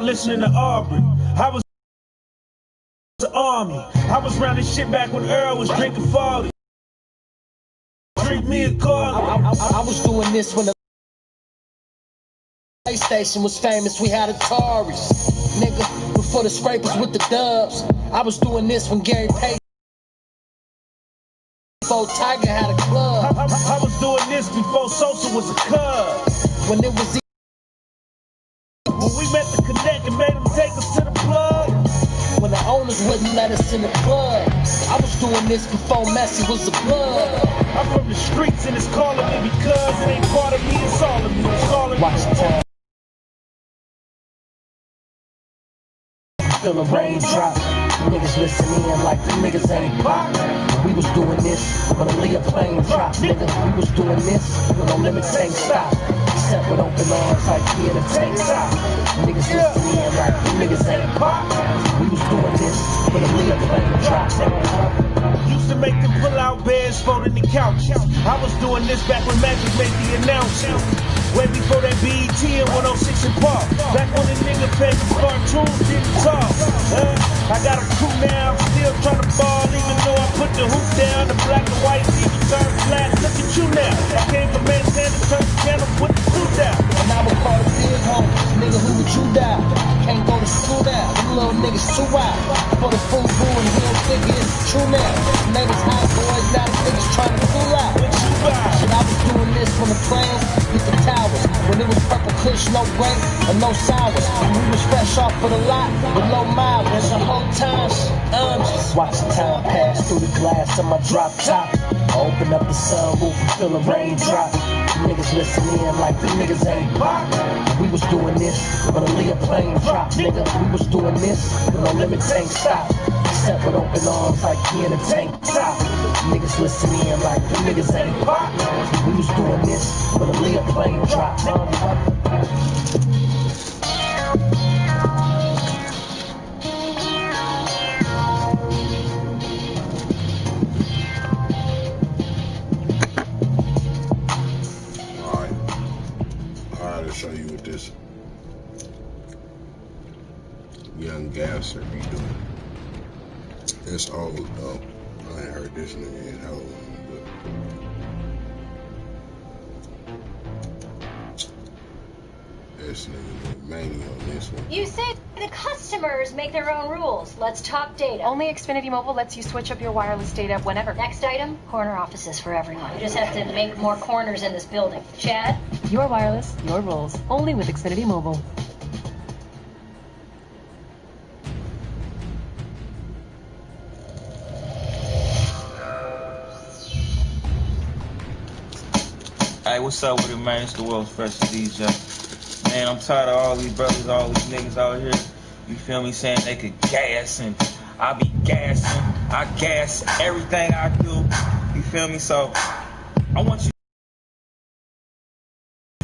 listening to Aubrey. I was the army. I was rounding shit back when Earl was drinking 40. Drink me a car. I was doing this when the PlayStation was famous. We had Ataris, nigga, before the scrapers with the dubs. I was doing this when Gary Payton, before Tiger had a club. I was doing this before Sosa was a cub. When it was when we met the Connect and made them take us to the plug. When the owners wouldn't let us in the club. I was doing this before Messi was a plug. I'm from the streets and it's calling me because it ain't part of me, it's all of me. It's calling me. Watch the time. Feel the raindrop. Niggas listening like the niggas ain't pop. We was doing this when a Leah plane drop. Nigga, we was doing this when no limit tank stop. Except with open arms like we in a tank top. Niggas listening like the niggas ain't pop. We was doing this when a Leah plane drop. Used to make them pull out beds, folding the couch. I was doing this back when Magic made the announcement. Way before that BET and 106 and Park. Back when the nigga favorite cartoons didn't talk. I got a crew now, I'm still trying to ball, even though I put the hoop down. The black and white even turned flat. Look at you now. I came from Manhattan to turn the channel with the crew down. And I would call the big homies, nigga, who would you die? Can't go to school now, them little niggas too wild. For the fool and he don't figure it's true now. They was hot boys, now the niggas trying to cool out. Shit, I was doing this when the planes hit the towers. When it was purple kush, no grape and no sours. We was fresh off of the lot with low mileage. The whole time, just watch the time pass through the glass of my drop top. I open up the sunroof and feel a raindrop. Niggas listening like the niggas ain't pop. We was doing this when a Leah plane drop. Nigga, we was doing this when no limit tank stop. Except with open arms like he in a tank top. Niggas listening like the niggas ain't pop. We was doing this when a Leah plane drop. Show you what this young gasser be doing. It's old though. I ain't heard this nigga in how long, but this nigga mania on this one. You say the customers make their own rules. Let's talk data. Only Xfinity Mobile lets you switch up your wireless data whenever. Next item, corner offices for everyone. You just have to make more corners in this building. Chad? Your wireless, your rules. Only with Xfinity Mobile. Hey, what's up with it, man? It's the world's freshest DJ. Man, I'm tired of all these brothers, all these niggas out here, you feel me, saying they could gas, and I be gassing. I gas everything I do, you feel me? So, I want you,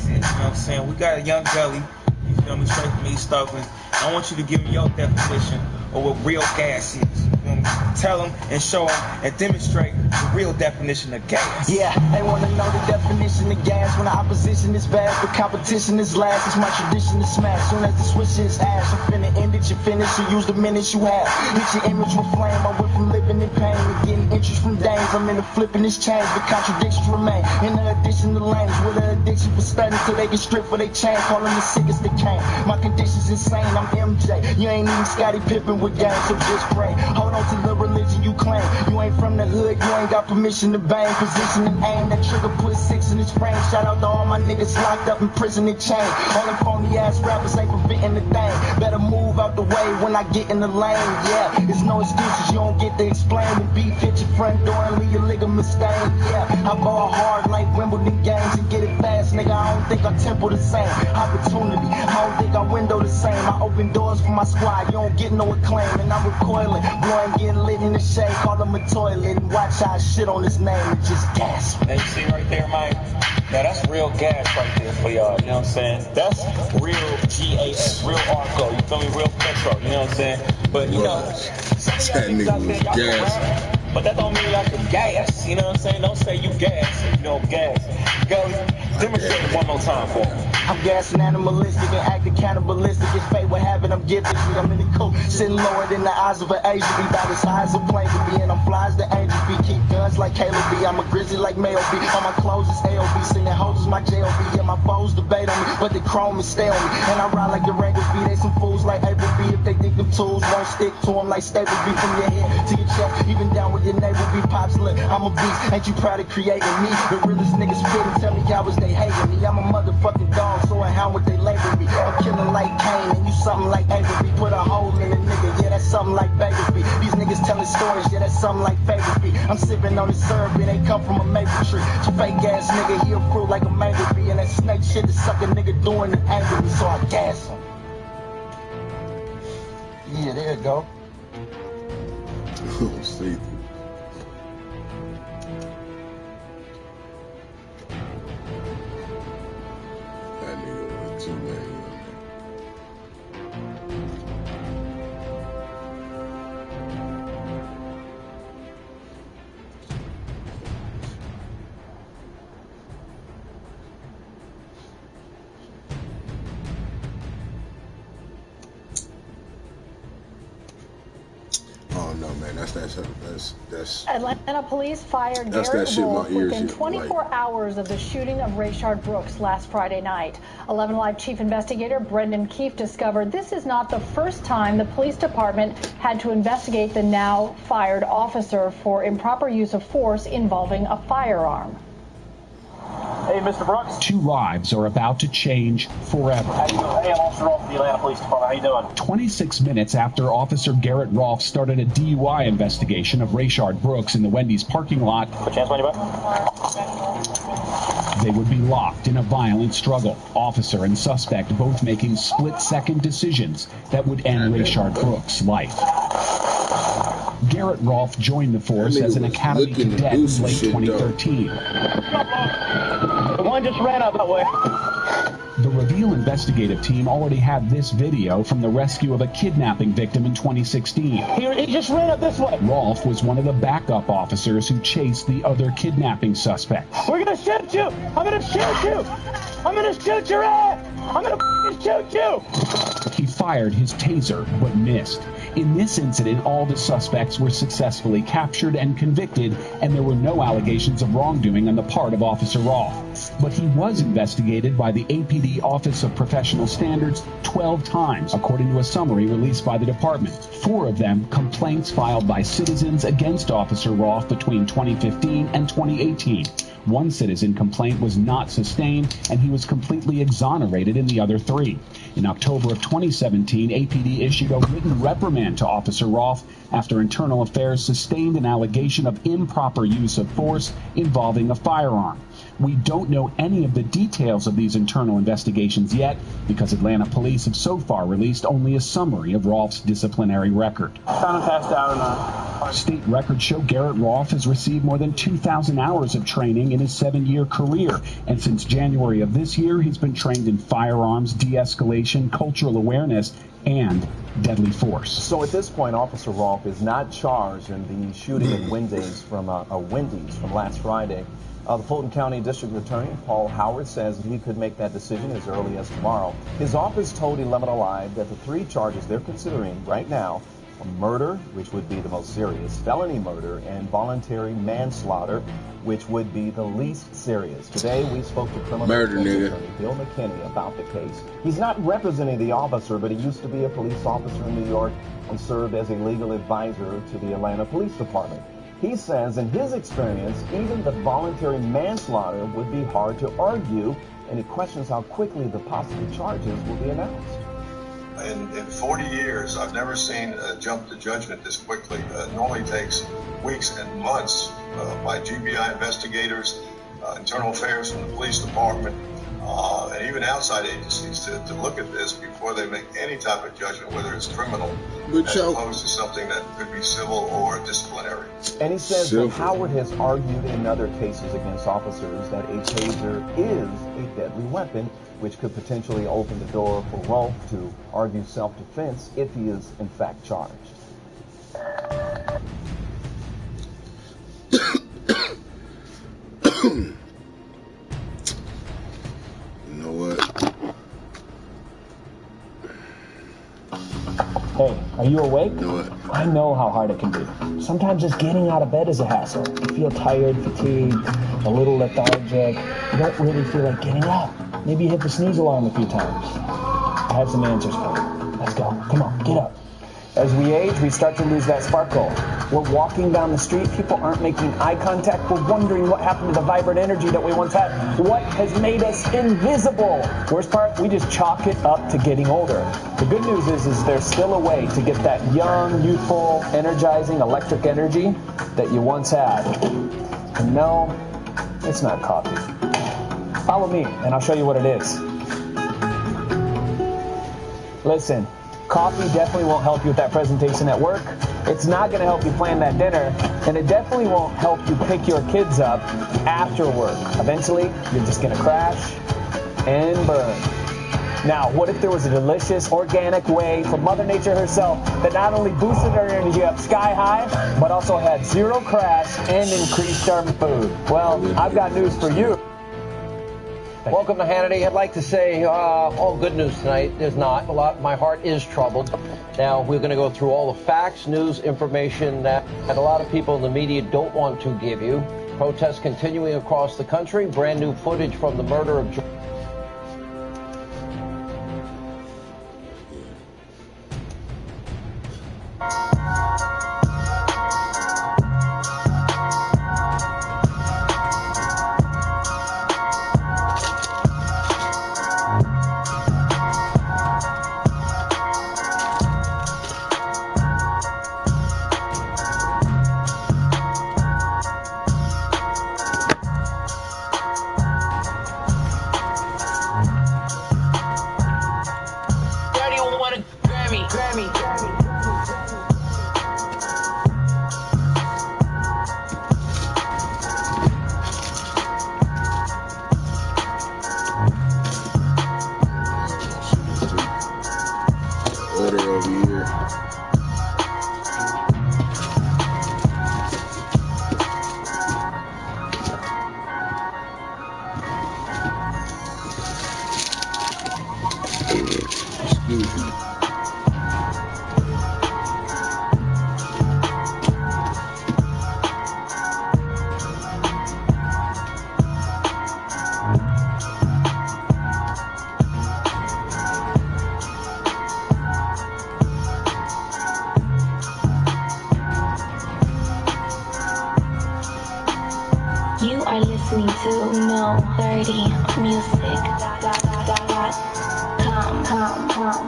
you know what I'm saying? We got a young Gully, you feel me, straight from East Oakland. I want you to give me your definition of what real gas is. You feel me? Tell them and show them and demonstrate the real definition of gas. Yeah, they want to know the definition of gas when the opposition is vast, but competition is last. It's my tradition to smash. Soon as the switch is ash, I'm finna end it, you finish, you use the minutes you have. Hit your image with flame, I went from living in pain to getting interest from dames. I'm in the flipping this change, but contradictions remain. In the addition to lanes, with an addiction for studying till they get stripped for they chain. Call them the sickest they came. My condition's insane, I'm MJ. You ain't even Scottie Pippen with game, so just pray. Hold on to the religion you claim. You ain't from the hood, you ain't got permission to bang. Position and aim, that trigger put 6 in his frame. Shout out to all my niggas locked up in prison and chain. All them phony ass rappers ain't preventing the thing. Better move out the way when I get in the lane. Yeah, there's no excuses, you don't get to explain. When beef hit your front door and leave your ligaments stained. Yeah, I ball hard like Wimbledon games and get it fast, nigga. I don't think I tempo the same. Opportunity, I don't think I window the same. I open doors for my squad, you don't get no acclaim. And I'm recoiling, blowing, getting lit in the shade. Call him a toilet and watch how I shit on his name and just gasp. Now you see right there, man? Now that's real gas right there for y'all, you know what I'm saying? That's real gas, real Arco, you feel me? Real petrol, you know what I'm saying? But you know, That nigga was gas. but that don't mean like a gas, you know what I'm saying? Don't say you gas if you don't gas. Go demonstrate it one more time for me. I'm gassing animalistic and acting cannibalistic. It's fate with having a gifted. I'm in the coat, sitting lower than the eyes of an Asian. Be about as high as a plane to be, and I'm fly as the angels be. Keep guns like Caleb B. I'm a grizzly like Mayo B. All my clothes is AOB, sending hoes is my JOB. Yeah, my foes debate on me, but the chrome is stay on me. And I ride like the Rangers B. They some fools like April B. If they think them tools won't stick to them like staples be from your head to your chest, even down with your neighbor be. Pops, look, I'm a beast. Ain't you proud of creating me? The realest niggas fit and tell me how was they hating me. I'm a motherfucking dog, so a hound what they label me. I'm killing like Kane and you something like Avery. Put a hole in a nigga, yeah, that's something like Bakersby. These niggas telling stories, yeah, that's something like Favorby. I'm sipping on the syrup and they come from a maple tree. So fake ass nigga, he a fruit like a mango bee. And that snake shit is suck a nigga doing it angry, so I gas him. Yeah, there you go. See. That nigga went too late. Oh no, man, that's Atlanta police fired that's Garrett that shit Wolf my ears within hit, 24 hours of the shooting of Rayshard Brooks last Friday night. 11 Alive Chief Investigator Brendan Keefe discovered this is not the first time the police department had to investigate the now fired officer for improper use of force involving a firearm. Hey, Mr. Brooks. Two lives are about to change forever. How you doing? Hey, I'm Officer Rolfe of the Atlanta Police Department. How you doing? 26 minutes after Officer Garrett Rolfe started a DUI investigation of Rayshard Brooks in the Wendy's parking lot, Put your hands behind your back. they would be locked in a violent struggle. Officer and suspect both making split-second decisions that would end Rayshard Brooks' life. Garrett Rolfe joined the force as an academy cadet in late 2013. The one just ran out that way. The Reveal investigative team already had this video from the rescue of a kidnapping victim in 2016. He just ran up this way. Rolfe was one of the backup officers who chased the other kidnapping suspects. We're gonna shoot you! I'm gonna shoot you! I'm gonna shoot your ass! I'm gonna shoot you! He fired his taser, but missed. In this incident, all the suspects were successfully captured and convicted, and there were no allegations of wrongdoing on the part of Officer Rolfe. But he was investigated by the APD Office of Professional Standards 12 times, according to a summary released by the department. 4 of them complaints filed by citizens against Officer Rolfe between 2015 and 2018. One citizen complaint was not sustained, and he was completely exonerated in the other 3. In October of 2017, APD issued a written reprimand to Officer Rolfe after Internal Affairs sustained an allegation of improper use of force involving a firearm. We don't know any of the details of these internal investigations yet because Atlanta police have so far released only a summary of Rolfe's disciplinary record. Found him passed out and State records show Garrett Rolfe has received more than 2,000 hours of training in his 7-year career, and since January of this year, he's been trained in firearms, de-escalation, cultural awareness, and deadly force. So at this point, Officer Rolfe is not charged in the shooting at Wendy's from last Friday. The Fulton County District Attorney, Paul Howard, says he could make that decision as early as tomorrow. His office told 11 Alive that the 3 charges they're considering right now are murder, which would be the most serious, felony murder, and voluntary manslaughter, which would be the least serious. Today, we spoke to criminal defense attorney Bill McKinney about the case. He's not representing the officer, but he used to be a police officer in New York and served as a legal advisor to the Atlanta Police Department. He says in his experience, even the voluntary manslaughter would be hard to argue, and he questions how quickly the possible charges will be announced. In 40 years, I've never seen a jump to judgment this quickly. It normally takes weeks and months by GBI investigators, internal affairs from the police department, and even outside agencies to look at this before they make any type of judgment, whether it's criminal as opposed to something that could be civil or disciplinary. And he says that Howard has argued in other cases against officers that a taser is a deadly weapon, which could potentially open the door for Rolfe to argue self-defense if he is in fact charged. You know what? Hey, are you awake? What? I know how hard it can be. Sometimes just getting out of bed is a hassle. You feel tired, fatigued, a little lethargic. You don't really feel like getting up. Maybe you hit the snooze alarm a few times. I have some answers for you. Let's go. Come on, get up. As we age, we start to lose that sparkle. We're walking down the street, people aren't making eye contact. We're wondering what happened to the vibrant energy that we once had. What has made us invisible? Worst part, we just chalk it up to getting older. The good news is there's still a way to get that young, youthful, energizing, electric energy that you once had. And no, it's not coffee. Follow me, and I'll show you what it is. Listen. Coffee definitely won't help you with that presentation at work. It's not going to help you plan that dinner. And it definitely won't help you pick your kids up after work. Eventually, you're just going to crash and burn. Now, what if there was a delicious, organic way from Mother Nature herself that not only boosted our energy up sky high, but also had zero crash and increased our food? Well, I've got news for you. Welcome to Hannity. I'd like to say all good news tonight. There's not. My heart is troubled. Now, we're going to go through all the facts, news, information that a lot of people in the media don't want to give you. Protests continuing across the country. Brand new footage from the murder of George. Order over here. Excuse me. You are listening to No 30 Music. Come.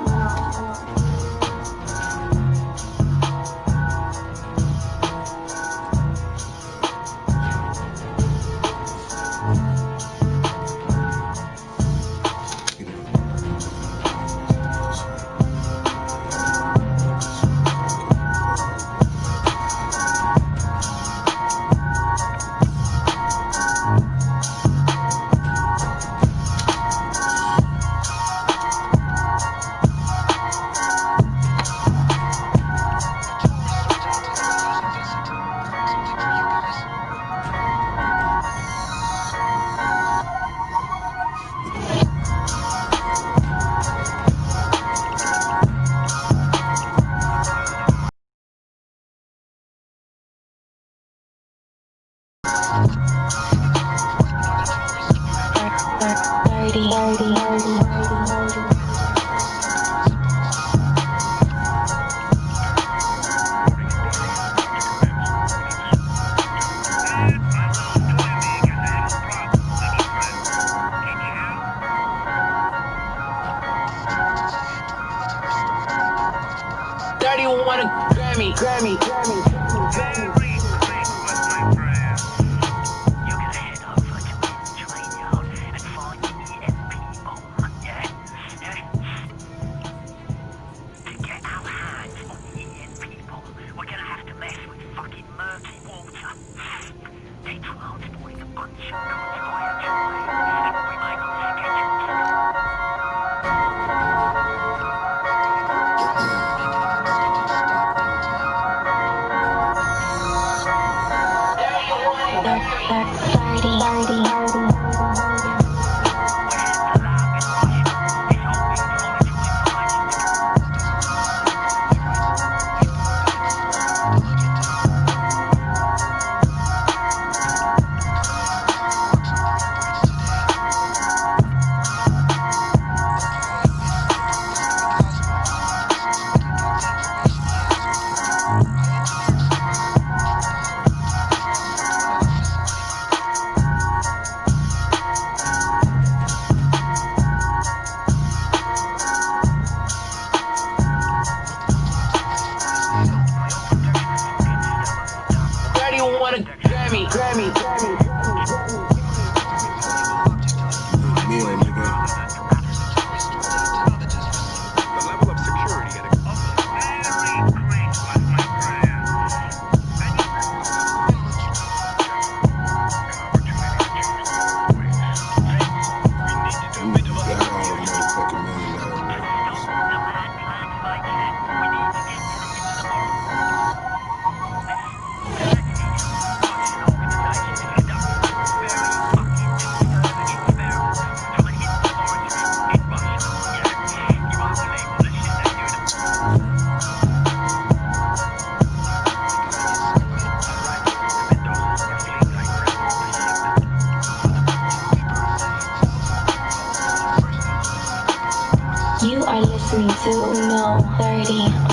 Grammy.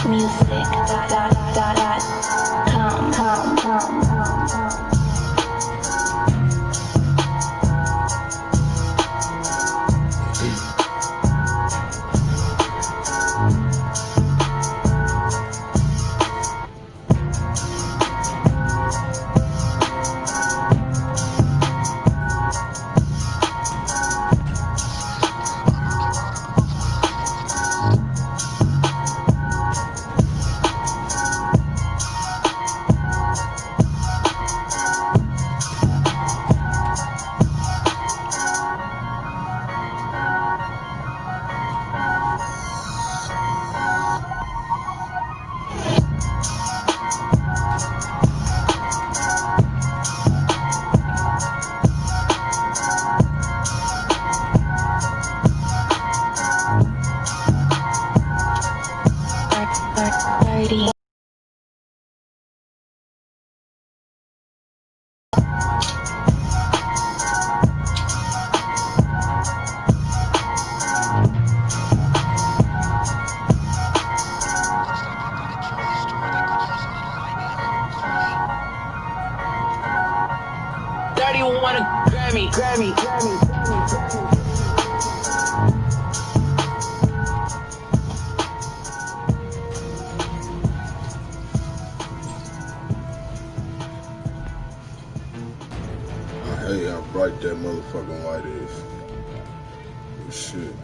music.com. Grammy. I hate how bright that motherfucking light is. Oh, shit.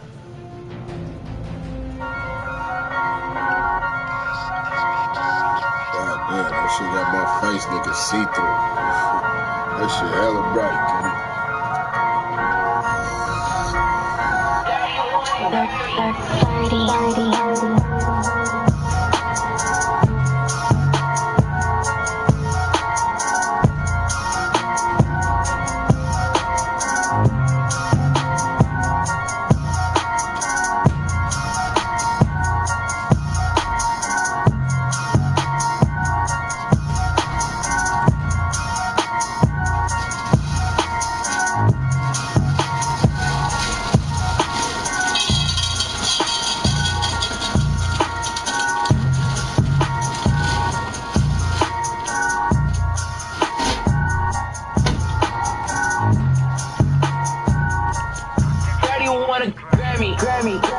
God damn, that shit got my face looking see-through. That shit hella bright, Kenny. Grammy.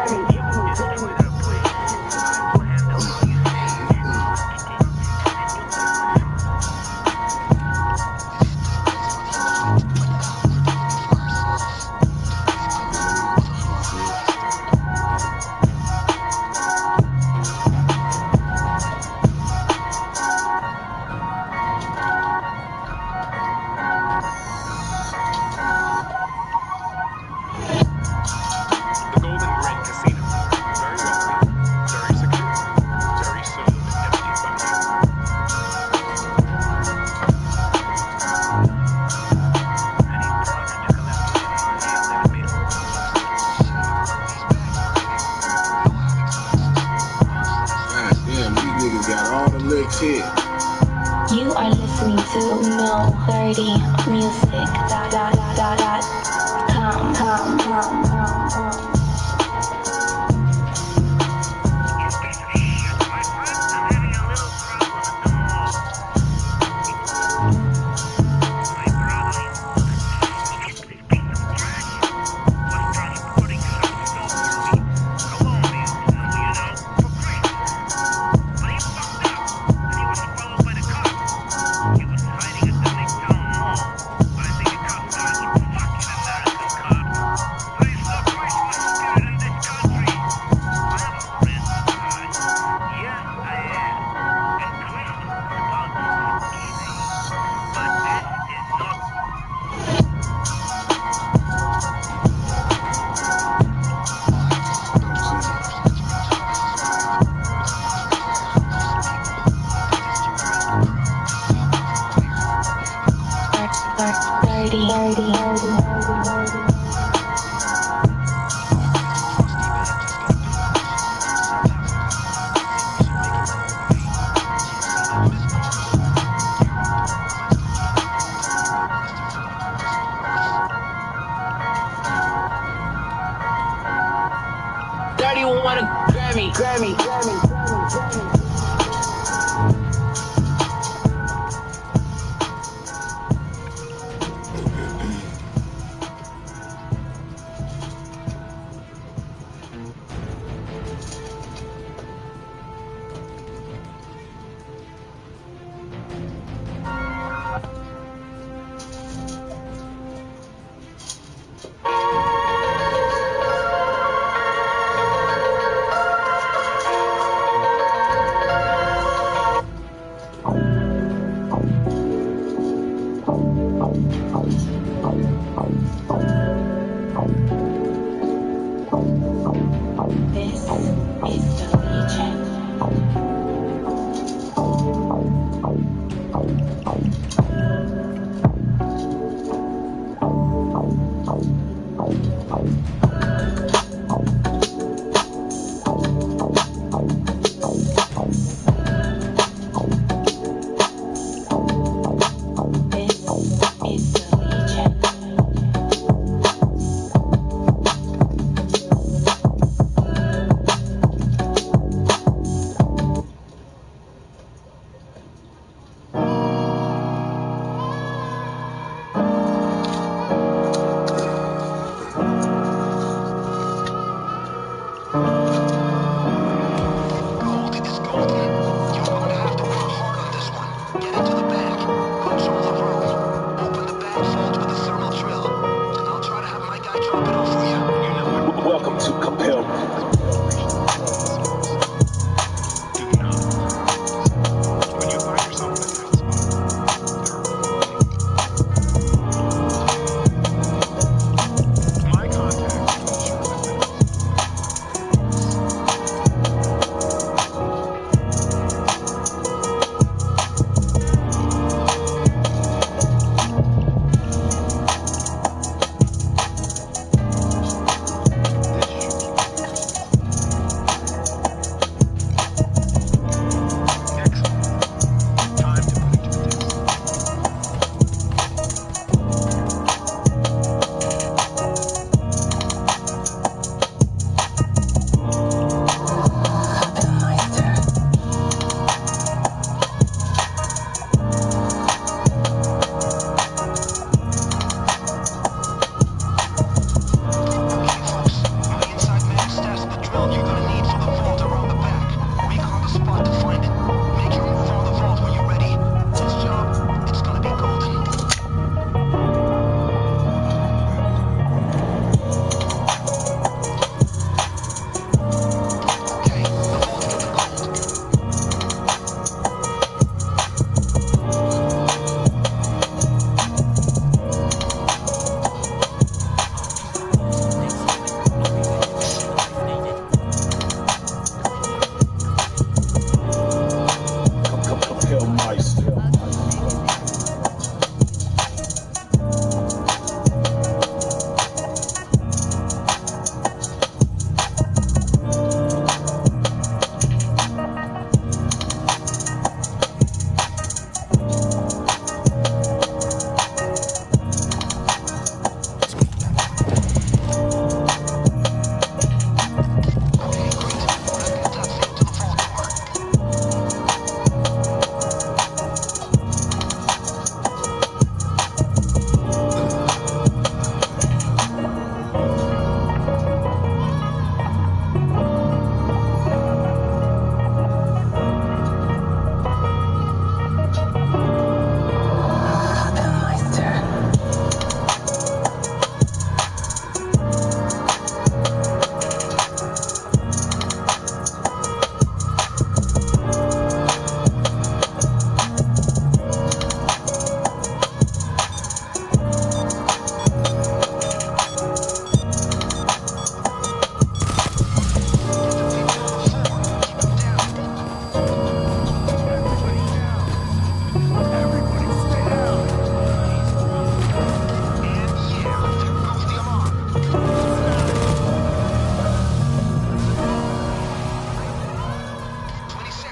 You are listening to music.com.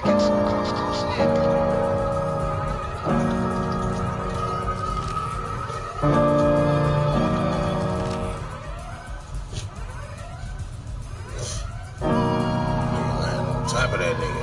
Top of that nigga.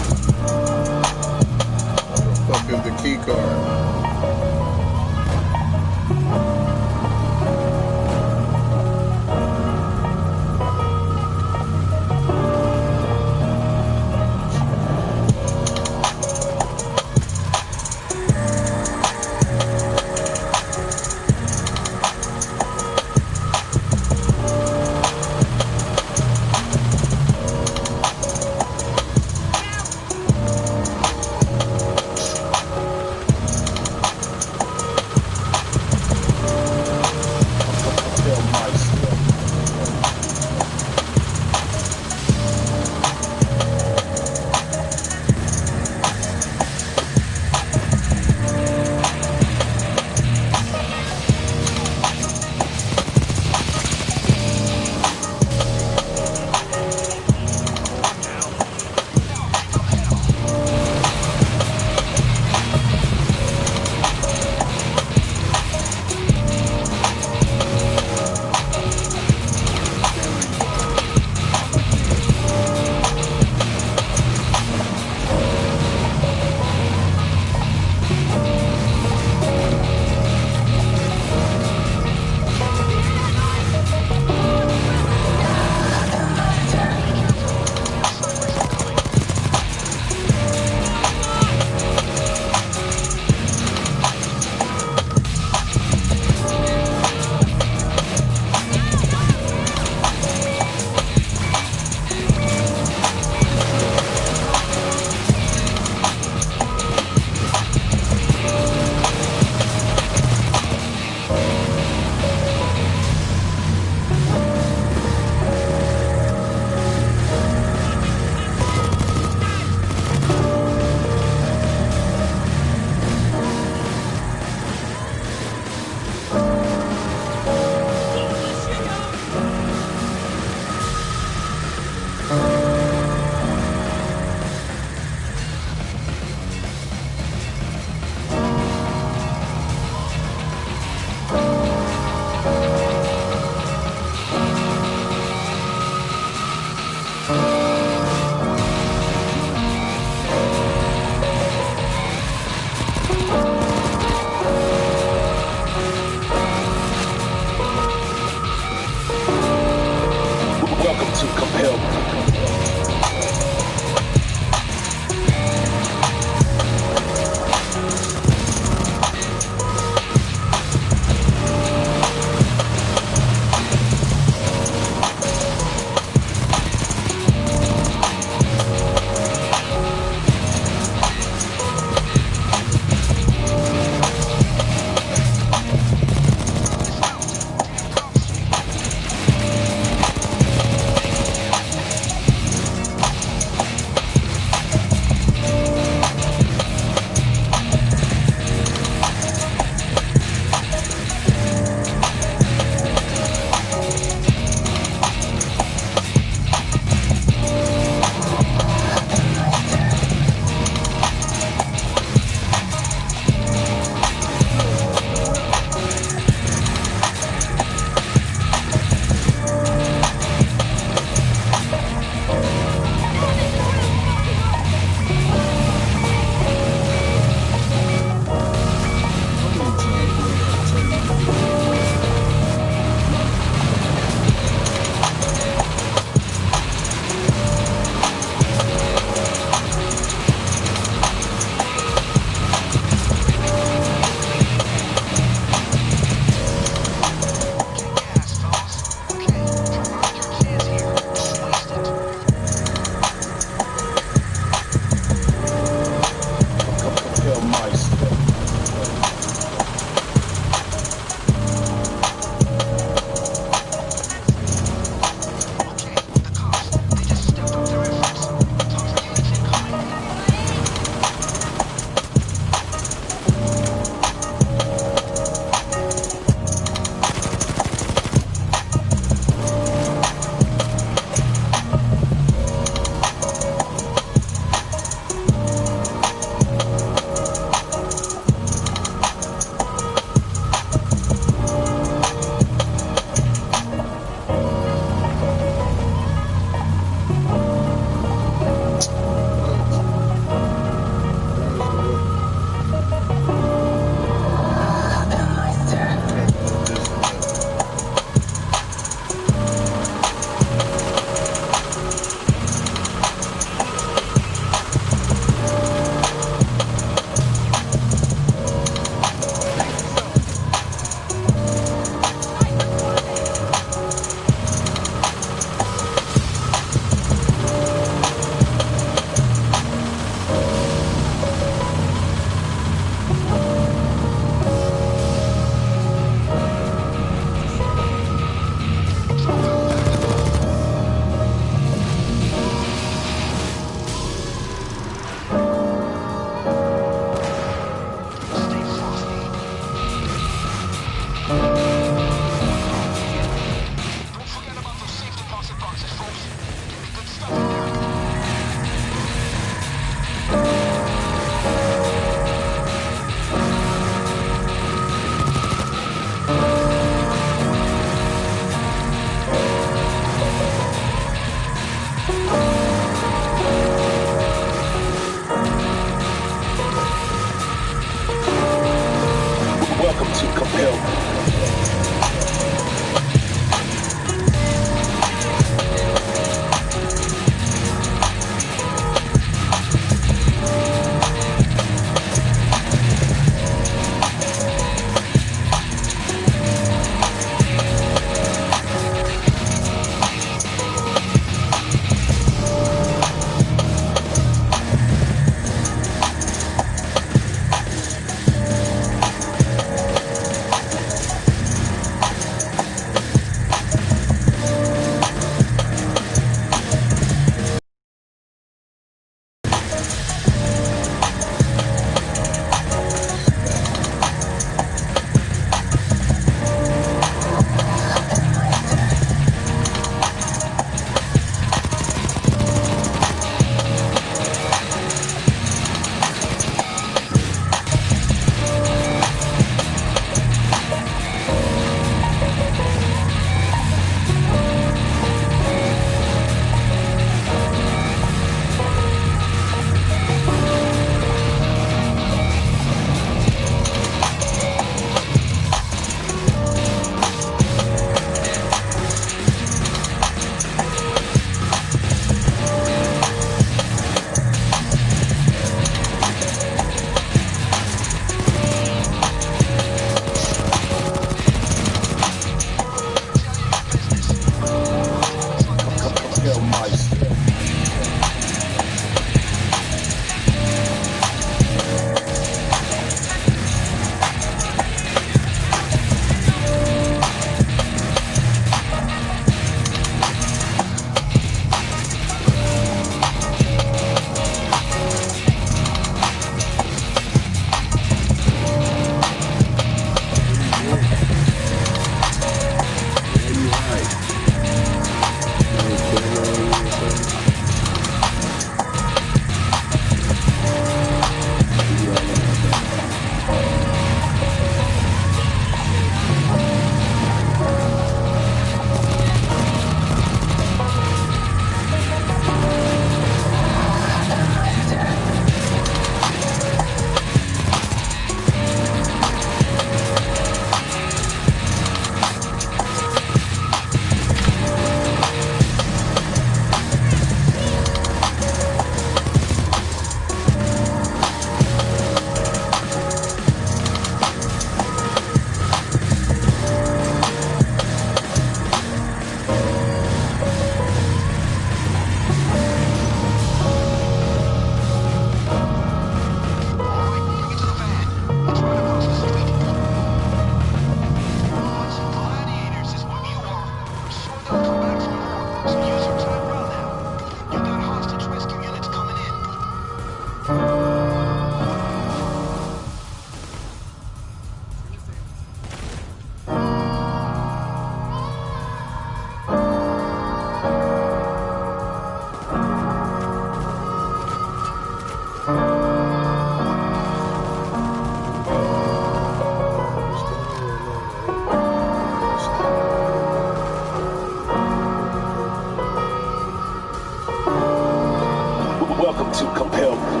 Welcome to Compel.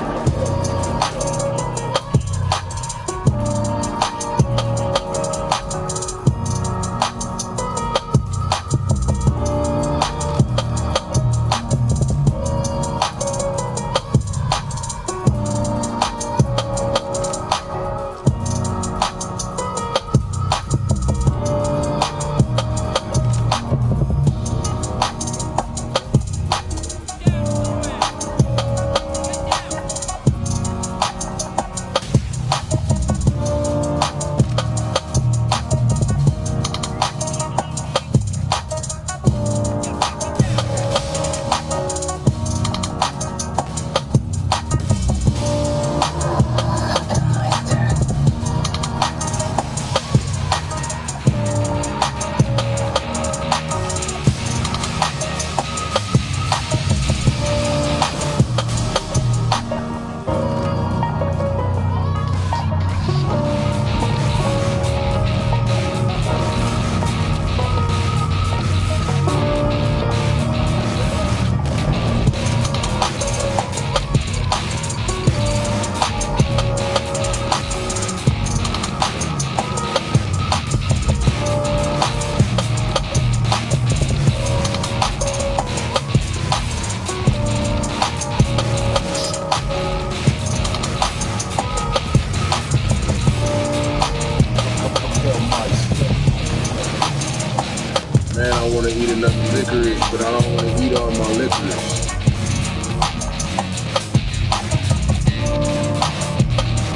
Man, I want to eat enough licorice, but I don't want to eat all my licorice.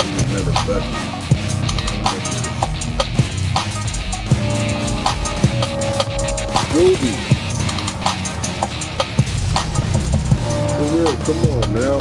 Need another bucket. Ruby. For real, come on now.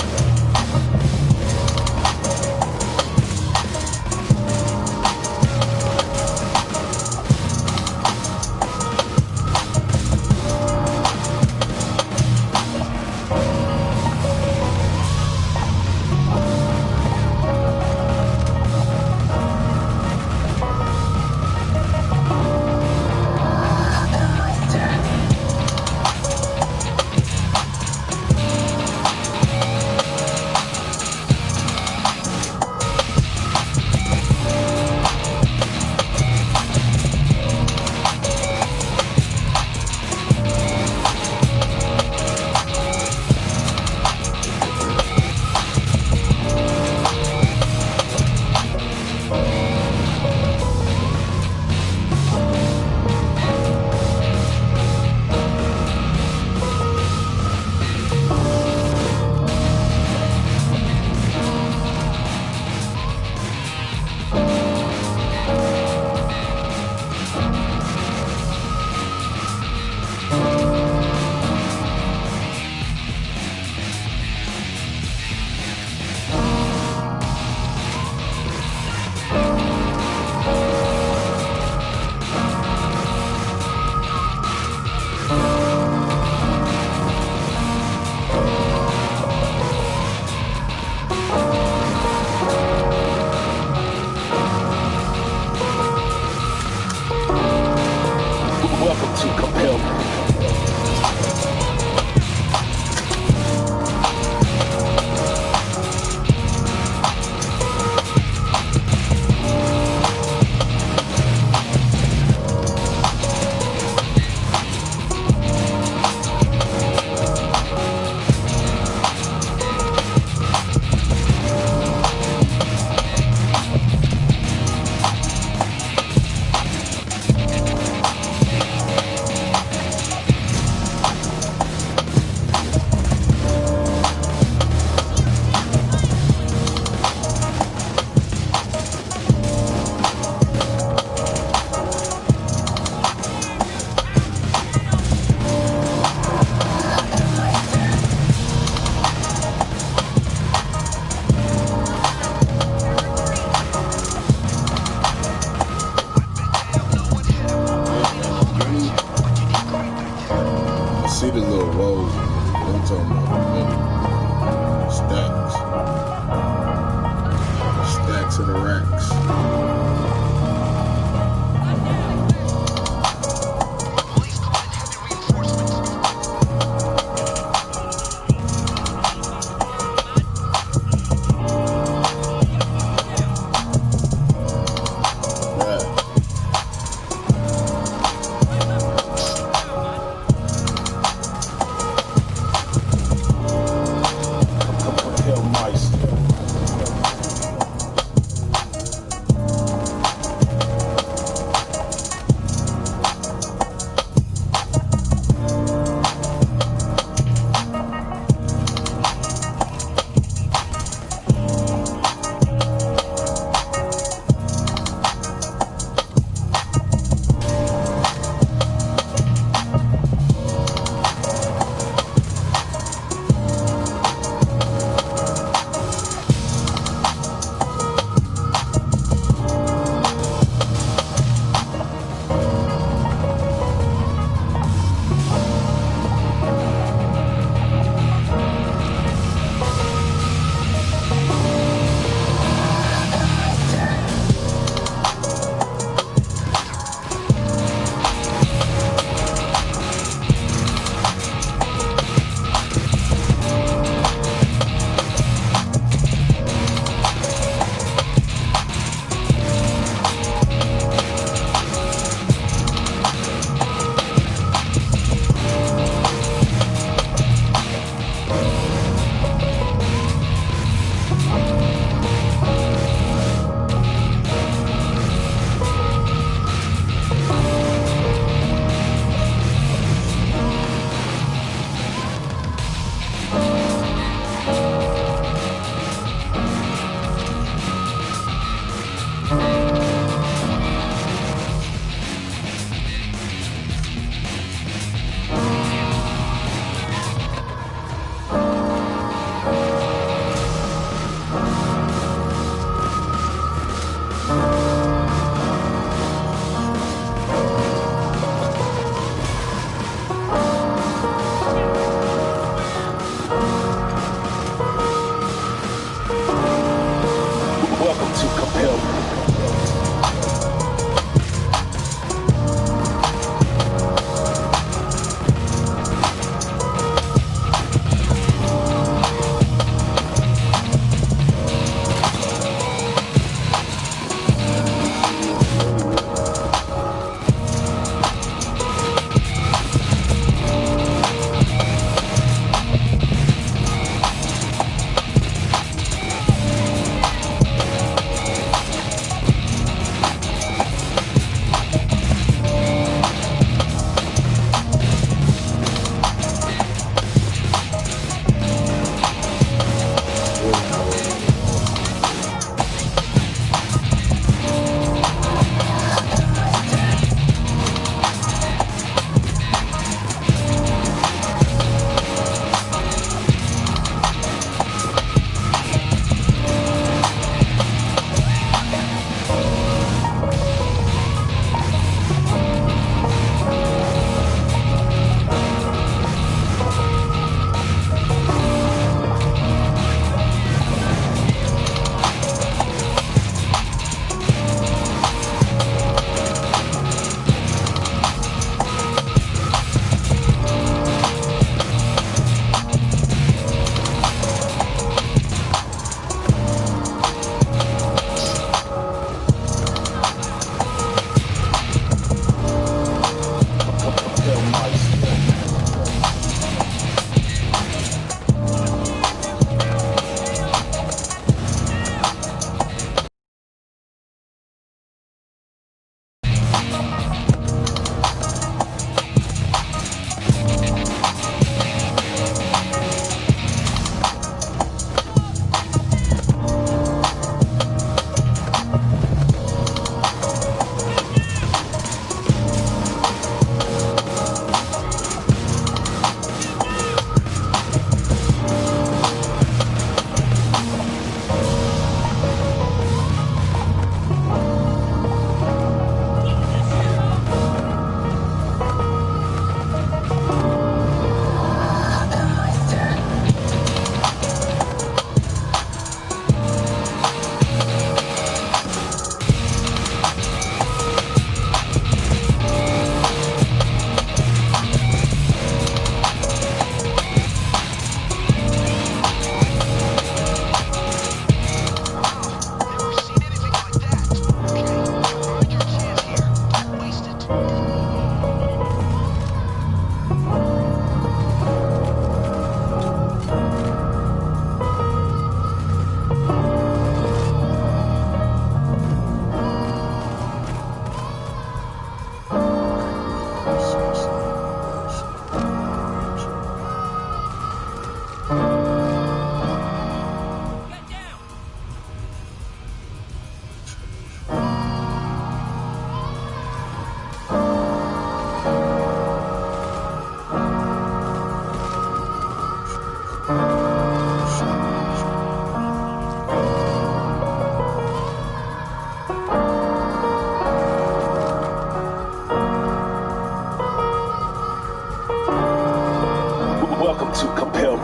Welcome to Compel.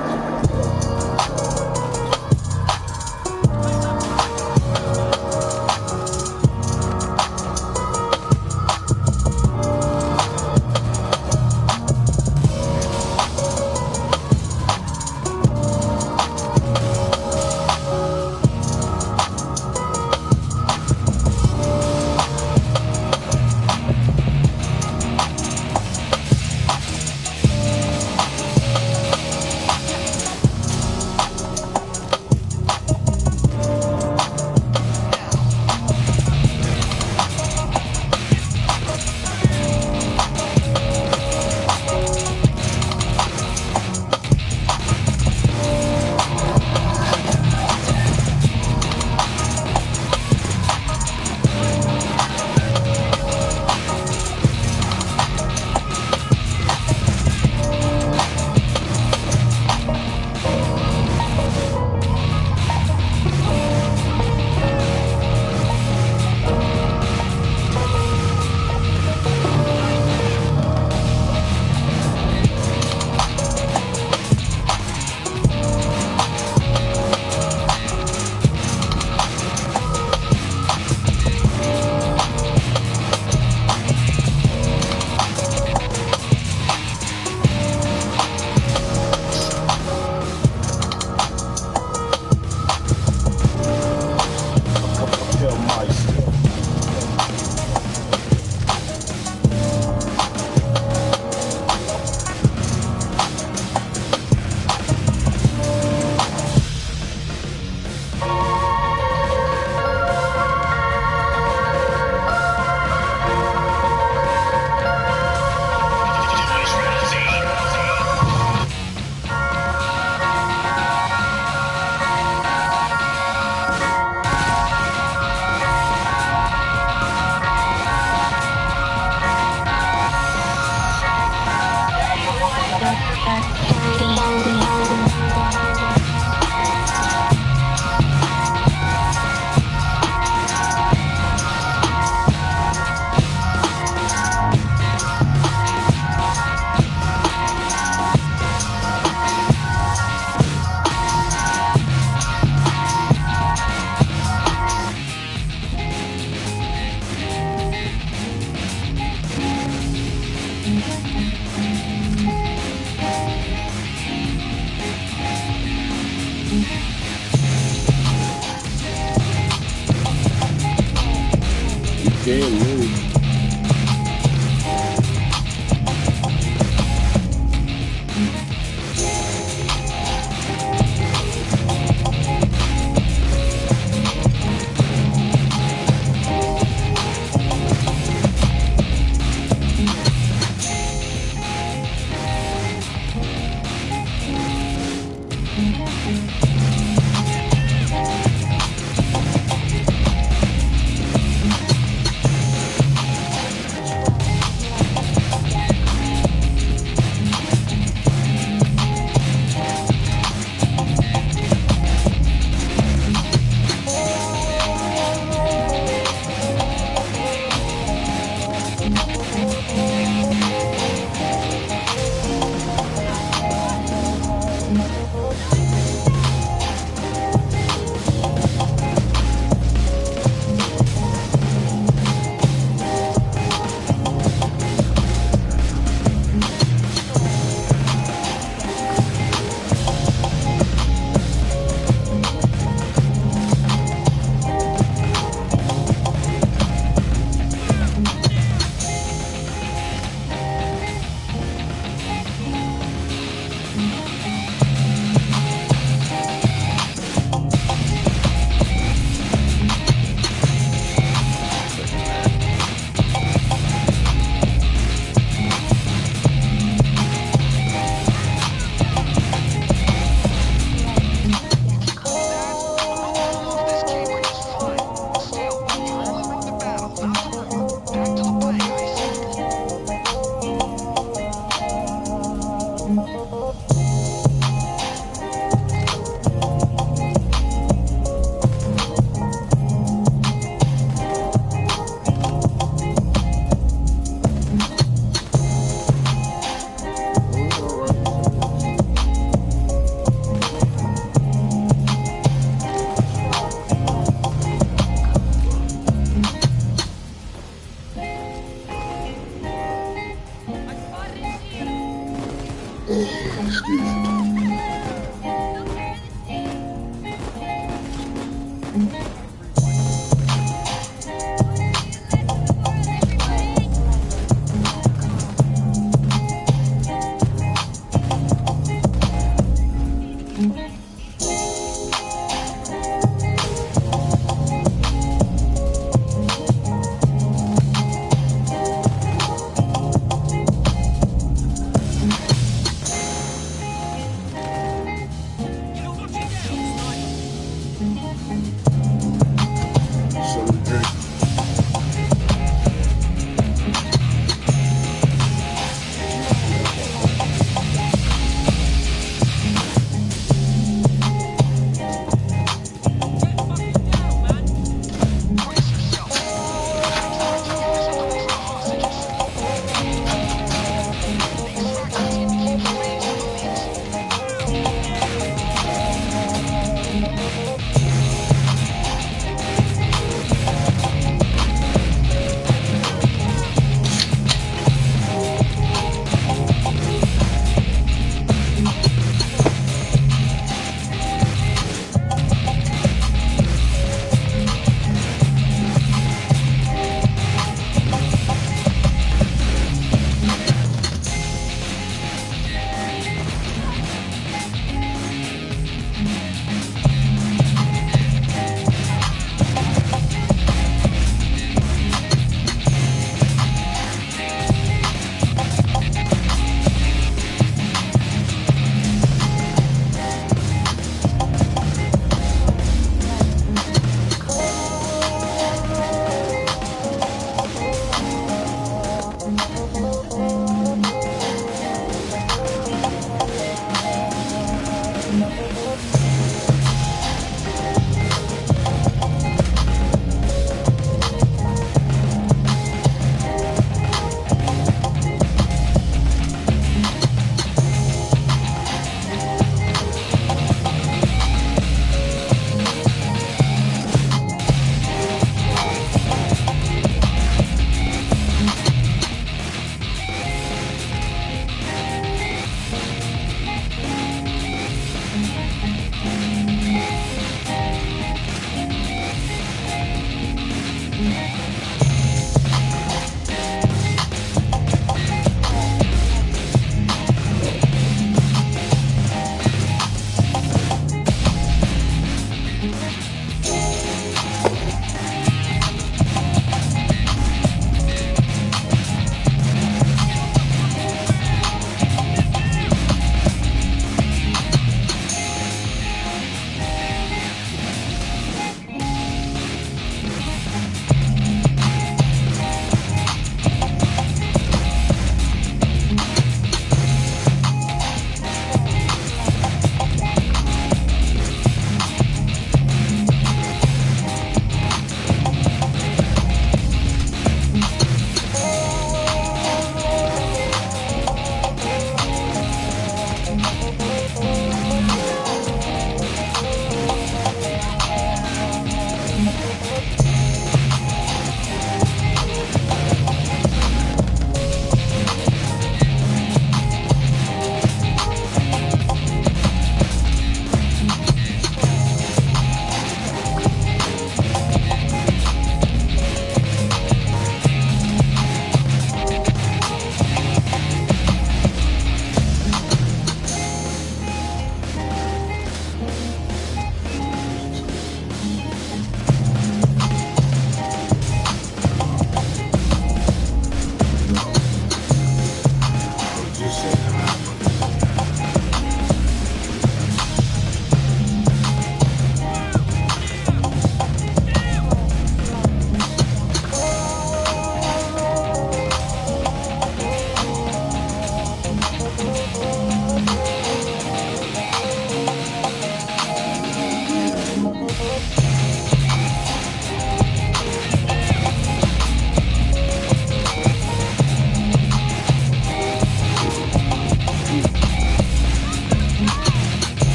Can't move.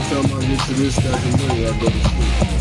time I get to this stack of money, I go to sleep.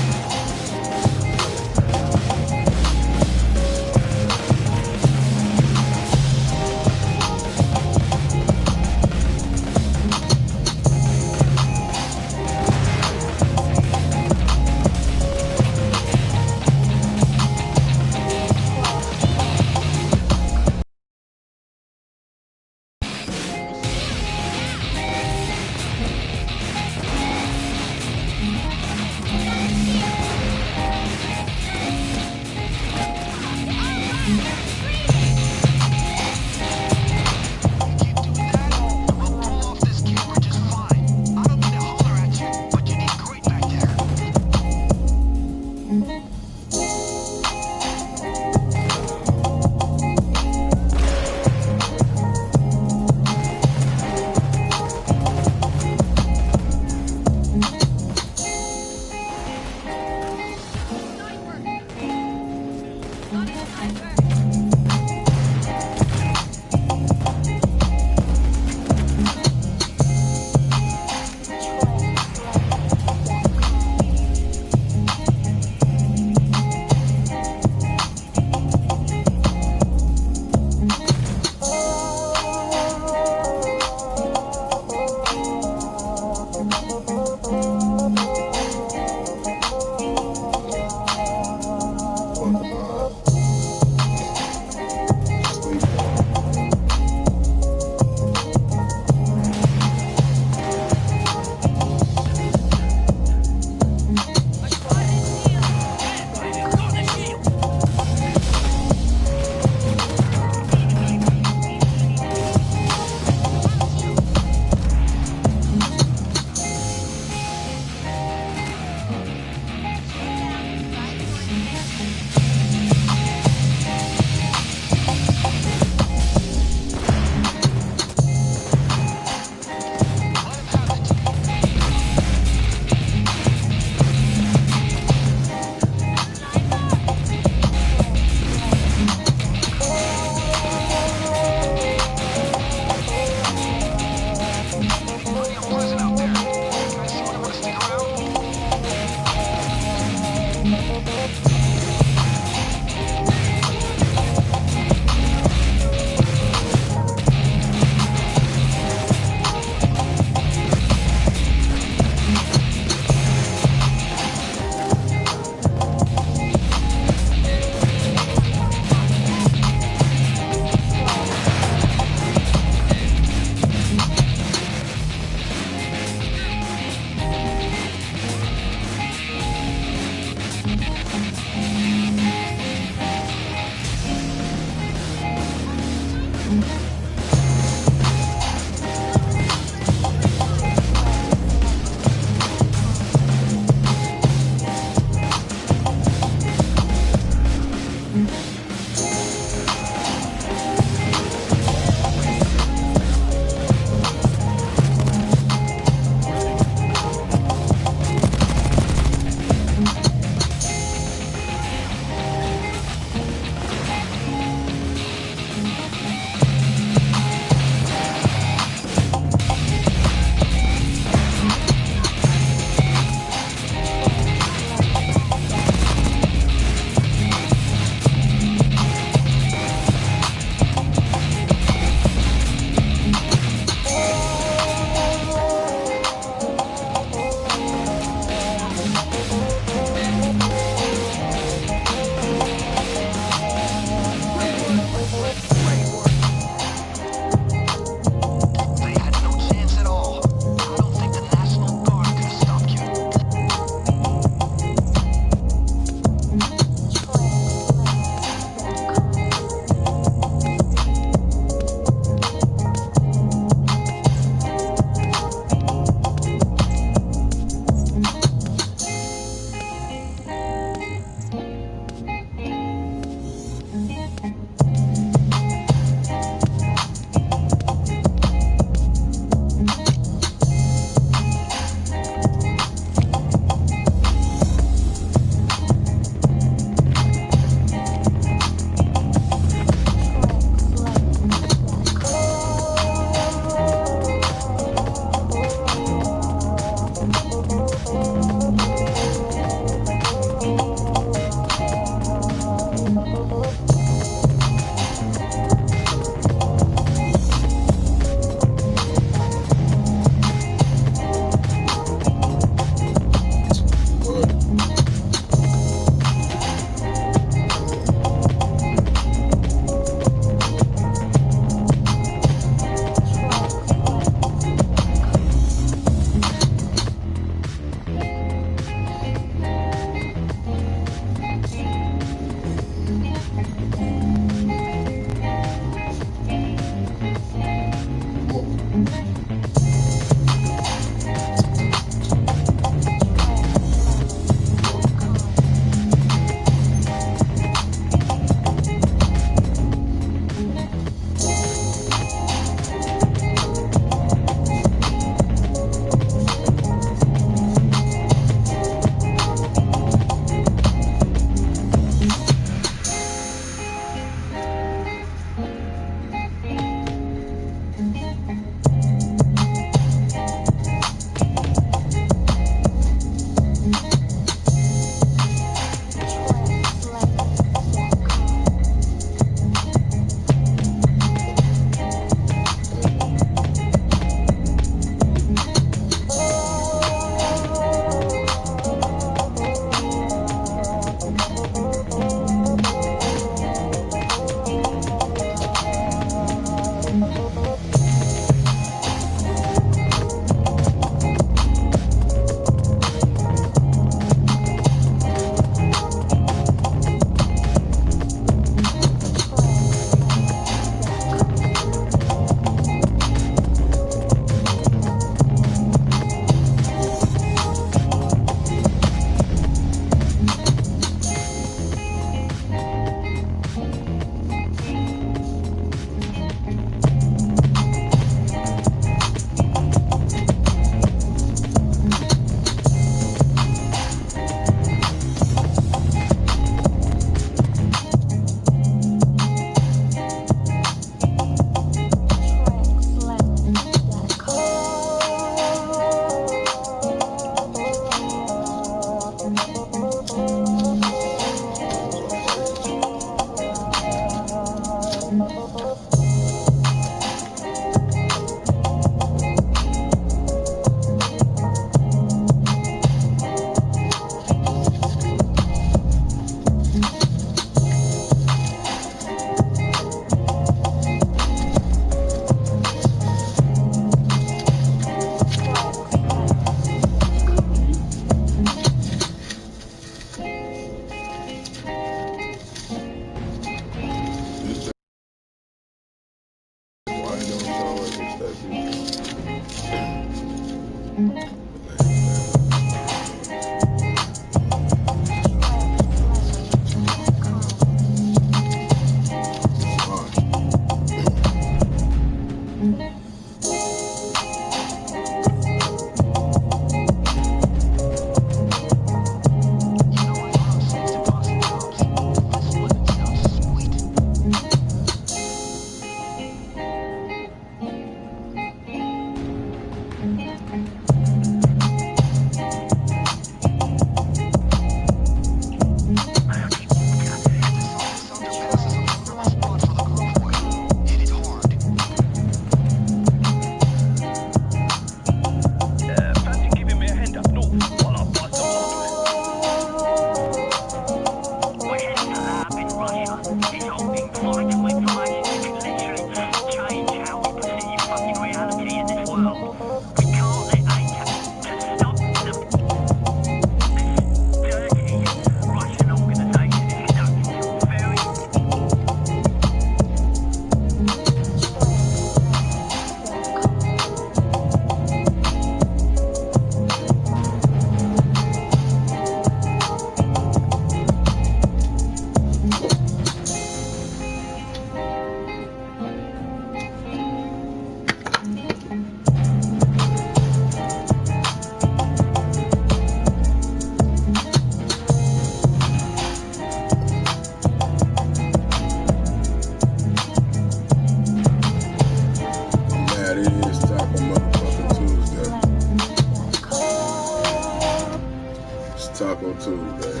Taco Tuesday.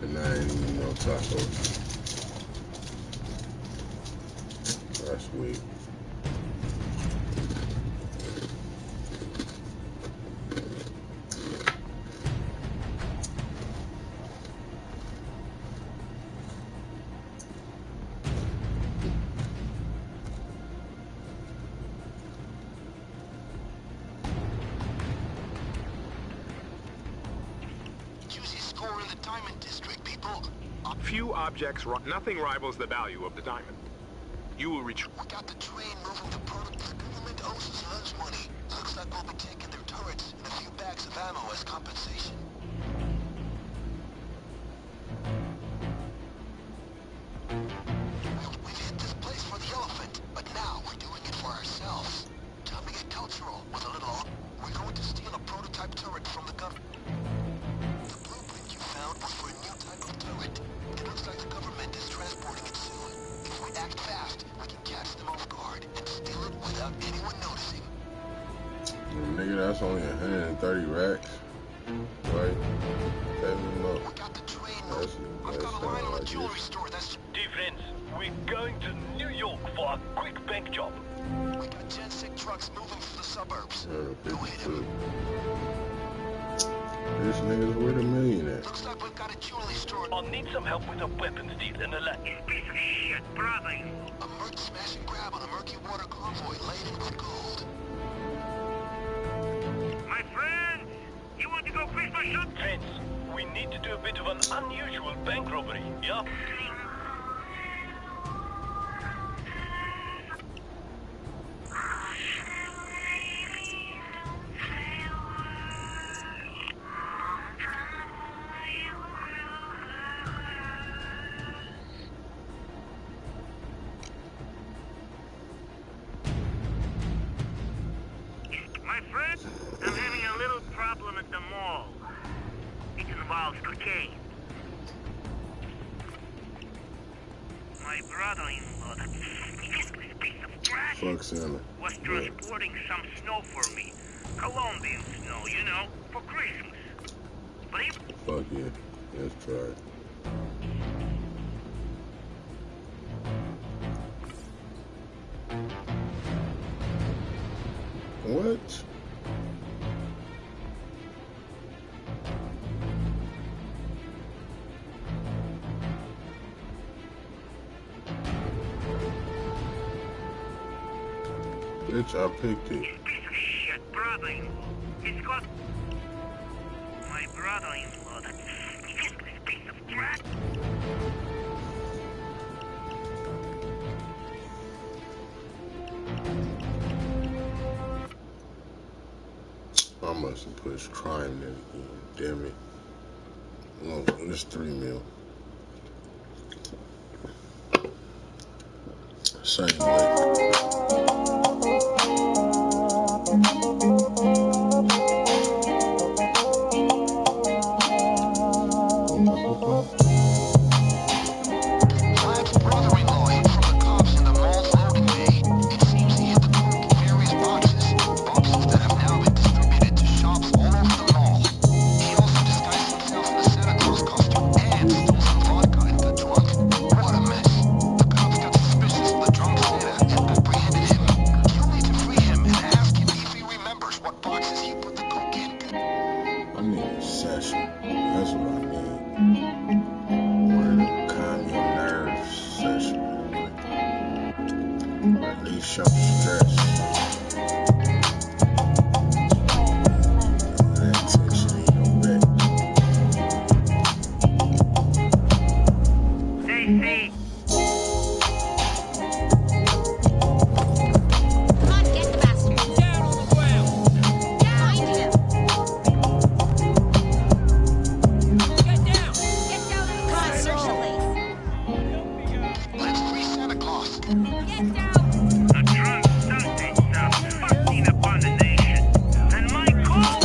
And I ain't eating no tacos last week. Few objects, nothing rivals the value of the diamond. You will reach. We got the train moving the product. The government owes us lunch money. Looks like we'll be taking their turrets and a few bags of ammo as compensation. We've hit this place for the elephant, but now we're doing it for ourselves. Time to get cultural with a little. We're going to steal a prototype turret from the government. The blueprint you found was for a new type of turret. It looks like the government is transporting it soon. If we act fast, we can catch them off guard and steal it without anyone noticing. Nigga, that's only 130 racks. Right? We got the train. I've got a line on the jewelry store. That's... Defense, we're going to New York for a quick bank job. We got Gen 6 trucks moving through the suburbs. Go hit him. This nigga's with a millionaire. Looks like we've got a jewelry store. I'll need some help with a weapons deal and a lot. You piece of shit, brother. convoy laden with gold. My friends, you want to go Christmas shopping? Vince, we need to do a bit of an unusual bank robbery, yeah? My friend, I'm having a little problem at the mall. It involves cocaine. My brother-in-law, that useless piece of trash, Fuck Santa. was transporting some snow for me. Colombian snow, you know, for Christmas. But he... Fuck yeah. Let's try it. What? Bitch, I picked it. Piece of shit brother-in-law. It's got... My brother-in-law, that useless piece of trash. I must have pushed crime in again. Damn it. Oh, it's 3 mil. Same way. Vlad's brother-in-law hid from the cops in the mall's loading bay. It seems he hid the coke in various boxes that have now been distributed to shops all over the mall. He also disguised himself in a Santa Claus costume and stole some vodka in the trunk. What a mess. The cops got suspicious of the drunk Santa and apprehended him. You'll need to free him and ask him if he remembers what boxes he put the coke in. I need a session. That's what I need. One of them calm your nerves sessions. Release your stress. That tension in your back. Stacey. Come on, get the bastard. Down on the ground. Find him. Get down. Get down on the ground. Come on, search the place. Let's free Santa Claus. Get down. A drunk Sunday stuff fucking upon the nation. And my coke!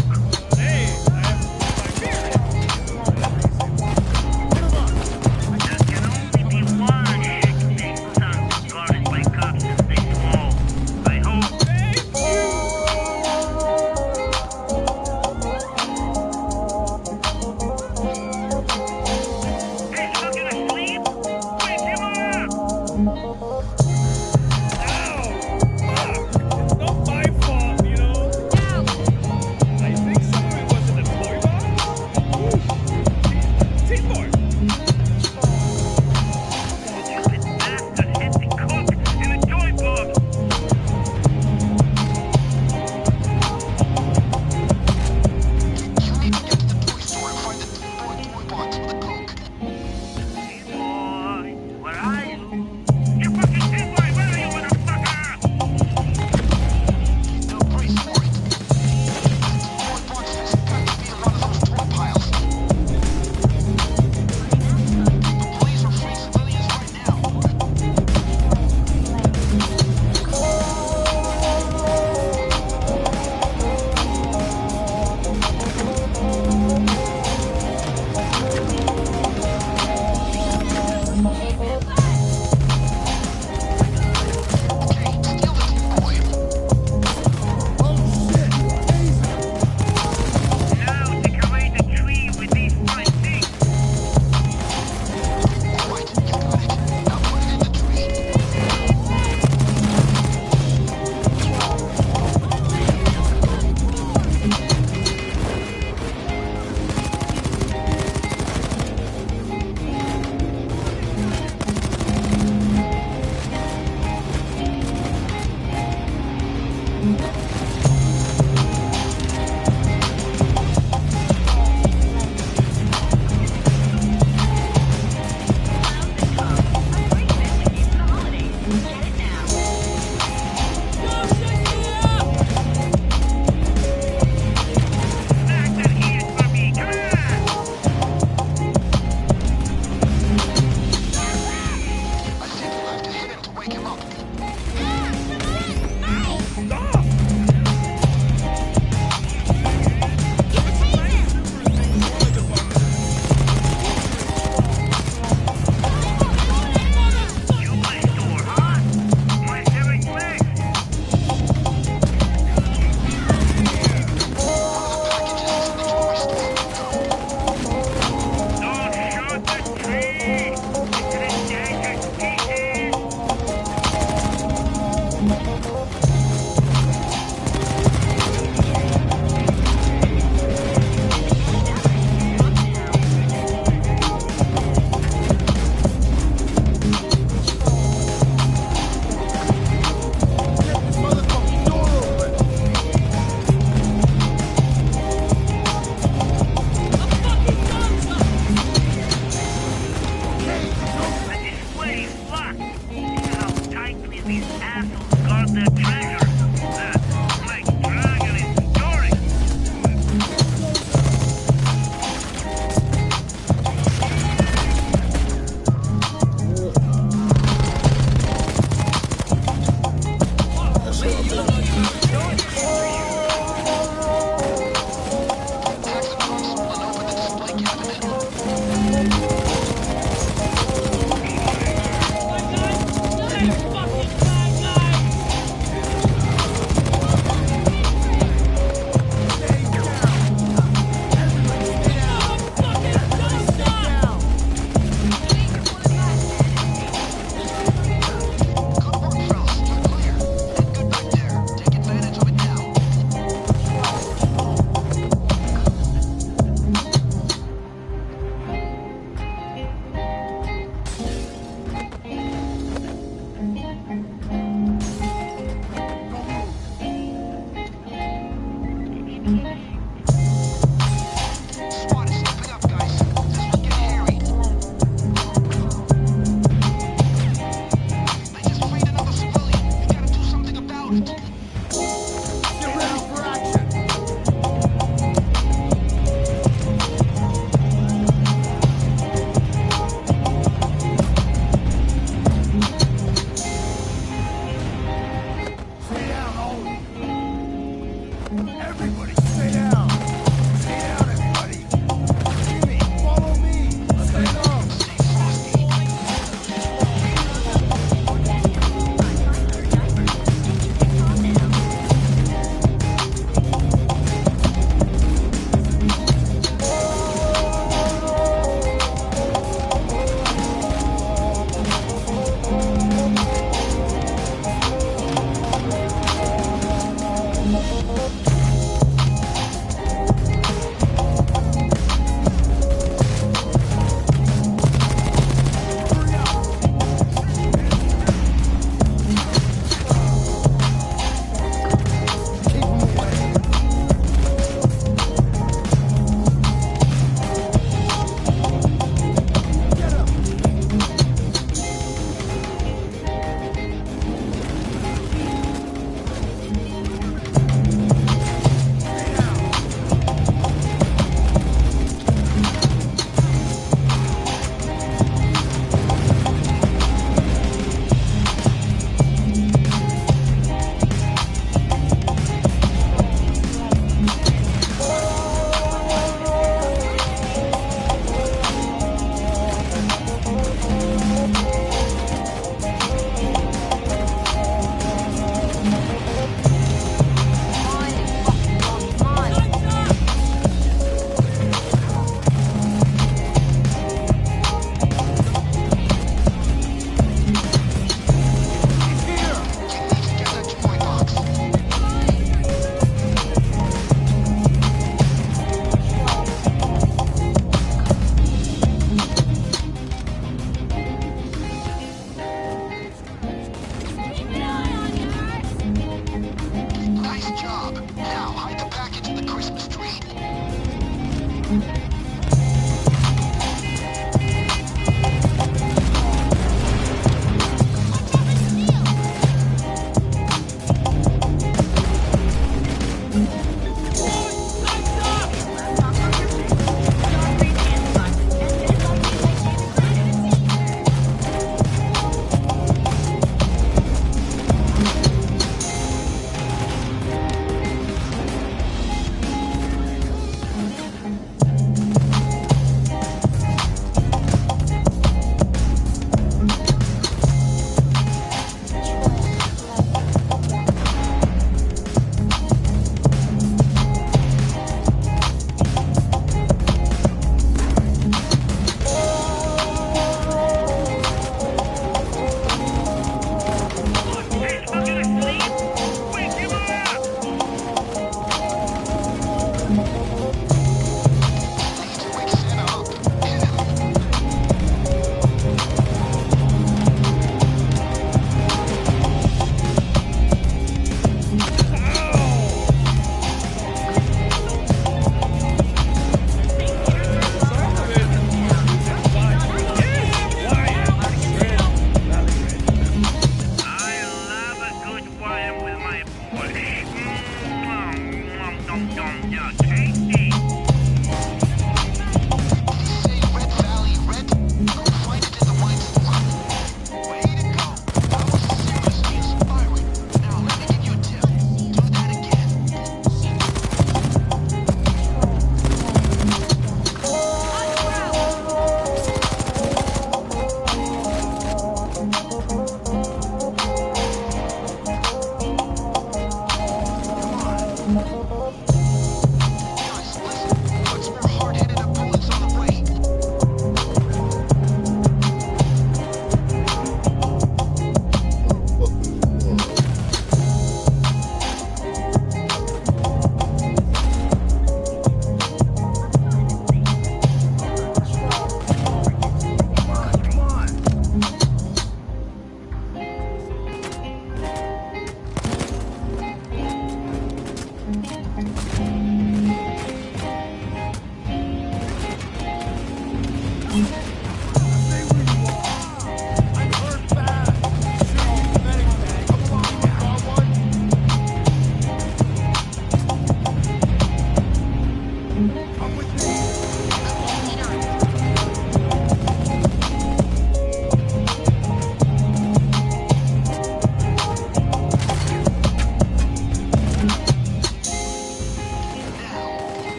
Hey, I have my beer. There can only be one shit-faced son guarded by cops in this mall. I hope. He's fucking asleep? Wake him up!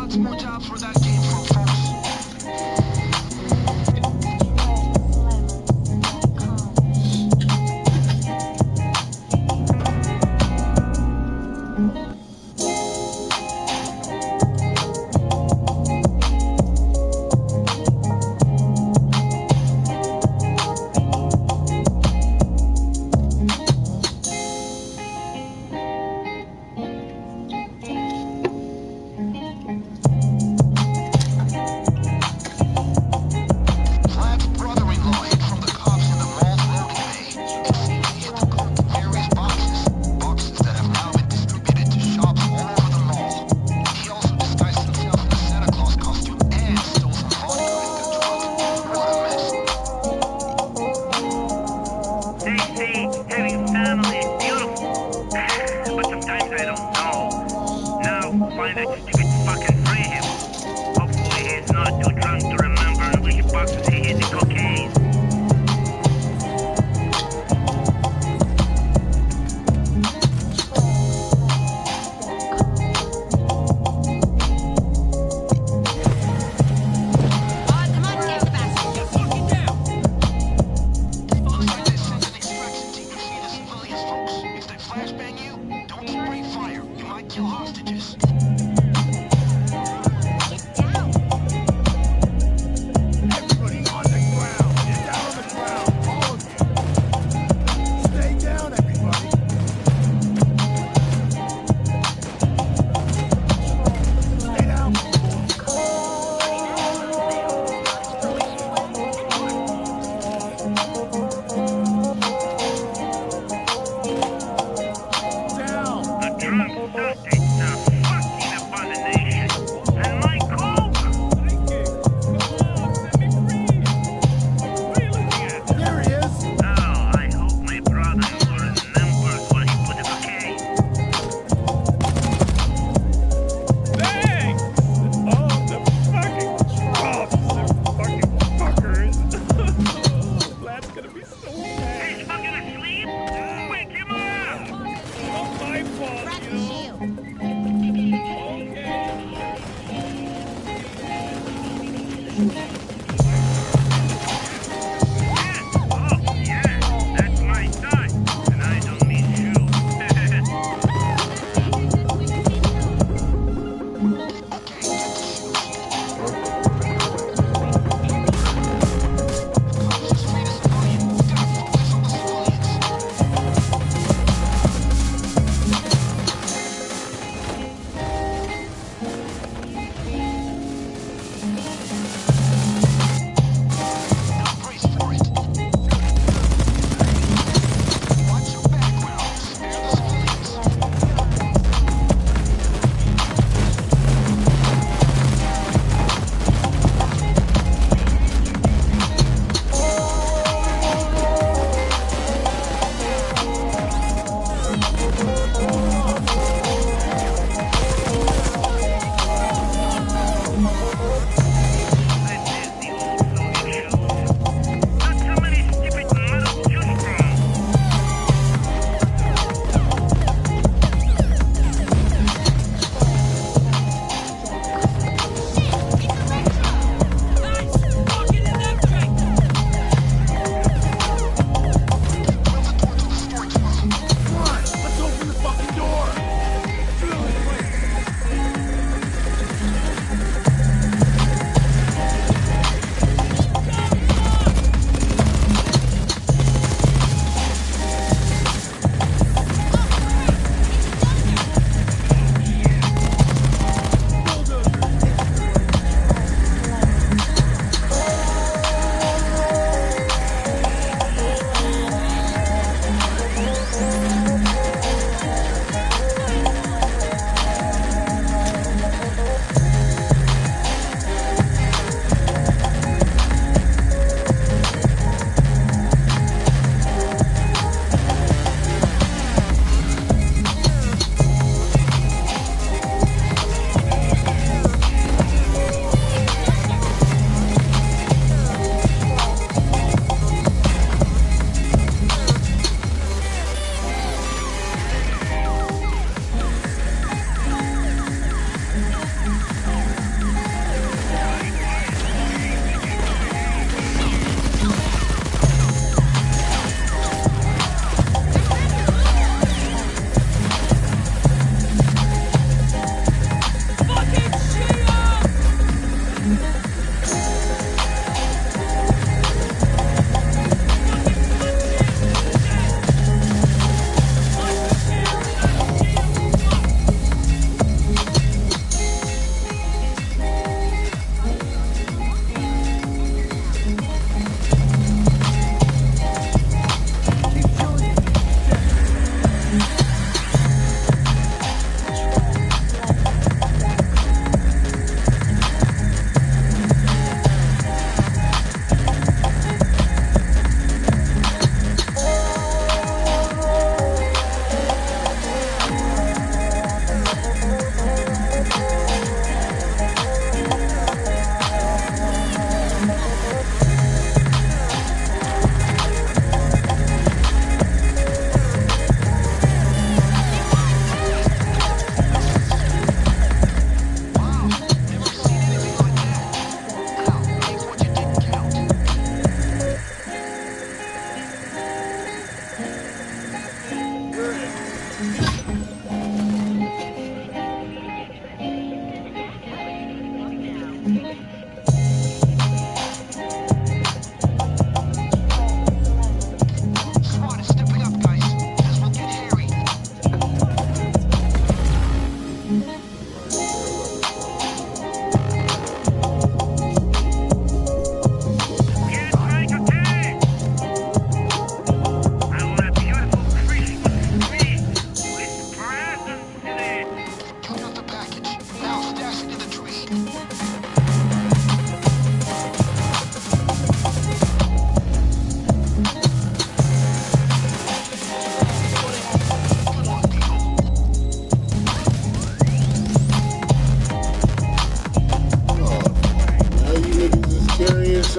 Lots more jobs where that came from, folks.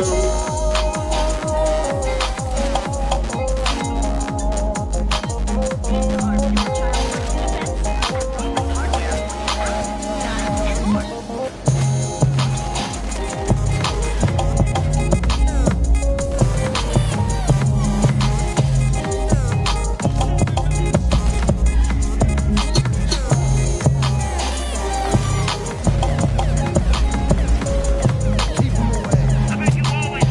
I bet you always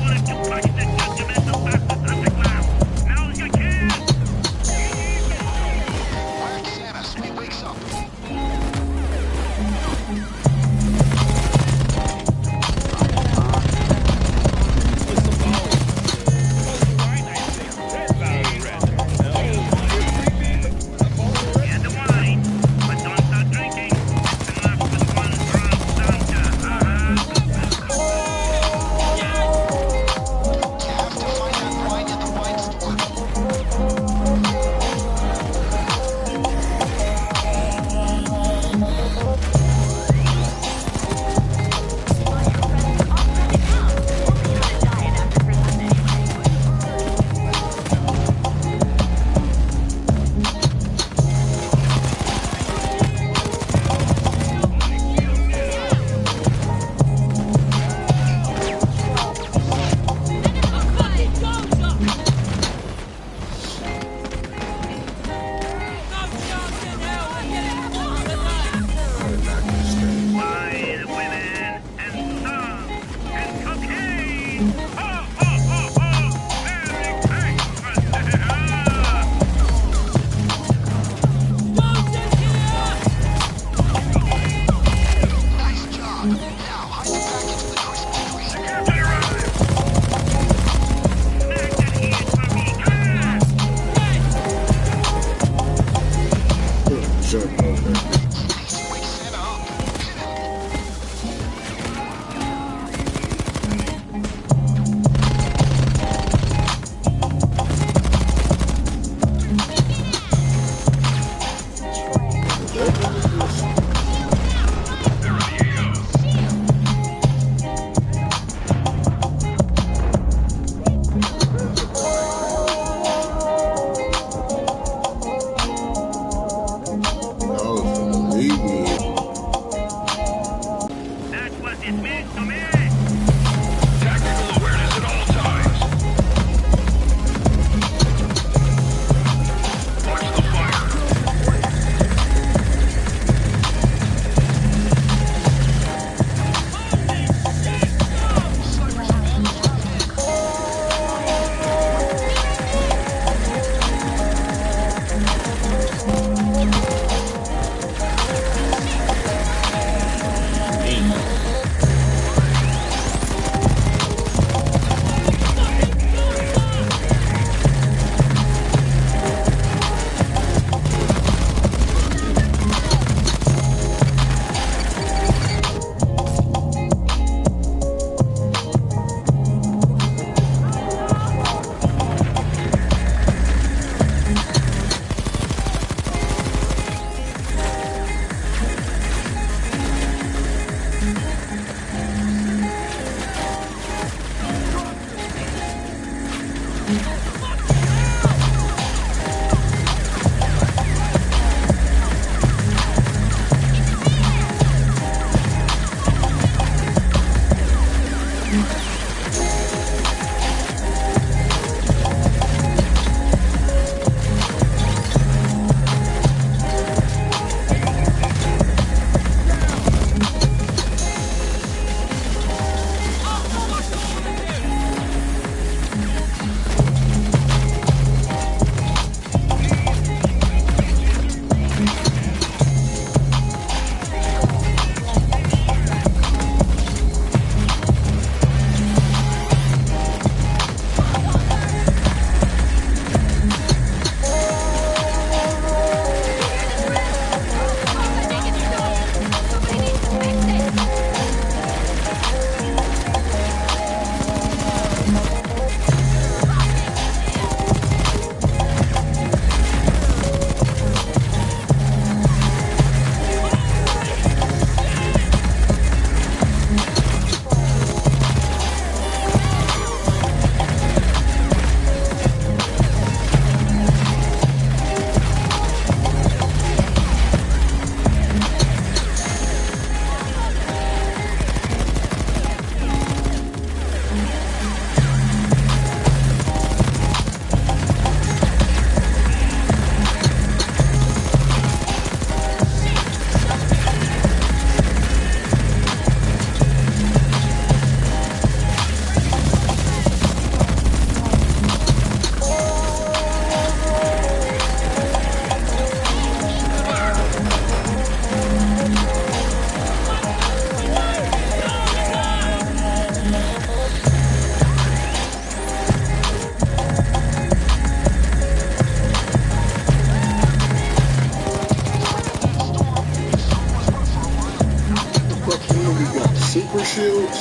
Super shields?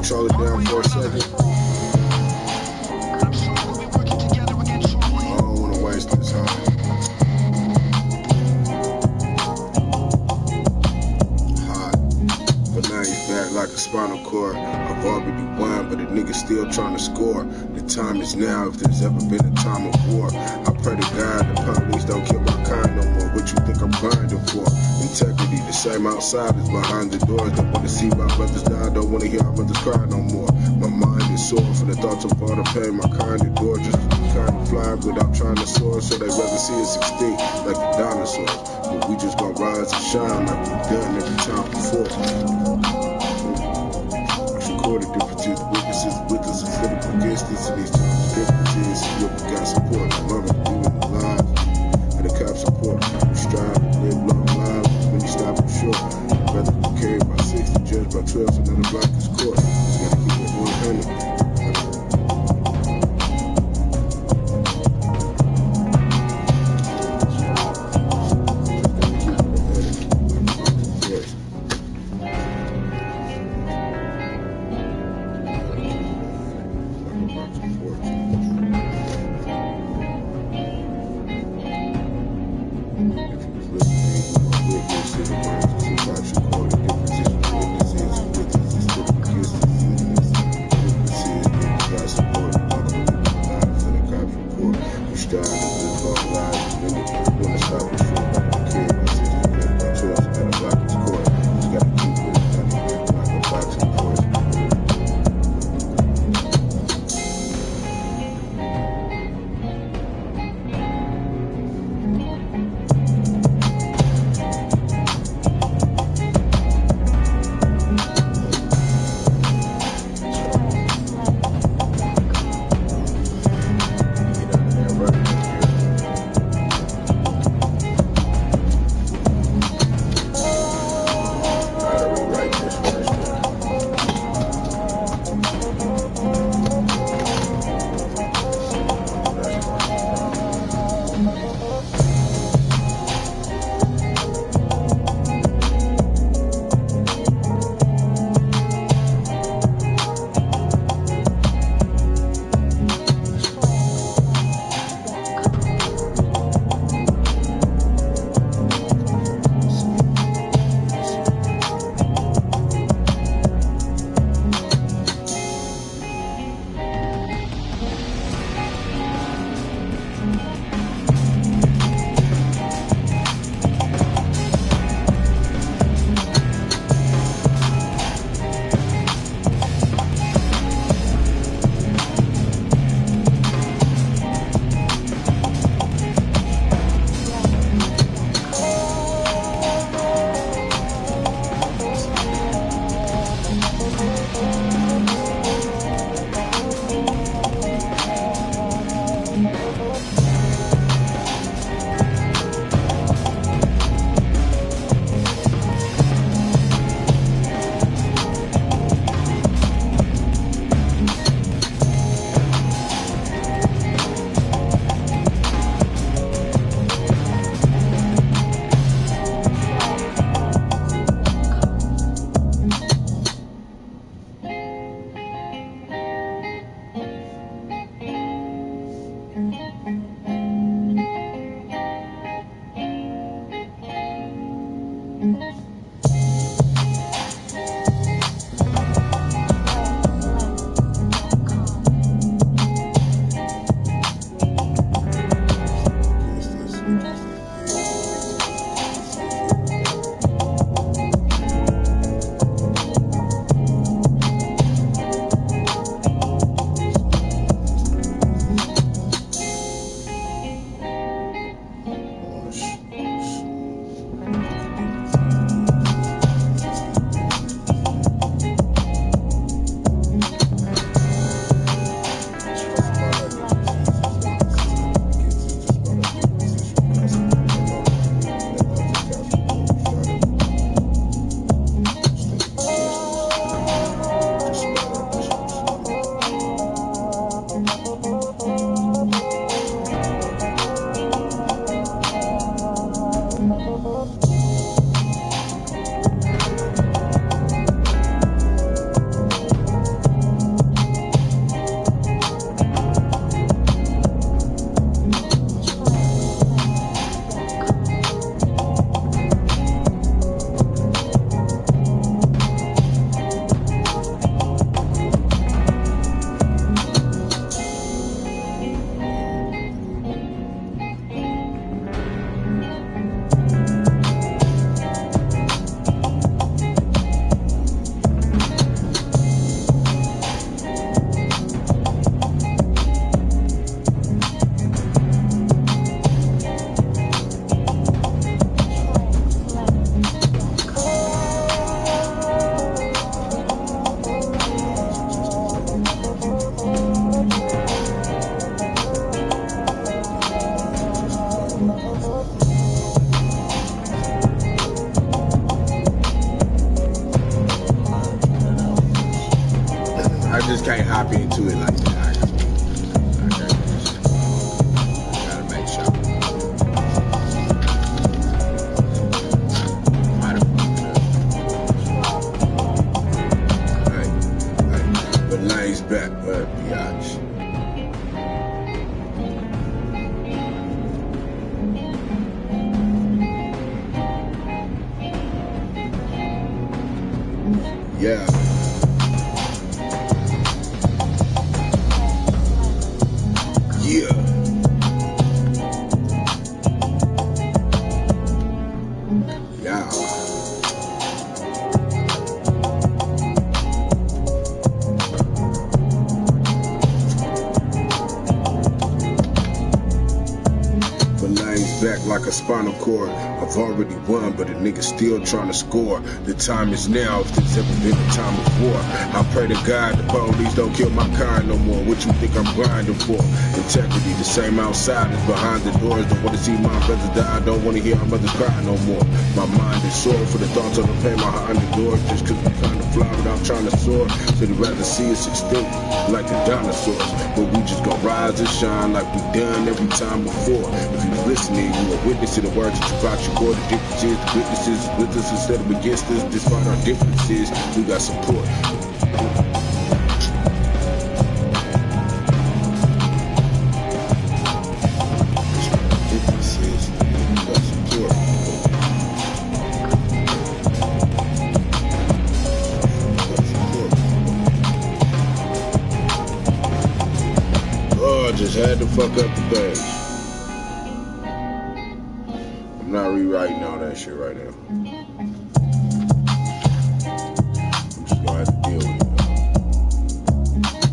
Control it down for a second. I don't want to waste this time. Hot. But now he's back like a spinal cord. I've already won, but the nigga still trying to score. The time is now if there's ever been a time of war. I pray to God the police don't kill my kind no more. What you think I'm grinding for? Integrity, the same outside as behind the doors. Don't want to see my brothers die, don't want to hear our brothers cry no more. My mind is sore from the thoughts of all the pain. My kind endure just to be kind of fly without trying to soar. So they rather see us extinct like the dinosaurs. But we just gonna rise and shine like we've done every time before. Recorded differences, witnesses with us instead of against us. And these times of differences, what we got support. Mama, we in the live, and the cops support. We strive to live long lives, when you stop and short. Rather be carried by 60, judged by 12, so none of block is court. Just gotta keep it 100. just can't hop into it like that. I gotta make sure. Might have fucked up. But Lane's back, biatch. Yeah. Yeah. Yeah. The lane's back like a spinal cord. I've already won, but a nigga still trying to score. The time is now, if there's ever been a time before. I pray to God the police don't kill my kind no more. What you think I'm grinding for? Integrity, the same outside as behind the doors. Don't wanna see my brothers die, don't wanna hear our mothers cry no more. My mind is sore for the thoughts of the pain behind the doors. Just cause we trying to fly without trying to soar. So they'd rather see us extinct like the dinosaurs. But we just gon' rise and shine like we done every time before. If you was listening, you were witness to the words that you brought your board. The difference is the witnesses is with us instead of against us. Despite our differences, we got support. Just had to fuck up the page. I'm not rewriting all that shit right now. I'm just gonna have to deal with it.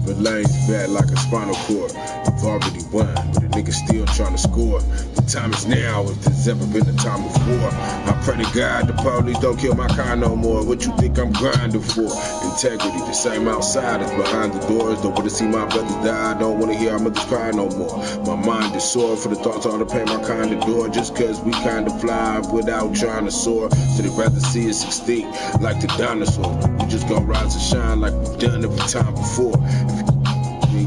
The lane's bad like a spinal cord. I've already won, but a nigga still trying to score. The time is now, if there's ever been a time before. I pray to God the police don't kill my kind no more. What you think I'm grinding for? Integrity, the same outside as behind the doors. Don't wanna see my brothers die, don't wanna hear our mothers cry no more. My mind is sore for the thoughts all the pain my kind adore. Just cause we kinda fly without trying to soar. So they'd rather see us extinct like the dinosaurs. We just gon' rise and shine like we've done every time before.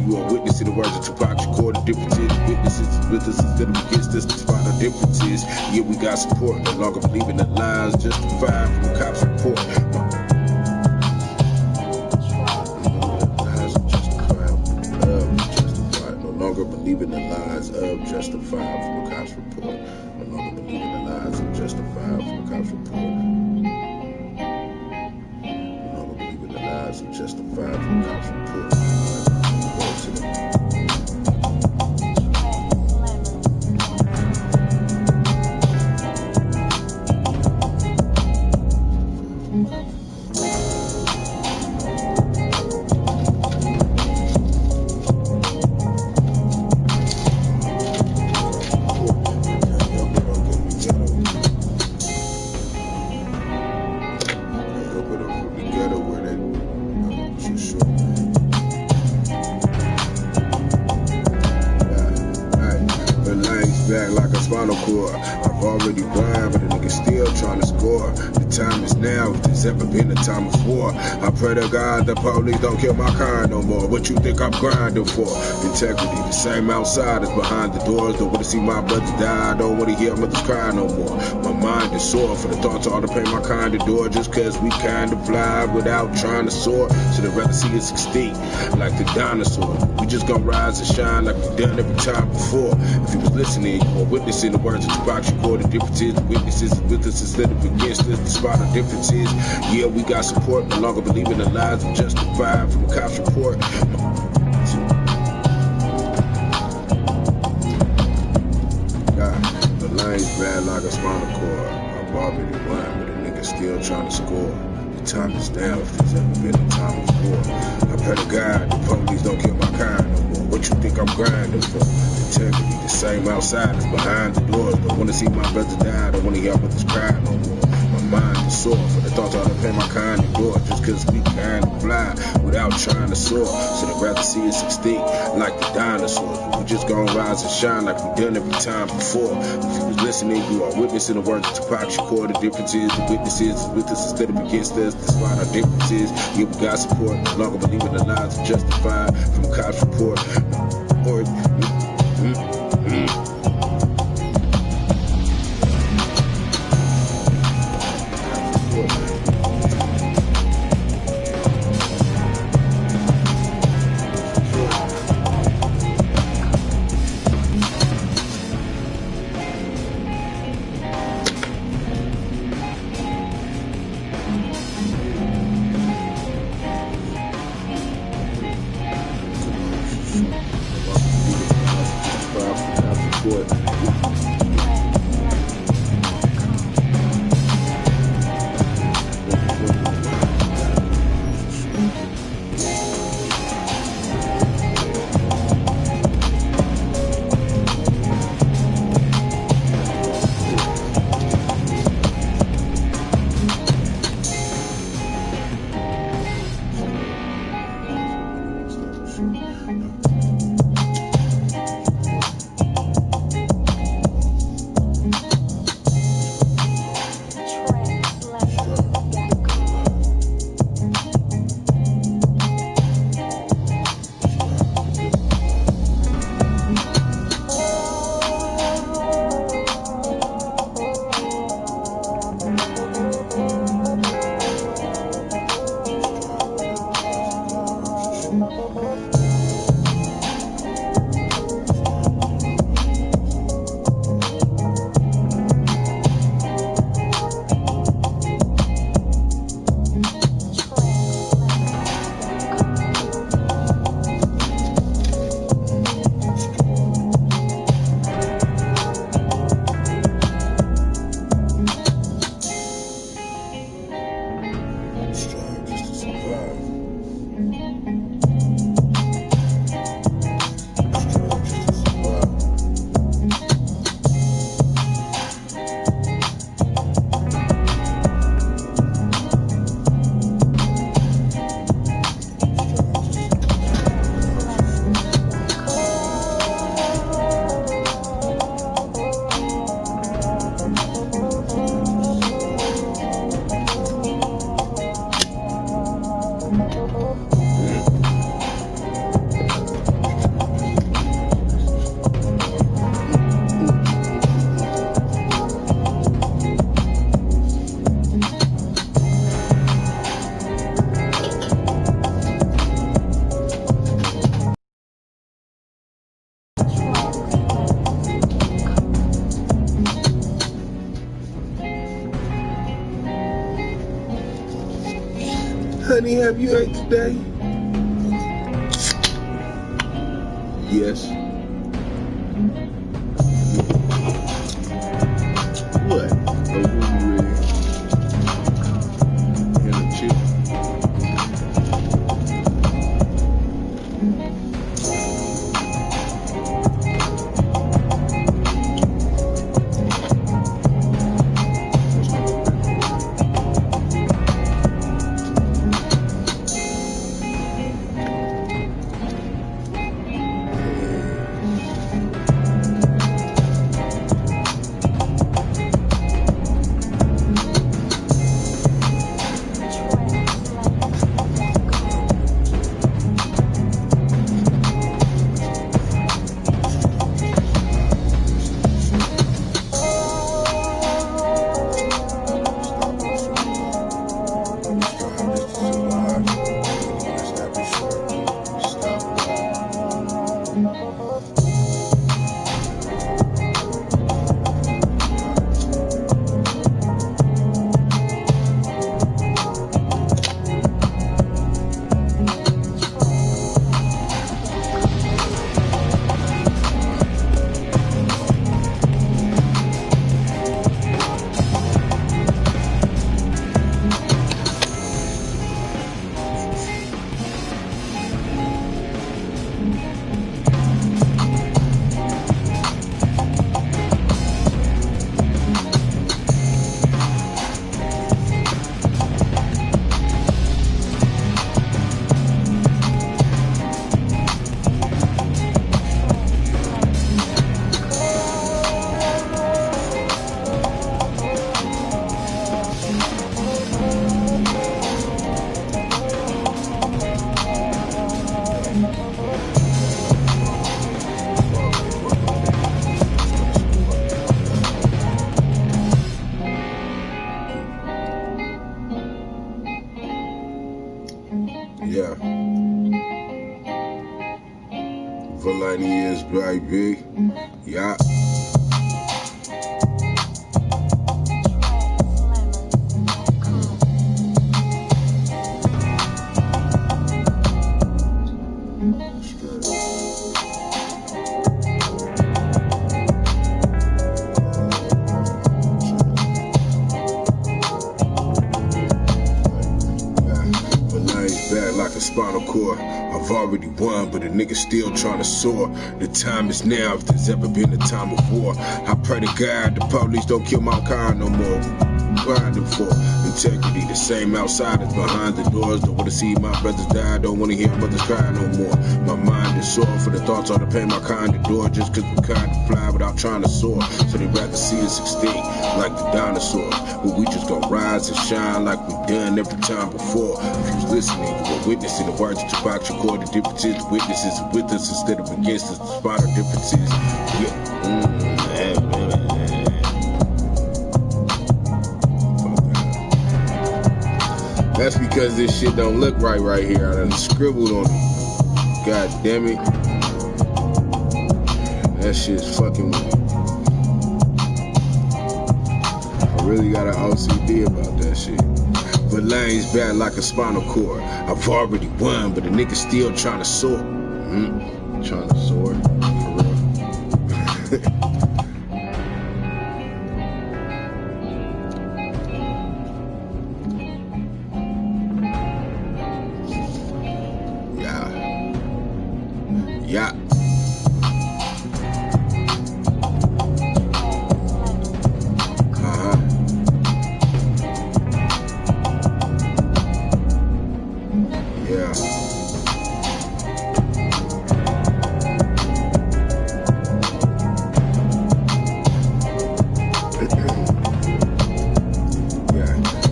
You are witness to the words of Tupac Shakur. The differences, witnesses with us instead of against us. Despite our differences, yeah, we got support. No longer believing the lies justified from the cops' report. No longer believing the lies of justified from the cops' report. No longer believing the lies of justified from the cops' report. No longer believing the lies of justified from the cops' report. Like a spinal cord. I've already won, but a nigga still trying to score. The time is now, if there's ever been a time of war. I pray to God the police don't kill my kind no more. What you think I'm grinding for? Integrity, the same outside as behind the doors. Don't wanna see my brothers die, don't wanna hear mothers cry no more. My mind is sore for the thoughts all the pain my kind adore. Just cause we kinda fly without trying to soar. So they'd rather see us extinct like the dinosaurs. We just gon' rise and shine like we've done every time before. If you was listening, you were witnessing the words of Tupac Shakur. The differences, the witnesses with us instead of against us. Despite our differences, yeah, we got support. No longer believing the lies of justified from the cops' report. God, the lane's bad like a spinal cord. I've already won, but a nigga still trying to score. The time is now, if there's ever been a time of war. I pray to God the police don't kill my kind no more. What you think I'm grinding for? Integrity, the same outside as behind the doors. Don't wanna see my brothers die, don't wanna hear our brothers cry no more. My mind is sore. For the thoughts I done pay my kind endure. Just cause we kind of fly without trying to soar. So I'd rather see us extinct like the dinosaurs. We just gonna rise and shine like we done every time before. If you was listening, you are witnessing the words of Tupac Shakur. The difference is the witnesses is with us instead of against us. Despite our differences, yeah, we got support. No longer believing the lies are justified from cops report. Or honey, have you ate today? Yes. What? Oh, you ready? And a chip. Yeah. For 90 years, baby. Yeah. Like a spinal cord, I've already won, but a nigga still trying to soar. The time is now, if there's ever been a time of war. I pray to God the police don't kill my kind no more. Grinding for integrity, the same outsiders behind the doors. Don't wanna see my brothers die, don't wanna hear mothers cry no more. My mind is sore for the thoughts all the pain my kind endure. Just cause we kind of fly without trying to soar. So they rather see us extinct like the dinosaurs. But we just gonna rise and shine like we done every time before. If you was listening, you were witnessing the words of Tupac Shakur. The difference is the witnesses are with us instead of against us. Despite our differences, that's because this shit don't look right here. I done scribbled on it. God damn it. That shit's fucking with me. I really got an OCD about that shit. But lane's bad like a spinal cord. I've already won, but the nigga still trying to soar. Trying to soar, for real. Yeah. Yeah.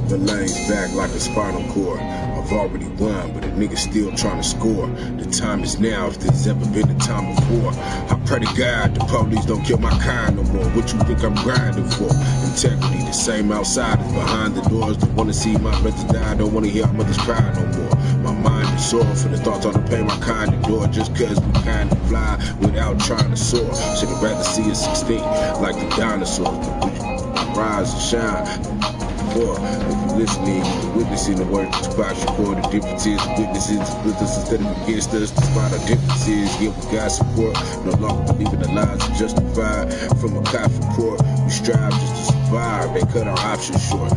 The lane's back like a spinal cord. I've already won, but a nigga still trying to score. The time is now, if there's ever been a time before. I pray to God the police don't kill my kind no more. What you think I'm grinding for? Integrity, the same outsiders behind the doors. Don't wanna see my brothers die, don't wanna hear our mothers cry no more. My mind is sore for the thoughts all the pain my kind endure. Just cause we kind of fly without trying to soar. Should've rather see us extinct like the dinosaurs. But we rise and shine. If you listening, you're witnessing the words of Tupac Shakur. The difference is the witnesses with us instead of against us. Despite our differences, yeah, we got support. No longer believing the lies are justified. From a cop report, we strive just to survive. They cut our options short.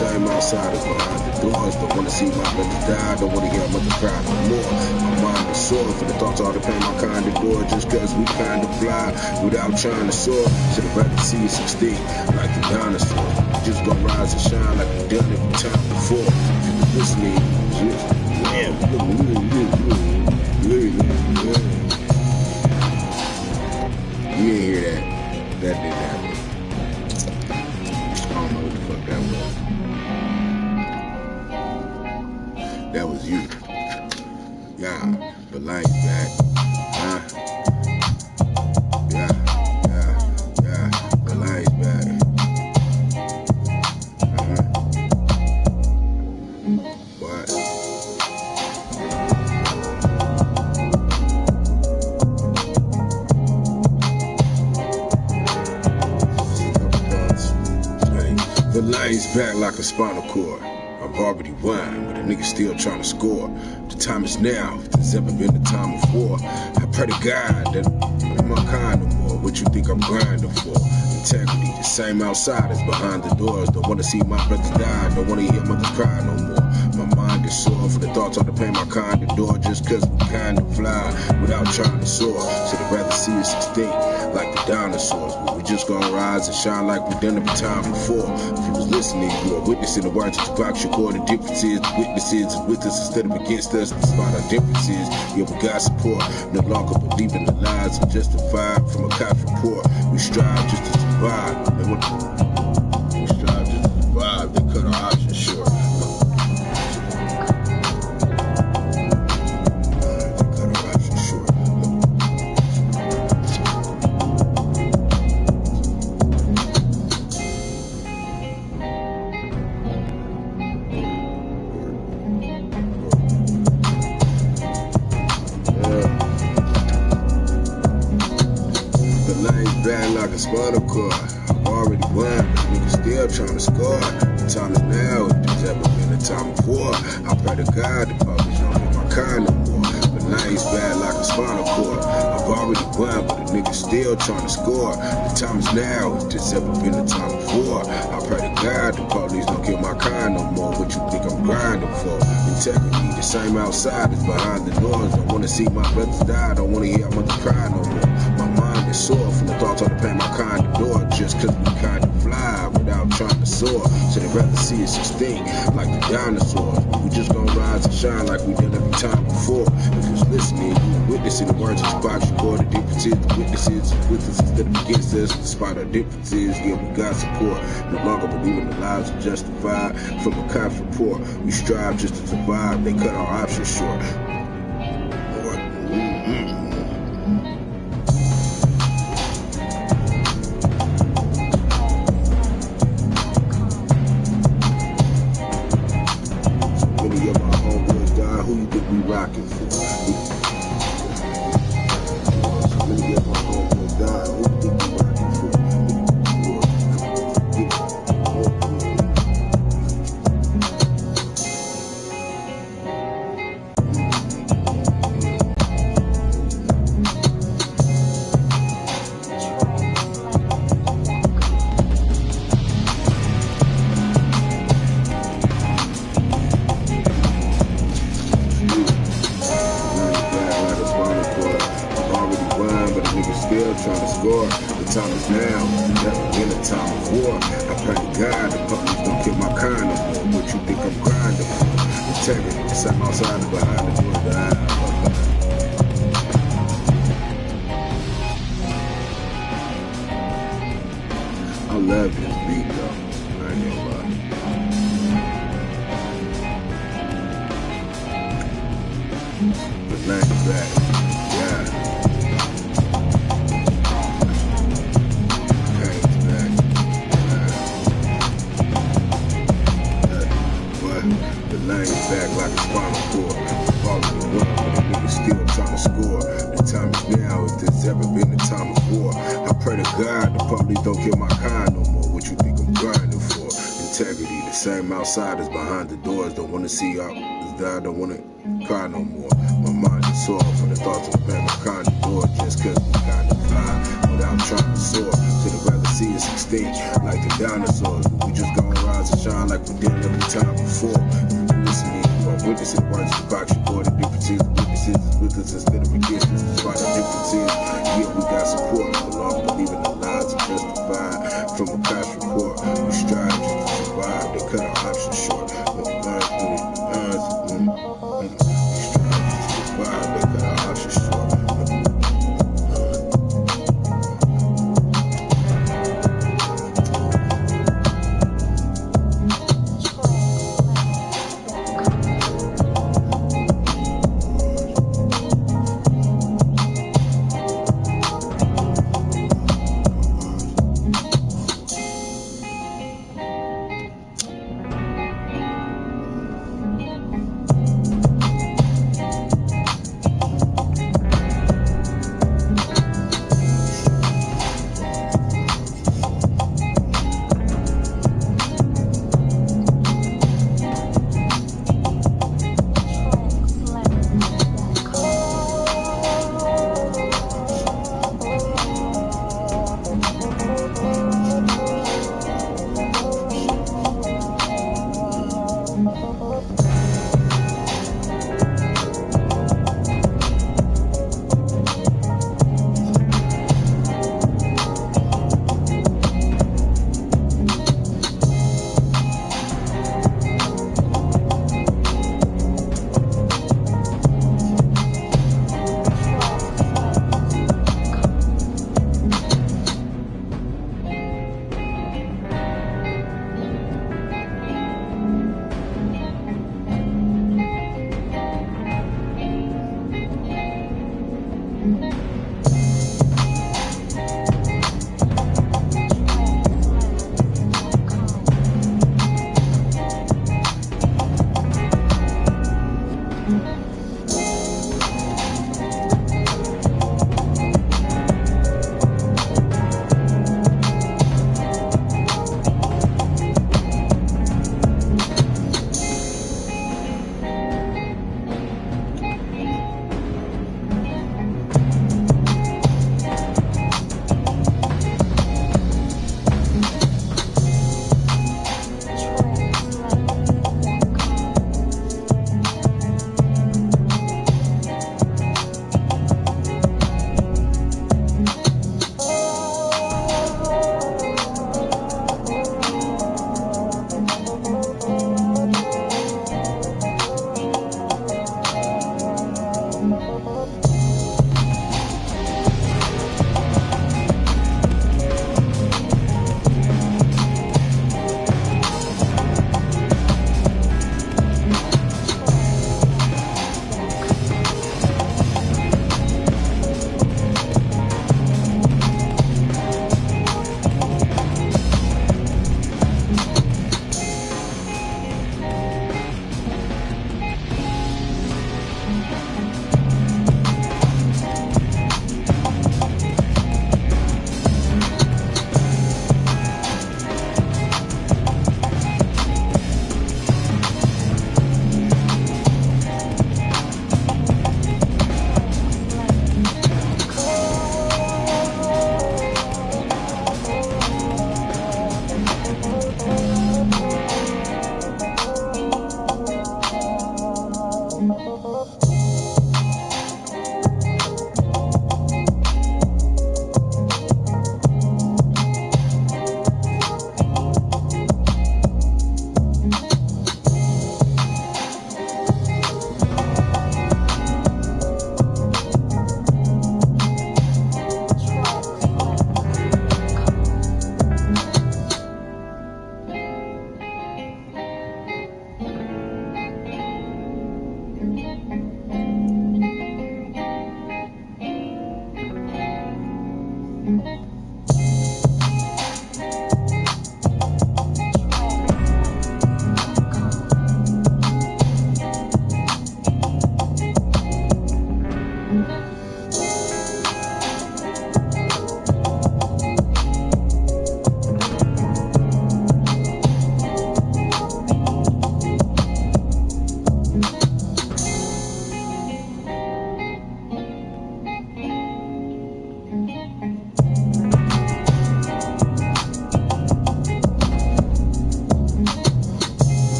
Same outsiders behind the doors. Don't wanna see my brothers die, don't wanna hear mother cry no more. My mind is sore for the thoughts all the pain my kind endure. Just cause we kind of fly without trying to soar. Should've rather see us extinct like the dinosaurs. Just gonna rise and shine like we done every time before. If you been listening, you ain't hear that. That didn't happen. I don't know what the fuck that was. That was you. Yeah, but line's back. Huh? Yeah, the line's back. What? The line's back like a spinal cord. I've already won, but a nigga still trying to score. The time is now, if there's ever been a time of war. I pray to God that I'm my kind no more. What you think I'm grinding for? Integrity, the same outsiders behind the doors. Don't wanna see my brothers die, don't wanna hear mothers cry no more. My mind is sore for the thoughts all the pain my kind endure. Just cause we kind of fly without trying to soar. Should've rather see us extinct like the dinosaurs. But we just gonna rise and shine like we done every time before. If you was listening, you are witnessing the words of Tupac Shakur. The difference is the witnesses is with us instead of against us. Despite our differences, yeah, we got support. No longer believing the lies are justified from a cop's report. We strive just to survive. We strive just to survive. They cut our options short. Bad like a spinal cord. I'm already won, but niggas still trying to score. The time is now, if there's ever been a time of war. I pray to God the public don't get my kind no more. But life's bad like a spinal cord. I've already won, but the niggas still trying to score. The time is now, if there's ever been a time of war. I pray to God the police don't kill my kind no more. What you think I'm grinding for? Integrity, the same outside as behind the doors. Don't wanna see my brothers die, don't wanna hear my mother cry no more. My mind is sore from the thoughts of the pain my kind adore. Just cause we kind of fly without trying to soar. So they'd rather see us extinct like the dinosaurs. We just gonna rise and shine like we did every time before. If you're listening, you're witnessing the words of Tupac Shakur. The differences, the witnesses with us instead of against us. Despite our differences, yeah, we got support. No longer believing the lives are justified from a cop's report. We strive just to survive. They cut our options short. Who you think we rockin' for? So many of my homeboys died. Who you think we rockin' for? Still trying to score. The time is now. Never been a time of war. I pray to God the police don't kill my kind no more. What you think I'm grinding for? Integrity, the same outside and behind the door that I love this beat though. I ain't gonna lie. The land's back. Yeah. Back like a spinal cord. Falling the run, but the niggas still trying to score. The time is now, if there's ever been a time of war. I pray to God the police don't kill my kind no more. What you think I'm grinding for? Integrity, the same outsiders behind the doors. Don't wanna see our die, don't wanna cry no more. My mind is sore from the thoughts of playing my kind of door. Just cause we kind of fly without trying to soar. So they'd rather see us extinct like the dinosaurs. But we just gonna rise and shine like we did every time before. Witnessing the words of Tupac Shakur, the differences, the witnesses is with us instead of against us. Despite our differences, yeah, we got support. No longer believing the lies are justified from a cop's report. We strive just to survive. They cut our options short. We strive just to survive. They cut our options short.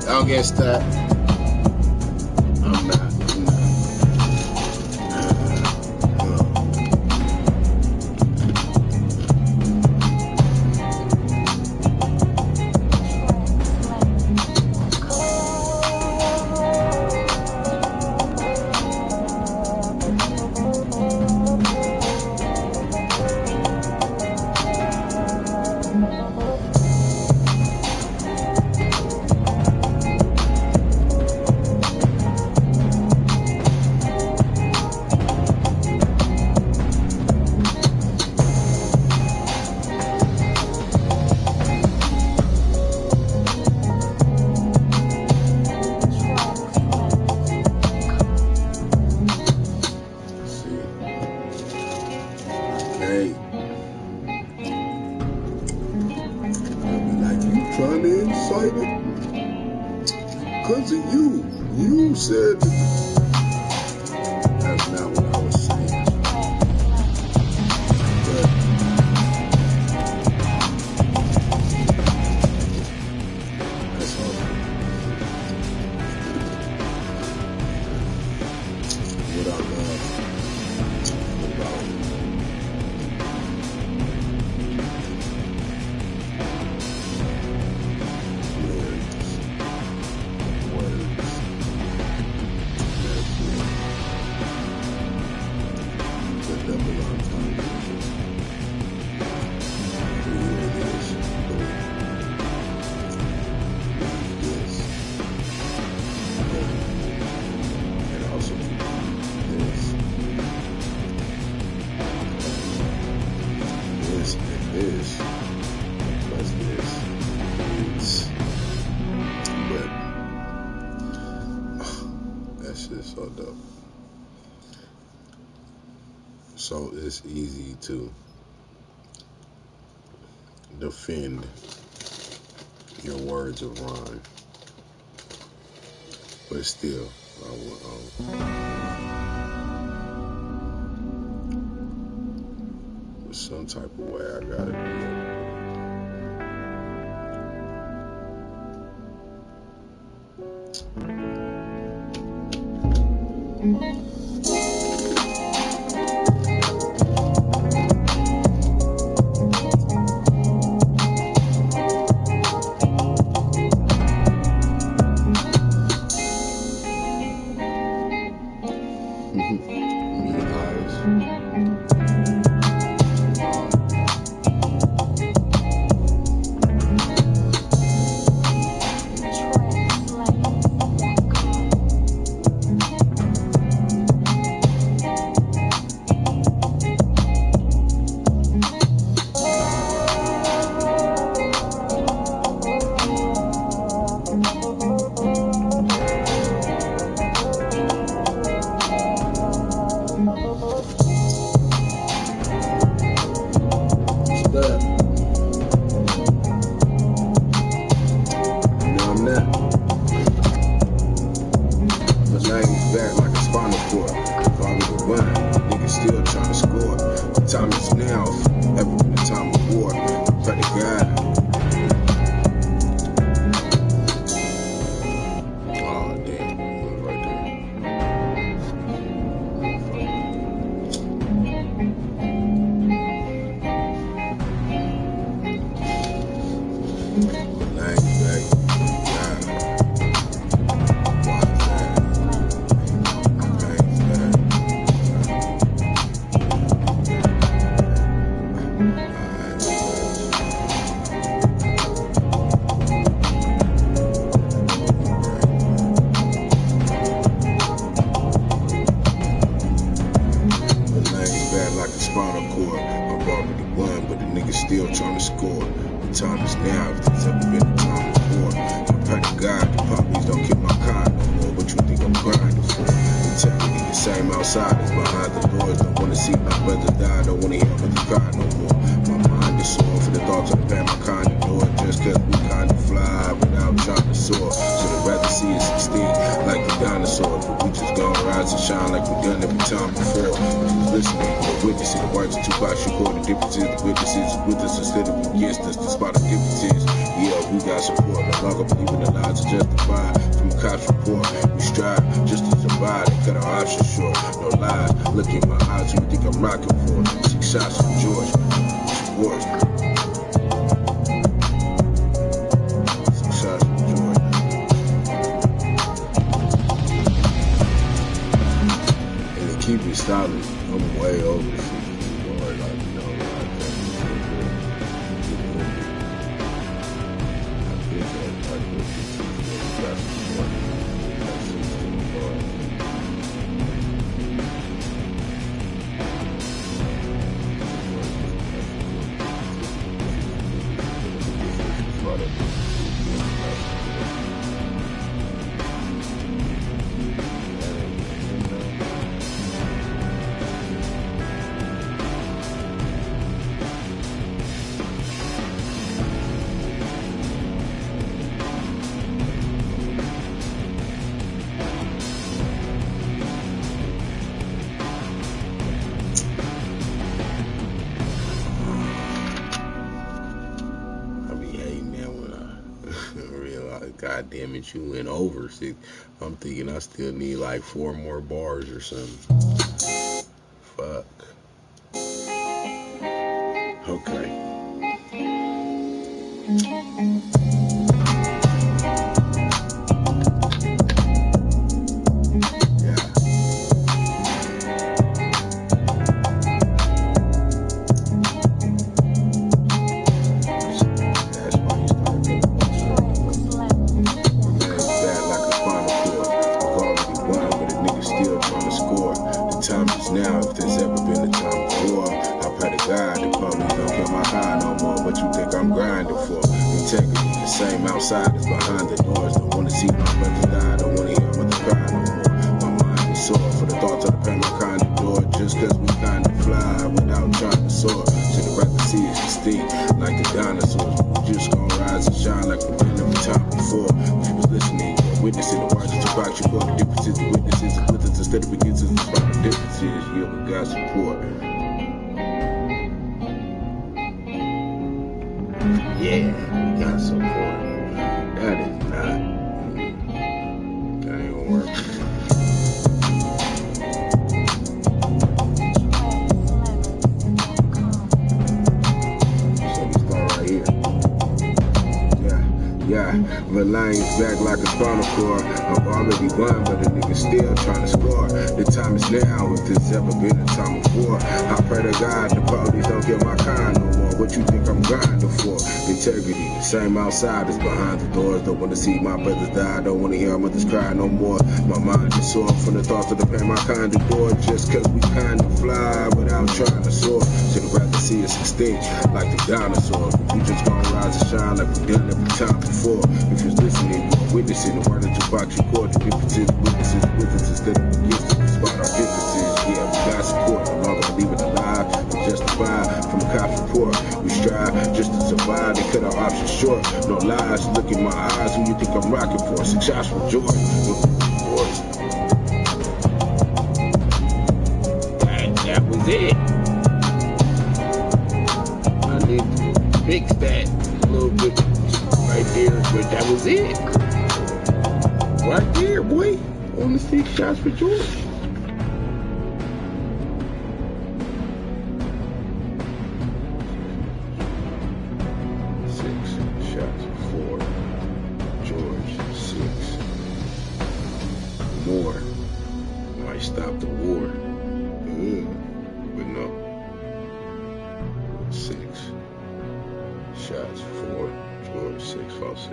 Y'all guess that. I'm not. Hey, I'll be like, you trying to incite it? Because of you. You said that's not what I was saying. But that's all. What I love about so dope. So it's easy to defend your words of rhyme, but still, some type of way I gotta do it. man. The lane's back like a spinal cord. I've already won. Niggas still trying to score. The time is now. Ever been a time of war. I pray to God. God damn it, you went over 6. I'm thinking I still need like 4 more bars or something. Fuck. Okay. Outsiders behind the doors don't want to see my brothers die, don't want to hear my mother cry no more. My mind is sore for the thoughts of the pain my kind endure. Just cause we kind of fly without trying to soar. Should rather see us extinct like the dinosaurs. We just gonna rise and shine like we've been every time before. If you was listening, you're witnessing the words that you box, you call the differences, the witnesses, and with us instead of against us, despite the differences, yeah, we got support. Yeah, we got support. That is not. That ain't gonna work. So we start right here. Yeah, the lane's back like a spinal cord. I've already won, but the nigga still trying to score. The time is now, if there's ever been a time of war. I pray to God the police don't kill my kind no more. What you think I'm grinding for? Integrity, the same outsiders behind the doors. Don't want to see my brothers die, don't want to hear our mothers cry no more. My mind is sore from the thoughts of the pain my kind endure. Just cause we kind of fly without trying to soar. Should rather see us extinct like the dinosaurs. We just gonna rise and shine like we done every time before. If you're listening, you're witnessing the word of Tupac Shakur. The differences, witnesses, with us instead of against us. Despite our differences, yeah, we got support. No longer believing alive. justified from a cop's report. We strive just to survive, they cut our options short. No lies, look in my eyes, who you think I'm rocking for? 6 shots from George. That was it. I need to fix that a little bit right there, but that was it. Right there, boy. On the 6 shots for George. 6 shots for George. 6 more might stop the war. But no. 6 shots for George. 6 for 6.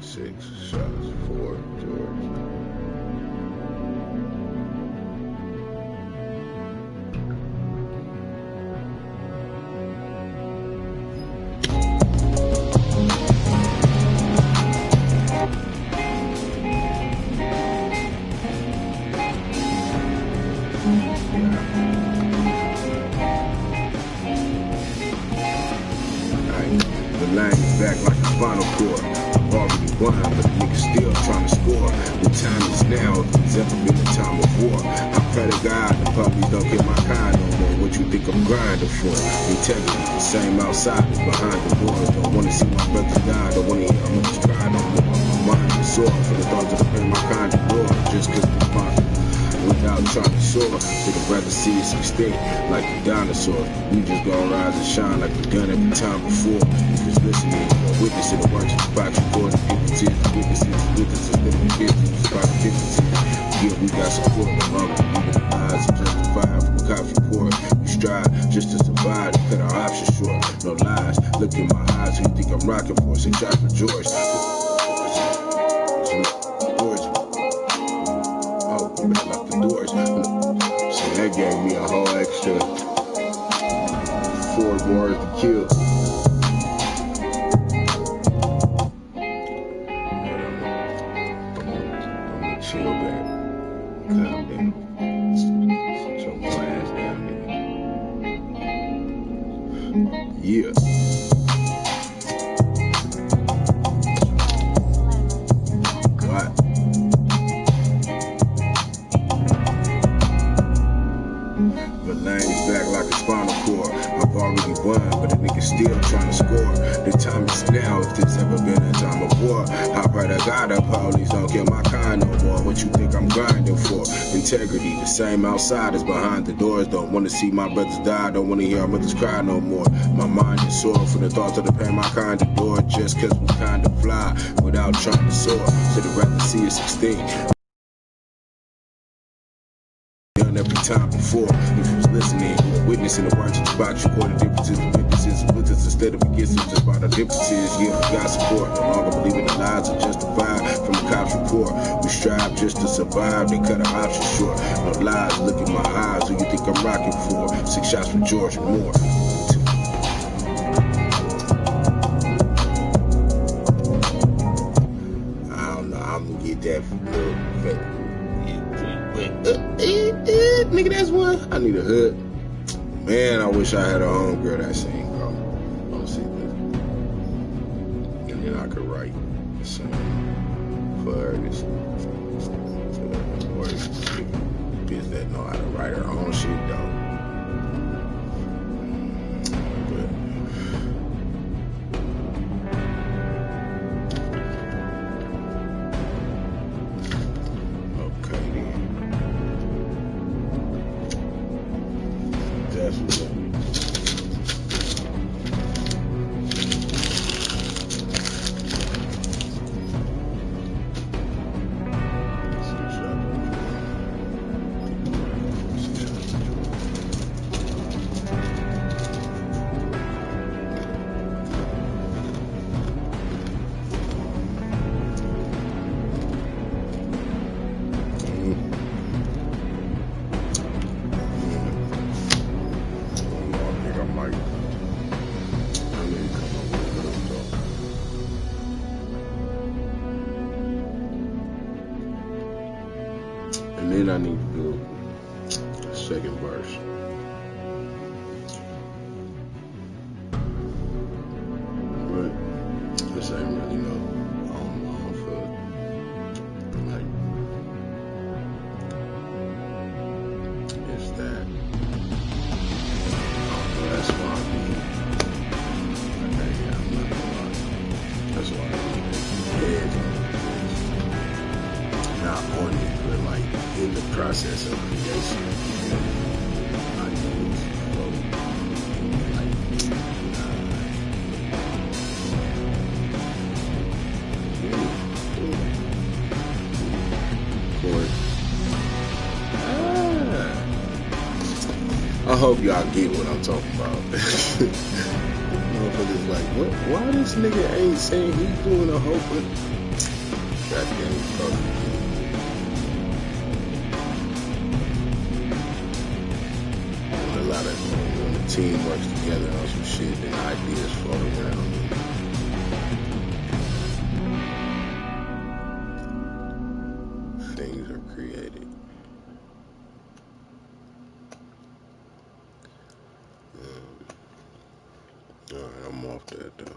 6 shots for George. The line is back like a spinal cord. I've already won, but the niggas still trying to score. The time is now, if there's ever been a time of war. I pray to God the puppies don't get my kind no more. What you think I'm grinding for? Integrity, the same outside as behind the doors. Don't wanna see my brothers die, don't wanna hear my brothers cry no more. My mind is sore for the thoughts of the pain my kind of door. Just cause we find without trying to soar, should have rather see us extinct like the dinosaurs. We just gonna rise and shine like we done every time before. If it's listening, witnessing the works of the box, recording differences, witnesses, living business, about the differences. Yeah, we got support, along with even the lies are justified from a cop's report. We strive just to survive, and cut our options short. No lies, look in my eyes, who you think I'm rocking for? 6 shots for George. Lock the doors. So that gave me a whole extra 4 bars to kill. I'm gonna chill back. Calm down. Sit your ass down, nigga. Yeah. But lane is back like a spinal cord. I've already won, but the niggas still trying to score. The time is now, if there's ever been a time of war. I pray to God the police don't kill my kind no more. What you think I'm grinding for? Integrity, the same outside as behind the doors. Don't wanna see my brothers die, don't wanna hear our mothers cry no more. My mind is sore for the thoughts of the pain my kind endure. Just cause we kinda fly without trying to soar. Should have rather see us extinct every time before. If you was listening, you were witnessing the words of the box, recording differences, the witnesses, with us instead of against us, just by the differences. Yeah, we got support. No longer believing the lies are justified from the cop's report. We strive just to survive, they cut our options short. No lies, look in my eyes, who you think I'm rocking for? 6 shots for George and more. I don't know, I'm gonna get that for little nigga, that's one. I need a hood. Man, I wish I had a homegirl that sing, bro. Honestly, and then I could write the song for her. This bitch that know how to write her own shit, though. And then I need to do a second verse. process of creation. I hope y'all get what I'm talking about. Motherfuckers like, what? Why this nigga ain't saying he's doing a whole bunch? Goddamn fucking when a lot of when the team works together on some shit, then ideas float around. Things are created. Alright, I'm off that though.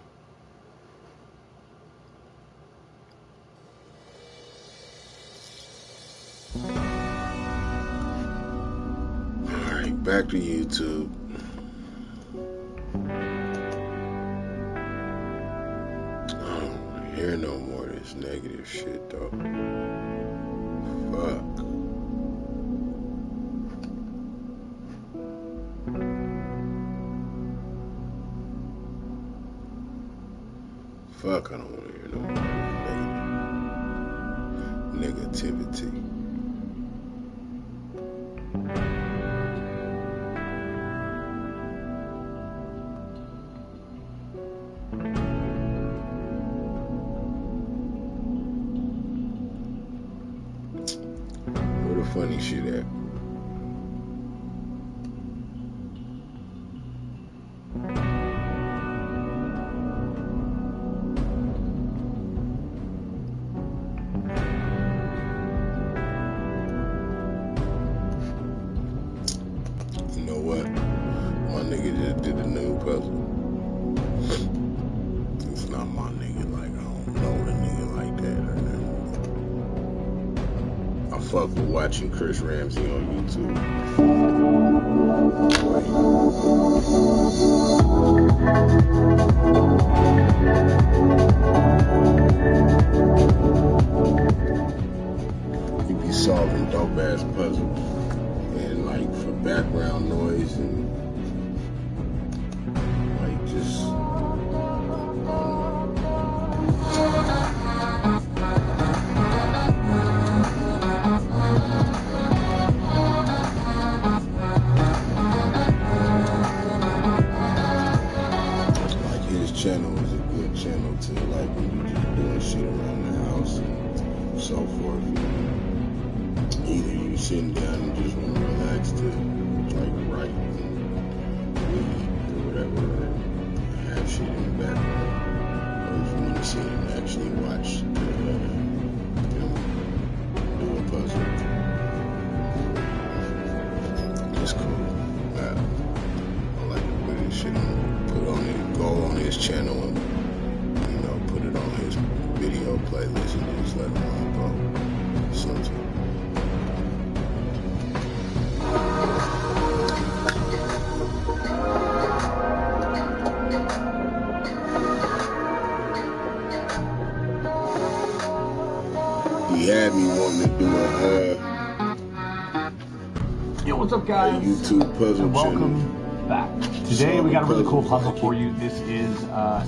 Alright, back to YouTube. I don't hear no more of this negative shit though. Fuck. Fuck, I don't want to hear no more negativity. Where the funny shit at? Fuck with watching Chris Ramsey on YouTube. He be solving dope ass puzzles and like for background noise and like just channel is a good channel to like when you just doing shit around the house and so forth. Either you sitting down and just want to relax to like write and read or whatever, or have shit in the background, or if you want to sit and actually watch do a puzzle. It's cool. I like to put this shit on. Go on his channel and, you know, put it on his video playlist and just let him go sometime. He had me wanting to do Yo, what's up, guys? a YouTube puzzle welcome channel. Back. Today we got a really cool puzzle for you. This is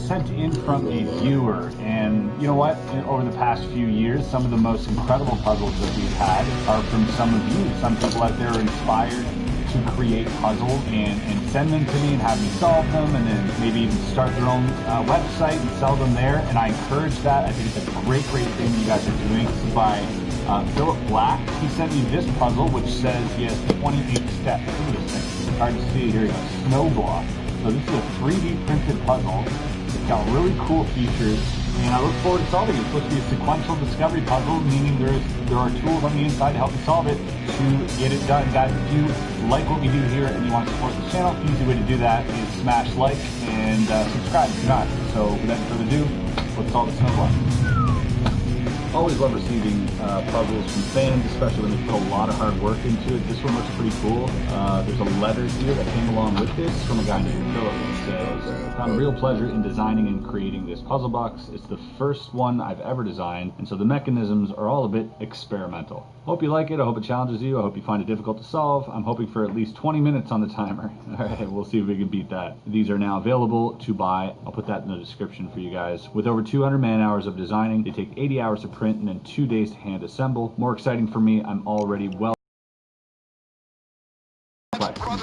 sent in from a viewer, and you know what? Over the past few years, some of the most incredible puzzles that we've had are from some of you. Some people out there are inspired to create puzzles and send them to me and have me solve them, and then maybe even start their own website and sell them there. And I encourage that. I think it's a great thing you guys are doing. This is by Philip Black. He sent me this puzzle, which says he has 28 steps. Look at this thing. Hard to see. Here you go. Snow block. So this is a 3D printed puzzle. It's got really cool features, and I look forward to solving it. It's supposed to be a sequential discovery puzzle, meaning there are tools on the inside to help you solve it to get it done. Guys, if you like what we do here and you want to support the channel, the easy way to do that is smash like and subscribe if you're not. So without further ado, let's solve the snow block. always love receiving puzzles from fans, especially when they put a lot of hard work into it. This one looks pretty cool. There's a letter here that came along with this from a guy named Philip. It says, "Found a real pleasure in designing and creating this puzzle box. It's the first one I've ever designed, and so the mechanisms are all a bit experimental. Hope you like it. I hope it challenges you. I hope you find it difficult to solve. I'm hoping for at least 20 minutes on the timer." Alright, we'll see if we can beat that. These are now available to buy. I'll put that in the description for you guys. With over 200 man-hours of designing, they take 80 hours to print and then 2 days to hand assemble. More exciting for me, I'm already well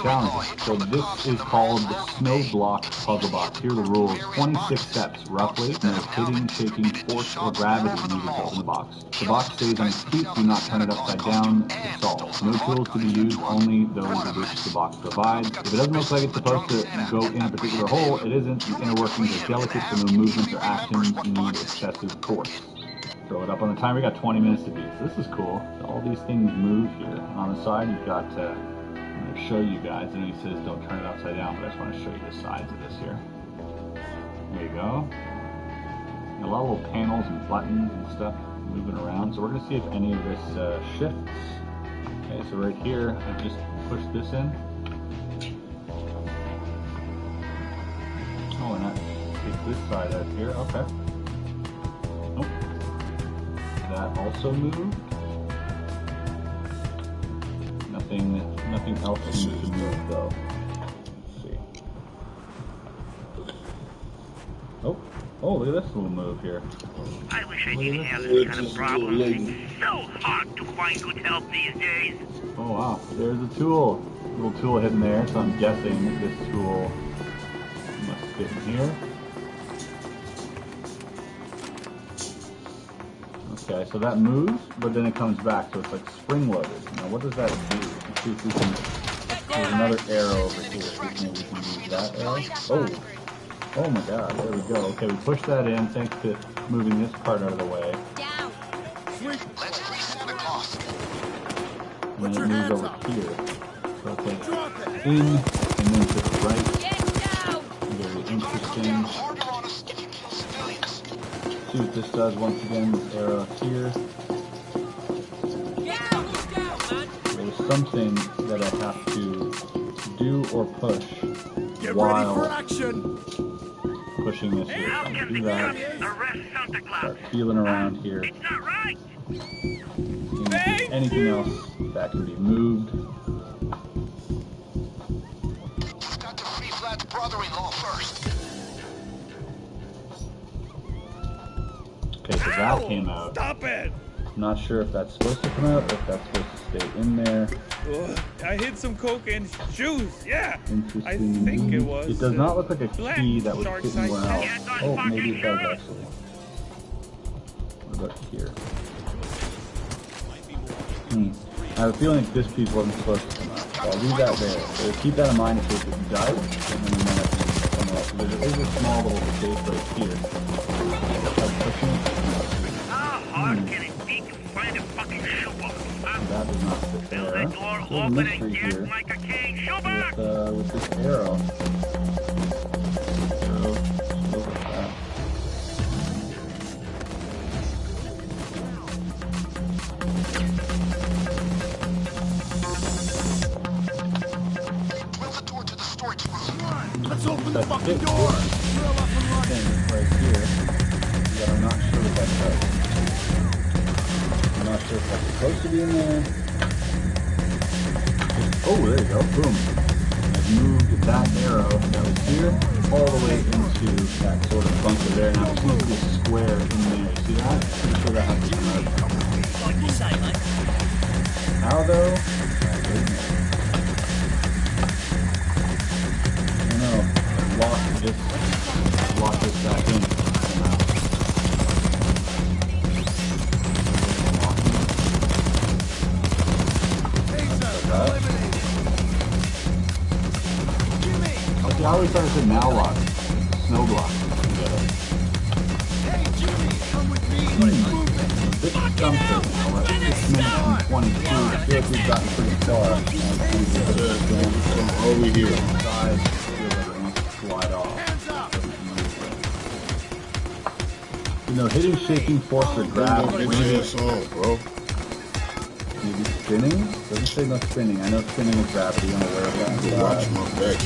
challenging. So this is called the Snow Block Puzzle Box. Here are the rules. 26 steps, roughly. No hitting, shaking, force, or gravity needed to open the box. The box stays on its feet. Do not turn it upside down to solve. No tools to be used, only those of which the box provides. If it doesn't look like it's supposed to go in a particular hole, it isn't. The inner workings are delicate, so no movements or actions need excessive force. Throw it up on the timer. We got 20 minutes to beat. So this is cool. So all these things move here. On the side, you've got I'm going to show you guys. I know he says don't turn it upside down, but I just want to show you the sides of this here. There you go. A lot of little panels and buttons and stuff moving around. So we're going to see if any of this shifts. Okay, so right here, I've just pushed this in. Oh, and I take this side out here. Okay. Nope. That also moved. Nothing else seems to move though. Let's see. Oh, look at this little move here. I wish I didn't have this kind of problem. It's so hard to find good help these days. Oh wow, there's a tool. Little tool hidden there, so I'm guessing this tool must fit in here. Okay, so that moves, but then it comes back, so it's like spring-loaded. Now, what does that do? Let's see if we can... There's another arrow over here. Maybe we can use that arrow. Oh my god, there we go. Okay, we push that in, thanks to moving this part out of the way. Down. And then it moves over here. So okay, in, and then to the right. Very interesting. See what this does once again, this arrow here. There's something that I have to do or push while pushing this here. So I'm going to do that. Start feeling around here. Anything else that can be moved. Got to free Vlad's brother-in-law first. Okay, so that came out. Stop it! I'm not sure if that's supposed to come out or if that's supposed to stay in there. I hid some coke and shoes, yeah! Interesting. I think it was. It does not look like a key that would fit anywhere else. Oh, maybe it does actually. What about here? I have a feeling like this piece wasn't supposed to come out. So I'll leave that there. So keep that in mind in case it does, and then we might have to use something else. There is a small little space right here. How hard can it be to find a fucking shoebox? That does not fit there. There's a mystery here with this arrow. So, look at that. Let's open the fucking door! Right here, but I'm not sure what that does. I'm not sure if that's supposed to be in there. Oh, there you go, boom. I've moved that arrow that was here all the way into that sort of bunker there. Now it seems to be a square in there. See that? I'm pretty sure that has to come out. How though? Lock this back in. Okay, I always thought it said now lock. Snow block. Hey Jimmy, come with me! This is something. 6 minutes and 22. I feel like we've gotten pretty far. Over here. Slide off. No hitting, shaking, force, or grab. Maybe song, bro. Maybe spinning? Doesn't say no spinning. I know spinning is gravity. I'm aware of that. Watch my back.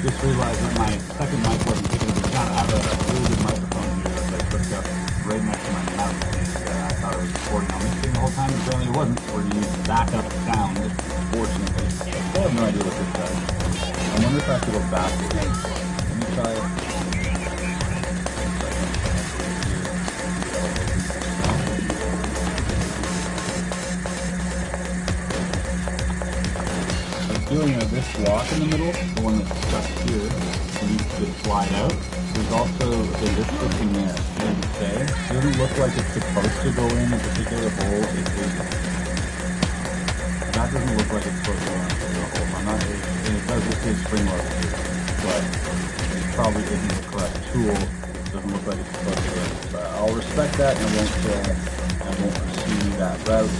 Just realized that my second mic wasn't picking up the sound. I have a really good microphone here that I hooked up right next to my mouth, and I thought it was recording on this thing the whole time. Apparently it wasn't. We're going to use backup sound, fortunately. I have no idea what this does. I wonder if I have to go backwards. Let me try it. Doing this block in the middle, the one that's stuck here, needs to slide out. There's also this thing there. It doesn't look like it's supposed to go in a particular hole. It isn't. That doesn't look like it's supposed to go in a particular hole. I'm not. And it does just say spring level here, but it probably isn't the correct tool. It doesn't look like it's supposed to go in. But I'll respect that, and I won't pursue that route.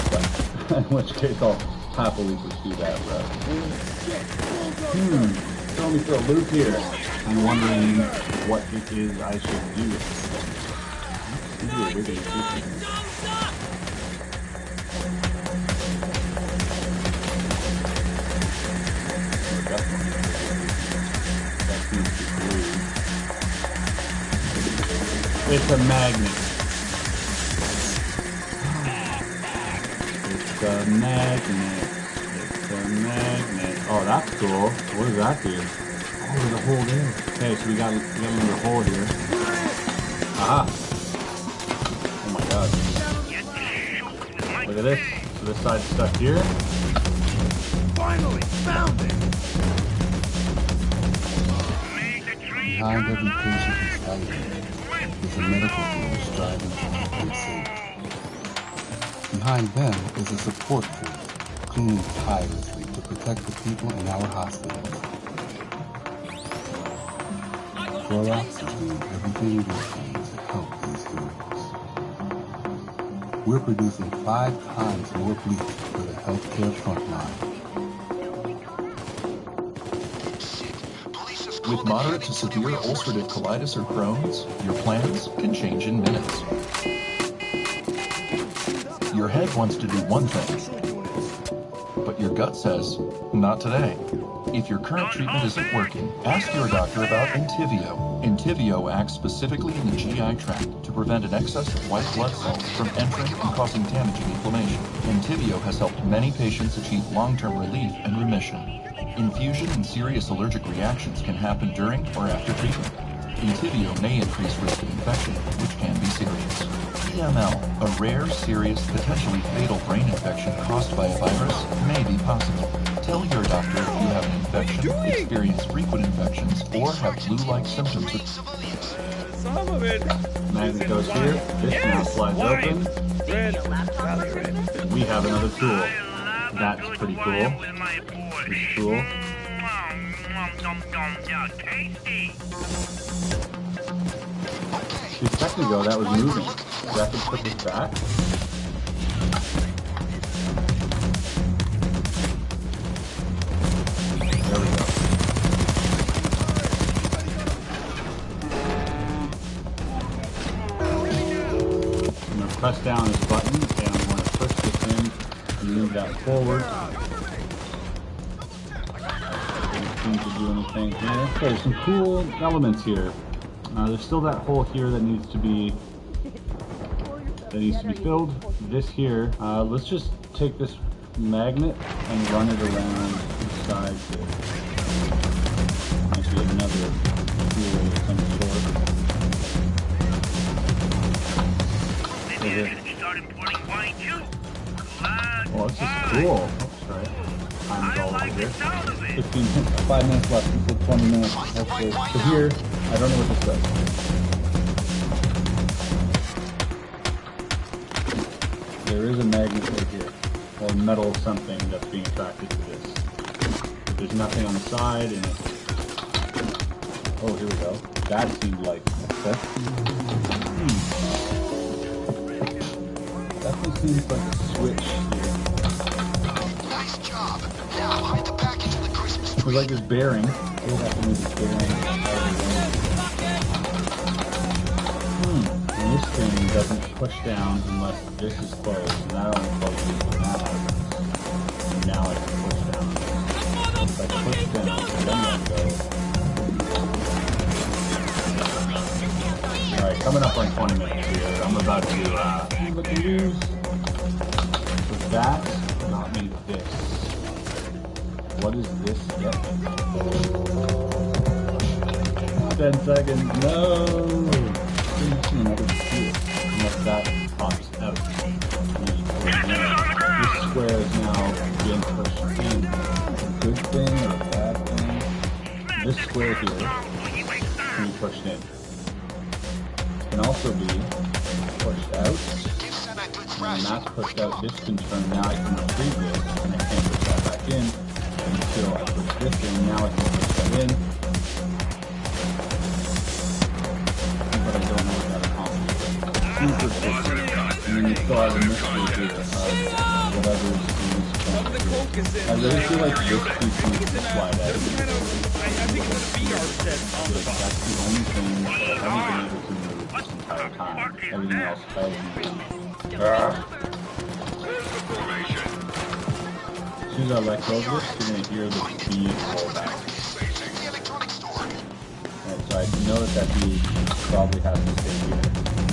But in which case, I'll happily pursue that route. Throw me for a loop here. I'm wondering what it is I should do. It's a magnet. It's a magnet. It's a magnet. Oh, that's cool. What does that do? Oh, there's a hole there. Okay, so we got another hole here. Aha! Oh my god. Look at this. So this side's stuck here. Finally found it! Behind every patient who's fighting is a medical team striving to keep them safe. Behind them is a support force cleaning tirelessly to protect the people in our hospitals. Clorox is doing everything we can to help these heroes. We're producing 5 times more bleach for the healthcare frontline. With moderate to severe ulcerative colitis or Crohn's, your plans can change in minutes. Your head wants to do one thing, but your gut says, not today. If your current treatment isn't working, ask your doctor about Entyvio. Entyvio acts specifically in the GI tract to prevent an excess of white blood cells from entering and causing damaging inflammation. Entyvio has helped many patients achieve long-term relief and remission. Infusion and serious allergic reactions can happen during or after treatment. Entyvio may increase risk of infection, which can be serious. EML, a rare, serious, potentially fatal brain infection caused by a virus, may be possible. Tell your doctor if you have an infection, experience frequent infections, or have flu-like symptoms. Some of it. Magnet goes here. This now slides open. We have another tool. That's pretty cool. Pretty cool. See, a second ago that was moving. Do I have to put this back? There we go. I'm going to press down this button and I'm going to push this in and move that forward. Doesn't seem to do anything here. Okay, there's some cool elements here. There's still that hole here that needs to be filled. This here, let's just take this magnet and run it around the sides here. Actually, another tool of some sort. Oh, this is cool. Oops, sorry. Time's all over here. 5 minutes left until 20 minutes. Hopefully. So here, I don't know what this does. There is a magnet right here, or metal something that's being attracted to this. But there's nothing on the side, and oh, here we go. That seemed like okay. Definitely seems like a switch here. Nice job. Now hide the package in the Christmas tree. There's like this bearing. We'll have to move the bearing out of the way. And this thing doesn't push down unless this is closed. And that only closes when that happens. And now I can push down. If I push down, then let go. Alright, coming up on 20 minutes here. I'm about to look at use with that, not need this. What is this yet? 10 seconds, no! Another two, unless that pops out. This square is now being pushed in. A good thing or a bad thing? This square here can be pushed in. Can also be pushed out, and that's pushed out. This can turn. Now I can retrieve this, and I can't push that back in until I push this in. Now I can push that in, but I don't know what that accomplishes. Super quick, and then you still have a mystery here of whatever is in this point. I really feel like this piece needs to slide out. That's the only thing that I haven't been able to move this entire time. Everything else has been. As soon as I let go of this, you're going to hear the bead roll back. And so I know that bead probably has to stay here.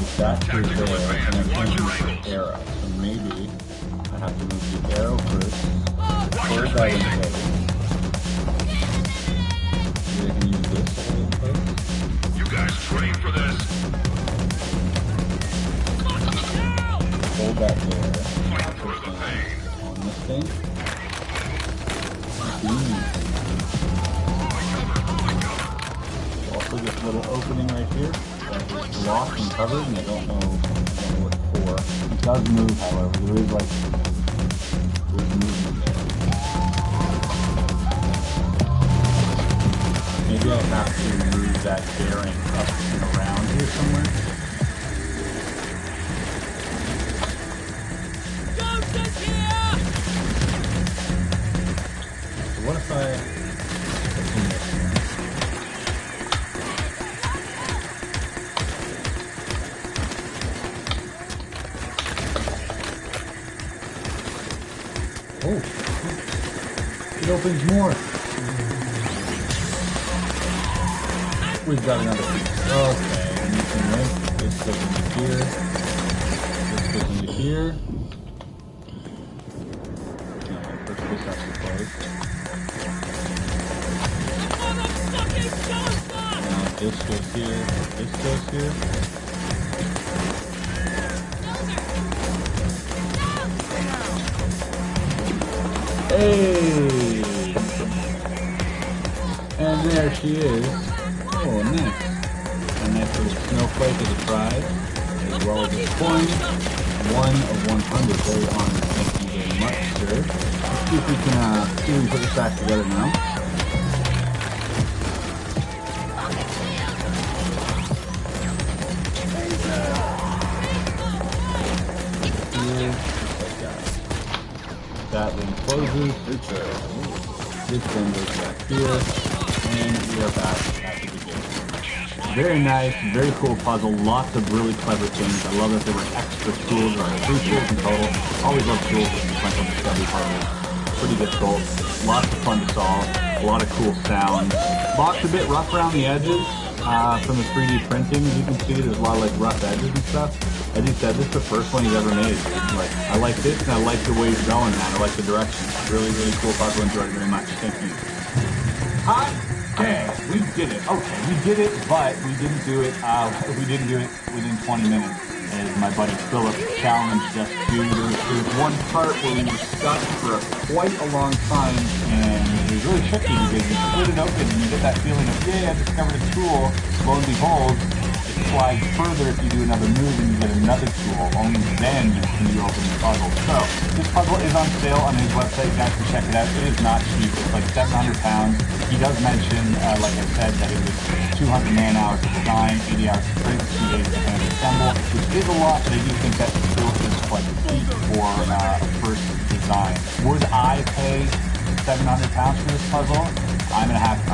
If that stays there, and then can't use the arrow. So maybe I have to move the arrow first, hold that in place. Maybe I can use this to hold in place. You guys trained for this. Hold that there. On this thing. Also this little opening right here that is locked and covered, and I don't know what for. It does move, however. There is like there's movement there. Maybe I have to move that bearing up and around here somewhere. What if I oh, it opens more. We've got another piece. Okay, this goes into here. This goes into here. No, push this has to close. This goes here, this goes here. Hey! And there she is. Oh, nice. A nice little snowflake of the prize, as well as a coin. 1 of 100. Very honored. Thank you very much, sir. Let's see if we can put this back together now. That one closes. This one goes back here, and we are back at the beginning. Very nice, very cool puzzle. Lots of really clever things. I love that there were extra tools, or 3 tools in total. Always love tools for sequential discovery puzzles. Pretty difficult. Lots of fun to solve. A lot of cool sounds. Box a bit rough around the edges from the 3D printing. As you can see, there's a lot of like rough edges and stuff. As you said, this is the first one he's ever made. Like, I like this, and I like the way he's going, man. I like the direction. Really, really cool puzzle. Enjoyed it very much. Thank you. Hot dang, we did it. Okay, we did it, but we didn't do it. We didn't do it within 20 minutes, as my buddy Philip challenged us to. There was one part where we were stuck for quite a long time, and it was really tricky because you split it open and you get that feeling of, yeah, I discovered a tool. Lo and behold, it slides further if you do another move and you get another tool. Only then can you open the puzzle. So, this puzzle is on sale on his website. You guys can check it out. It is not cheap. It's like £700. He does mention, like I said, that it was 200 man-hours of design, 80 hours of print, 2 days to finish assemble, which is a lot, but I do think that still is quite cheap for a first design. Would I pay £700 for this puzzle? I'm gonna have to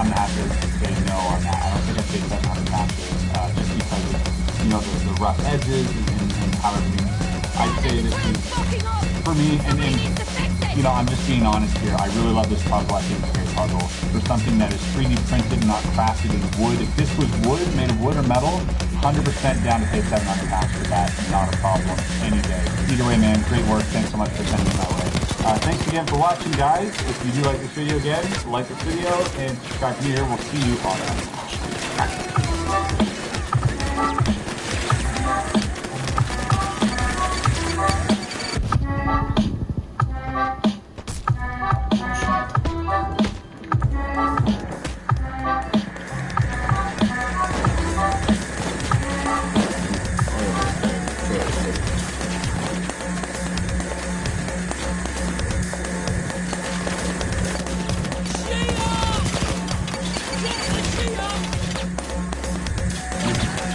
say no on that. I don't think I'd say 700 patches, just because of, you know, the rough edges and how everything. I'd say this is, for me, and you know, I'm just being honest here. I really love this puzzle. I think it's a great puzzle. For something that is 3D printed, not crafted in wood. If this was wood, made of wood or metal, 100% down to pay 700 pounds for that. Not a problem any day. Either way, man, great work. Thanks so much for sending it my way. Thanks again for watching, guys. If you do like this video, again, like this video and subscribe here. We'll see you on the next one.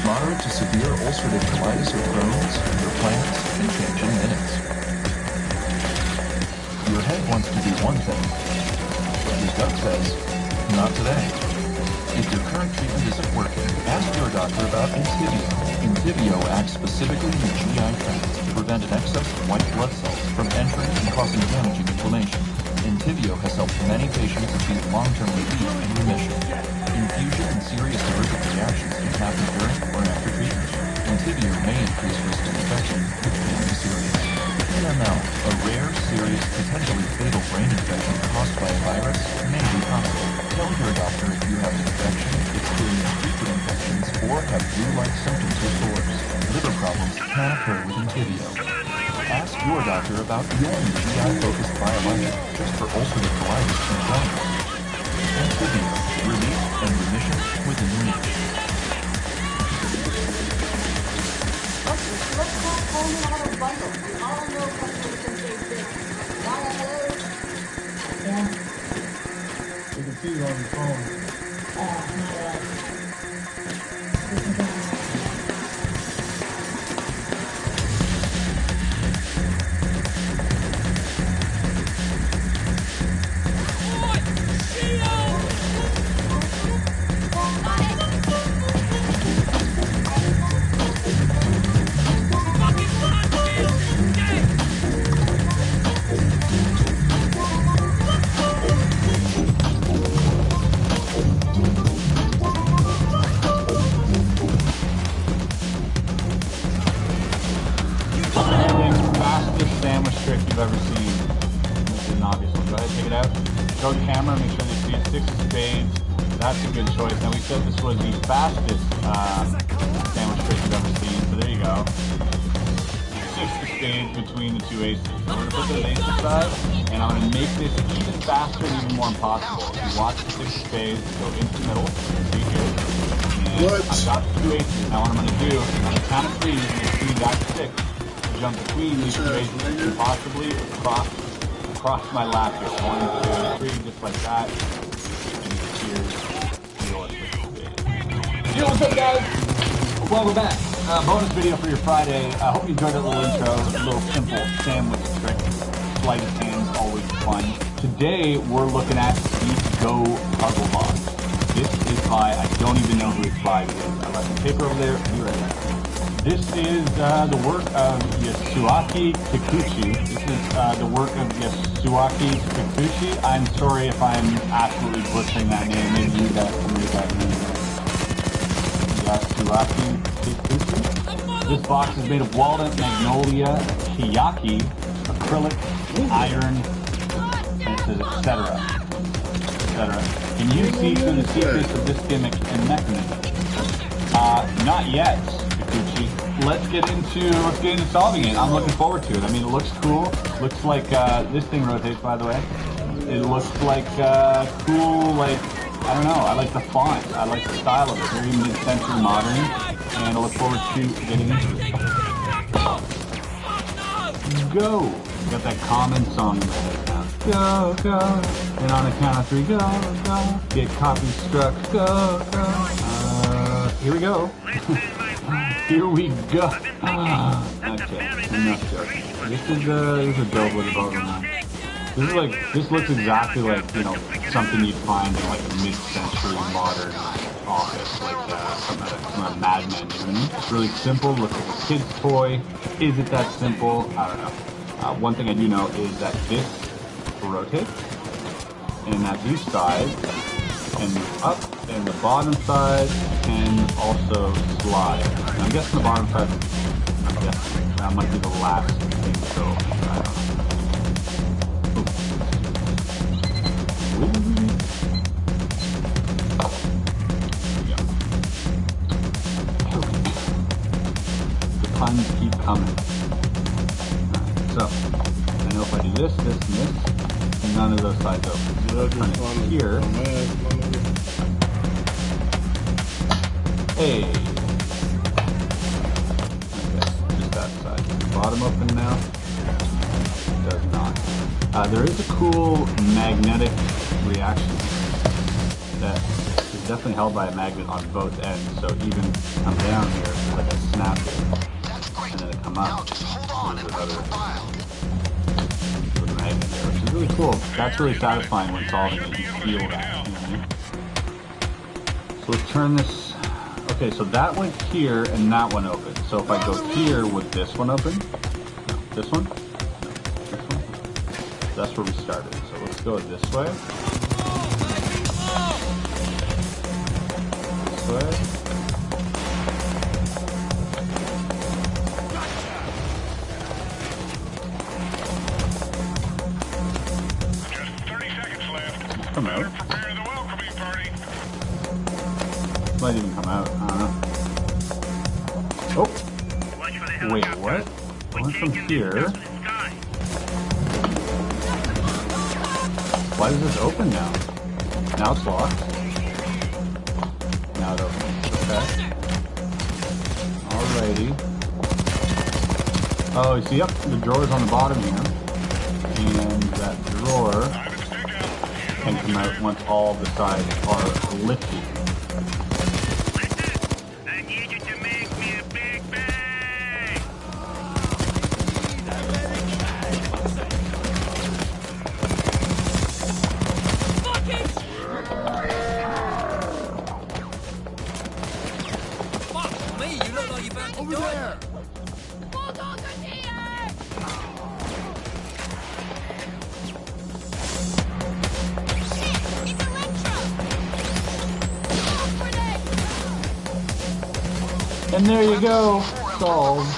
Moderate to severe ulcerative colitis or Crohn's, your plans can change in minutes. Your head wants to do one thing, but your gut says, not today. If your current treatment isn't working, ask your doctor about Entyvio. Entyvio acts specifically in the GI tract to prevent an excess of white blood cells from entering and causing damaging inflammation. Entyvio has helped many patients achieve long-term relief and remission. Infusion and serious allergic reactions can happen during or after treatment. Entyvio may increase risk of infection, which can be serious. NML, a rare, serious, potentially fatal brain infection caused by a virus, may be possible. Tell your doctor if you have an infection, experience frequent infections, or have flu-like symptoms or sores. Liver problems can occur with Entyvio. Ask your doctor about your new GI-focused biologic just for ulcerative colitis and Crohn's. Entyvio, relief and remission within reach. Let's talk home and auto bundle. We all know customers can save big. Why, hello? Yeah. You can see you on your phone. You've ever seen. This is an obvious one. Go ahead, take it out. Show the camera, make sure they see it. 6 of spades. That's a good choice. Now we said this was the fastest sandwich trick you've ever seen, so there you go. 6 of spades between the 2 aces. So we're going to put those aces aside, and I'm going to make this even faster and even more impossible. If you watch the 6 of spades, go into the middle. See here. And I've got the 2 aces. Now what I'm going to do, on the count of 3, you're going to see that 6. Jump between these 2 aces and possibly across my lap here. 1, 2, 3, just like that. And here's your 6 of spades. Yo, what's up, guys? Welcome back. Bonus video for your Friday. I hope you enjoyed that little intro. A little simple sandwich trick. Sleight of hand, always fun. Today we're looking at the Go Puzzle Box. This is by, I don't even know who it's by because I left the paper over there. Be right back. This is the work of Yasuaki Kikuchi. This is the work of Yasuaki Kikuchi. I'm sorry if I'm absolutely butchering that name. Maybe you guys can read that name. Yasuaki Kikuchi. This box is made of walnut, magnolia, kiyaki, acrylic, iron, and it says etc. Can you see through the secrets of this gimmick and mechanism? Not yet. Let's get into solving it. I'm looking forward to it. I mean, it looks cool. Looks like this thing rotates, by the way. It looks like cool, like, I don't know. I like the font. I like the style of it. Very mid-century modern. And I look forward to getting into it. Go. You got that common song in the head now. Go, go. And on the count of 3, go, go. Get copy struck. Go, go. Here we go. Here we go. Okay, enough joke. This is a dope with a boat now. This looks exactly like, you know, something you'd find in like a mid-century modern office, like from a Mad Men, you know what I mean? It's really simple, looks like a kid's toy. Is it that simple? I don't know. One thing I do know is that this rotates, and that these sides can move up, and the bottom side can also slide. And I'm guessing the bottom side, that might be the last thing, so I don't know. The puns keep coming. So, I know if I do this, this, and this, none of those sides open. So I'll turn it here. Hey! Okay, just that side. The bottom open now? Does not. There is a cool magnetic reaction that is definitely held by a magnet on both ends. So even come down here, it's like a snap here. And then it come up. There's another magnet there, which is really cool. That's really satisfying when solving it. You feel that, you know what I mean? So let's turn this. Okay, so that went here and that one open. So if I go here, would this one open? No. This one? No. This one? That's where we started. So let's go this way. This way. Come out. Might even come out. I don't know. Oh! Wait, what? Going from here. Why does this open now? Now it's locked. Now it opens. Okay. Alrighty. Oh, you see, yep, the drawer's on the bottom here. And that drawer can come out once all the sides are lifted. And there you go, solved.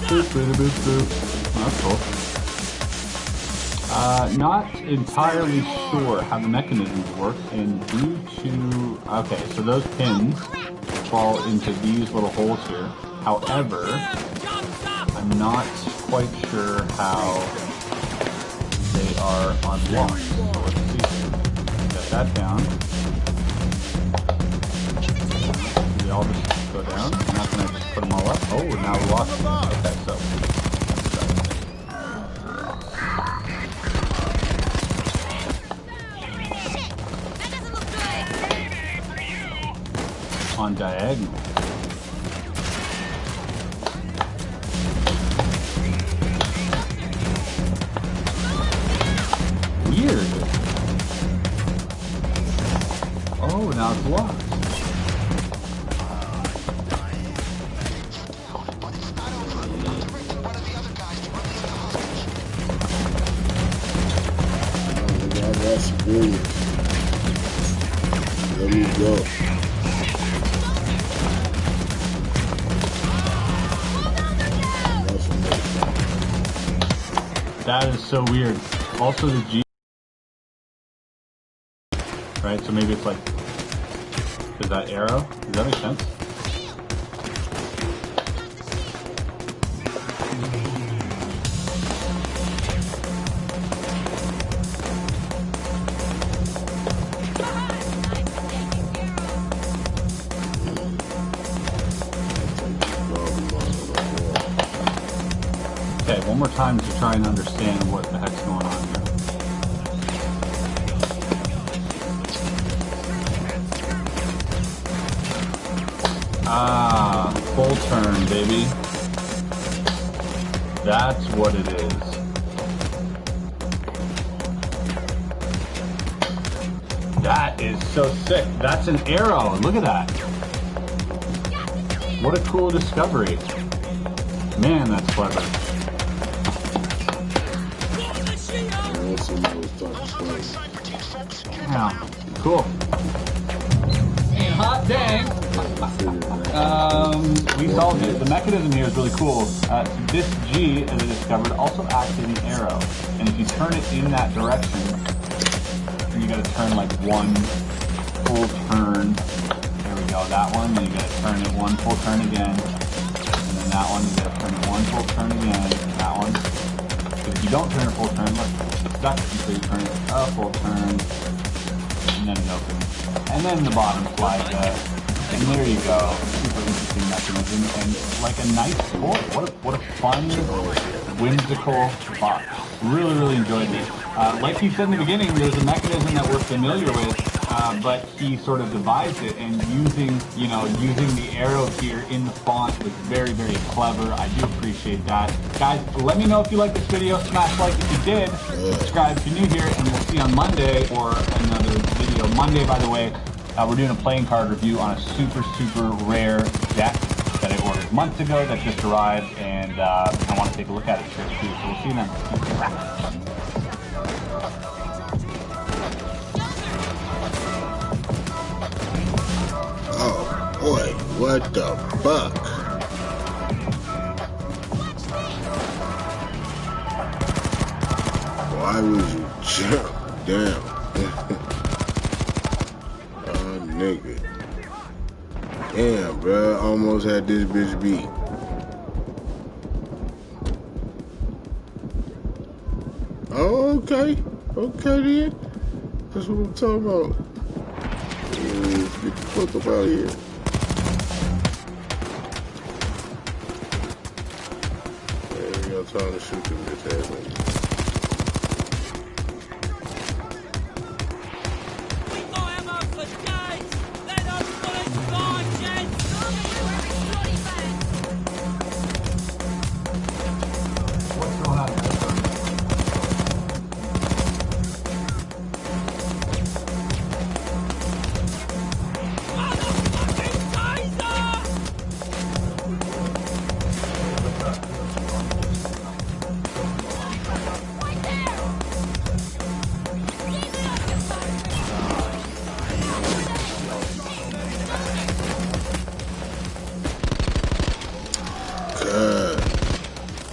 Boop, boop, boop, boop. That's cool. Not entirely sure how the mechanisms work, and due to... Okay, so those pins fall into these little holes here. However, I'm not quite sure how they are unlocked. So let's see. Get that down. They all just go down. I'm not going to just put them all up. Oh, now we're locked. Okay, so. On diagonal. Weird. Oh, now it's locked. That's brilliant. Let me go. That is so weird. Also the G, right? So maybe it's like, is that arrow? Does that make sense? Okay, one more time to try and understand what the heck's going on here. Ah, full turn, baby. That's what it is. That is so sick. That's an arrow. Look at that. What a cool discovery. Man, that's clever. Yeah, cool. And hot dang. We solved it. The mechanism here is really cool. This G, as I discovered, also acts as an arrow. And if you turn it in that direction, you gotta turn like one full turn. There we go, that one. Then you gotta turn it one full turn again. And then that one, you gotta turn it one full turn again. That one. If you don't turn a full turn, look, it's stuck until you turn it a full turn. And then it opens. And then the bottom slides up. And there you go. Super interesting mechanism. And like a nice sport. What a fun, whimsical box. Really, really enjoyed it. Like he said in the beginning, there's a mechanism that we're familiar with, but he sort of devised it, and using the arrow here in the font was very, very clever. I do appreciate that. Guys, let me know if you like this video. Smash like if you did. Subscribe if you're new here, and we'll see you on Monday or another video. Monday, by the way, we're doing a playing card review on a super, super rare deck that I ordered months ago that just arrived, and I want to take a look at it too. So we'll see you then. Oh boy, what the fuck? Why would you jump down? Oh nigga. Damn, bruh, almost had this bitch beat. Oh, okay. Okay then. That's what I'm talking about. Let's get the fuck up out of here. There we go, time to shoot them bitch ass niggas.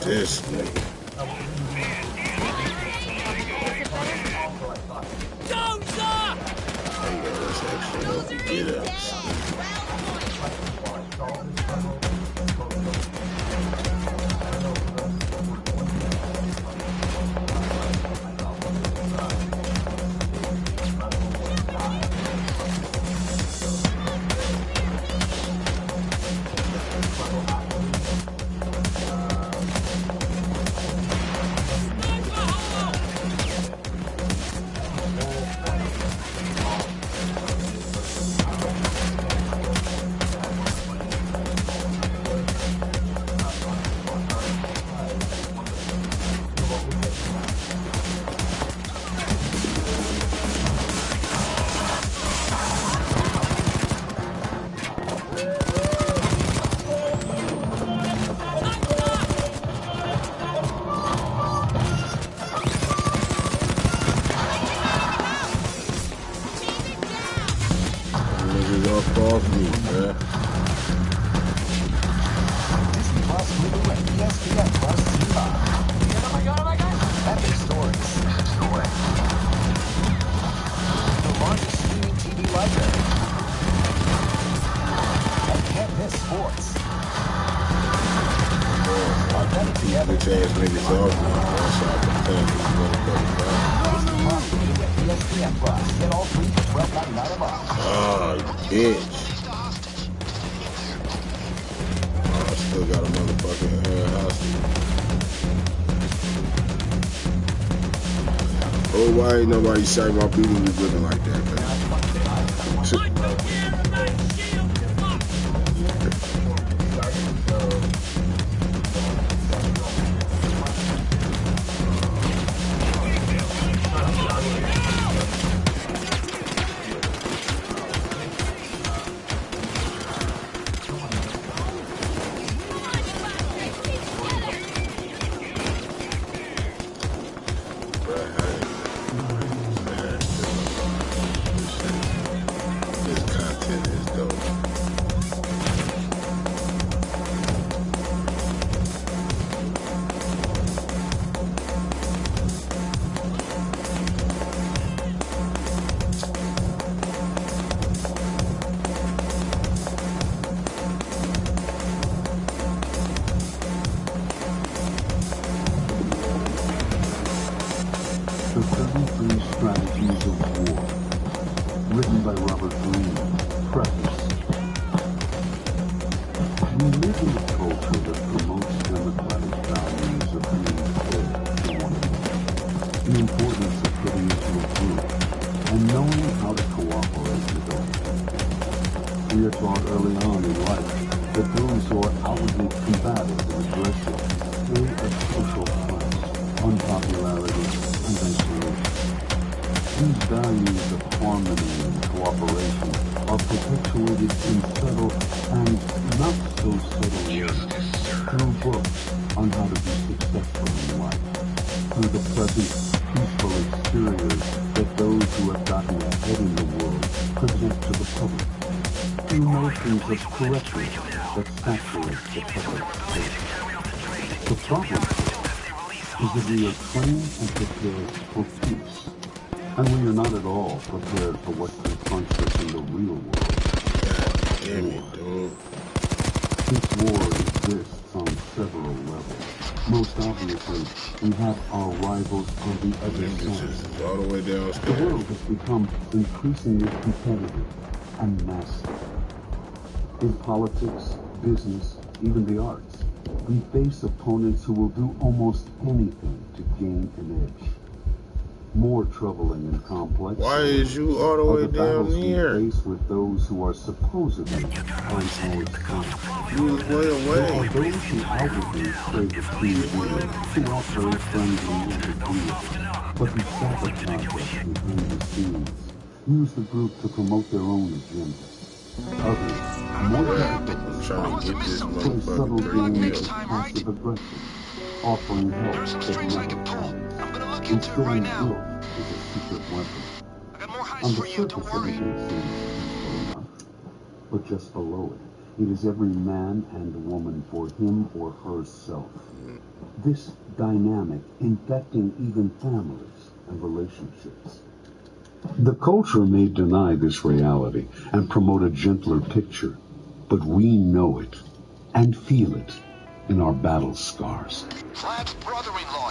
This nigga. Hey, let's actually help you get up. Off me, man. Disney Plus, Hulu, and ESPN Plus TVer. Oh my god, epic stories. The largest streaming TV library. And can't miss sports. Are better together. Bitch ass niggas off me. That's how I can thank you, motherfucker. Disney Plus, Hulu, and ESPN Plus. Get all three for $12.99 a month. Oh, you bitch. Oh, I still got a motherfucking hostage. Oh, why ain't nobody say my people was looking like that, man? We live in a culture that promotes democratic values of being fair to one another, the importance of fitting into a group, and knowing how to cooperate with others. We are taught early on in life that those who are outwardly combative and aggressive pay a social price, unpopularity, and isolation. These values of harmony and cooperation are perpetuated in subtle and not so subtle ways through books on how to be successful in life, through the pleasant, peaceful exteriors that those who have gotten ahead in the world present to the public, through notions of correctness that saturate the public space. The problem is that we are trained and prepared for peace, and we are not at all prepared for what confronts us in the real world. This war exists on several levels. Most obviously, we have our rivals on the other side. All the way downstairs. The world has become increasingly competitive and massive. In politics, business, even the arts, we face opponents who will do almost anything to gain an edge. More troubling and complex. Why is you all the way down here? We face with those who are supposedly on our side. You was way away. There are those who outwardly play the free deal, who are very friendly and agreeable, but who sabotage us behind the scenes, use the group to promote their own agenda. Others, more difficult, play subtle games of passive aggression, offering help that never comes. Instilling guilt is a secret weapon. On the surface, everything seems peaceful enough, but just below it is every man and woman for him or herself. This dynamic infecting even families and relationships. The culture may deny this reality and promote a gentler picture, but we know it and feel it in our battle scars.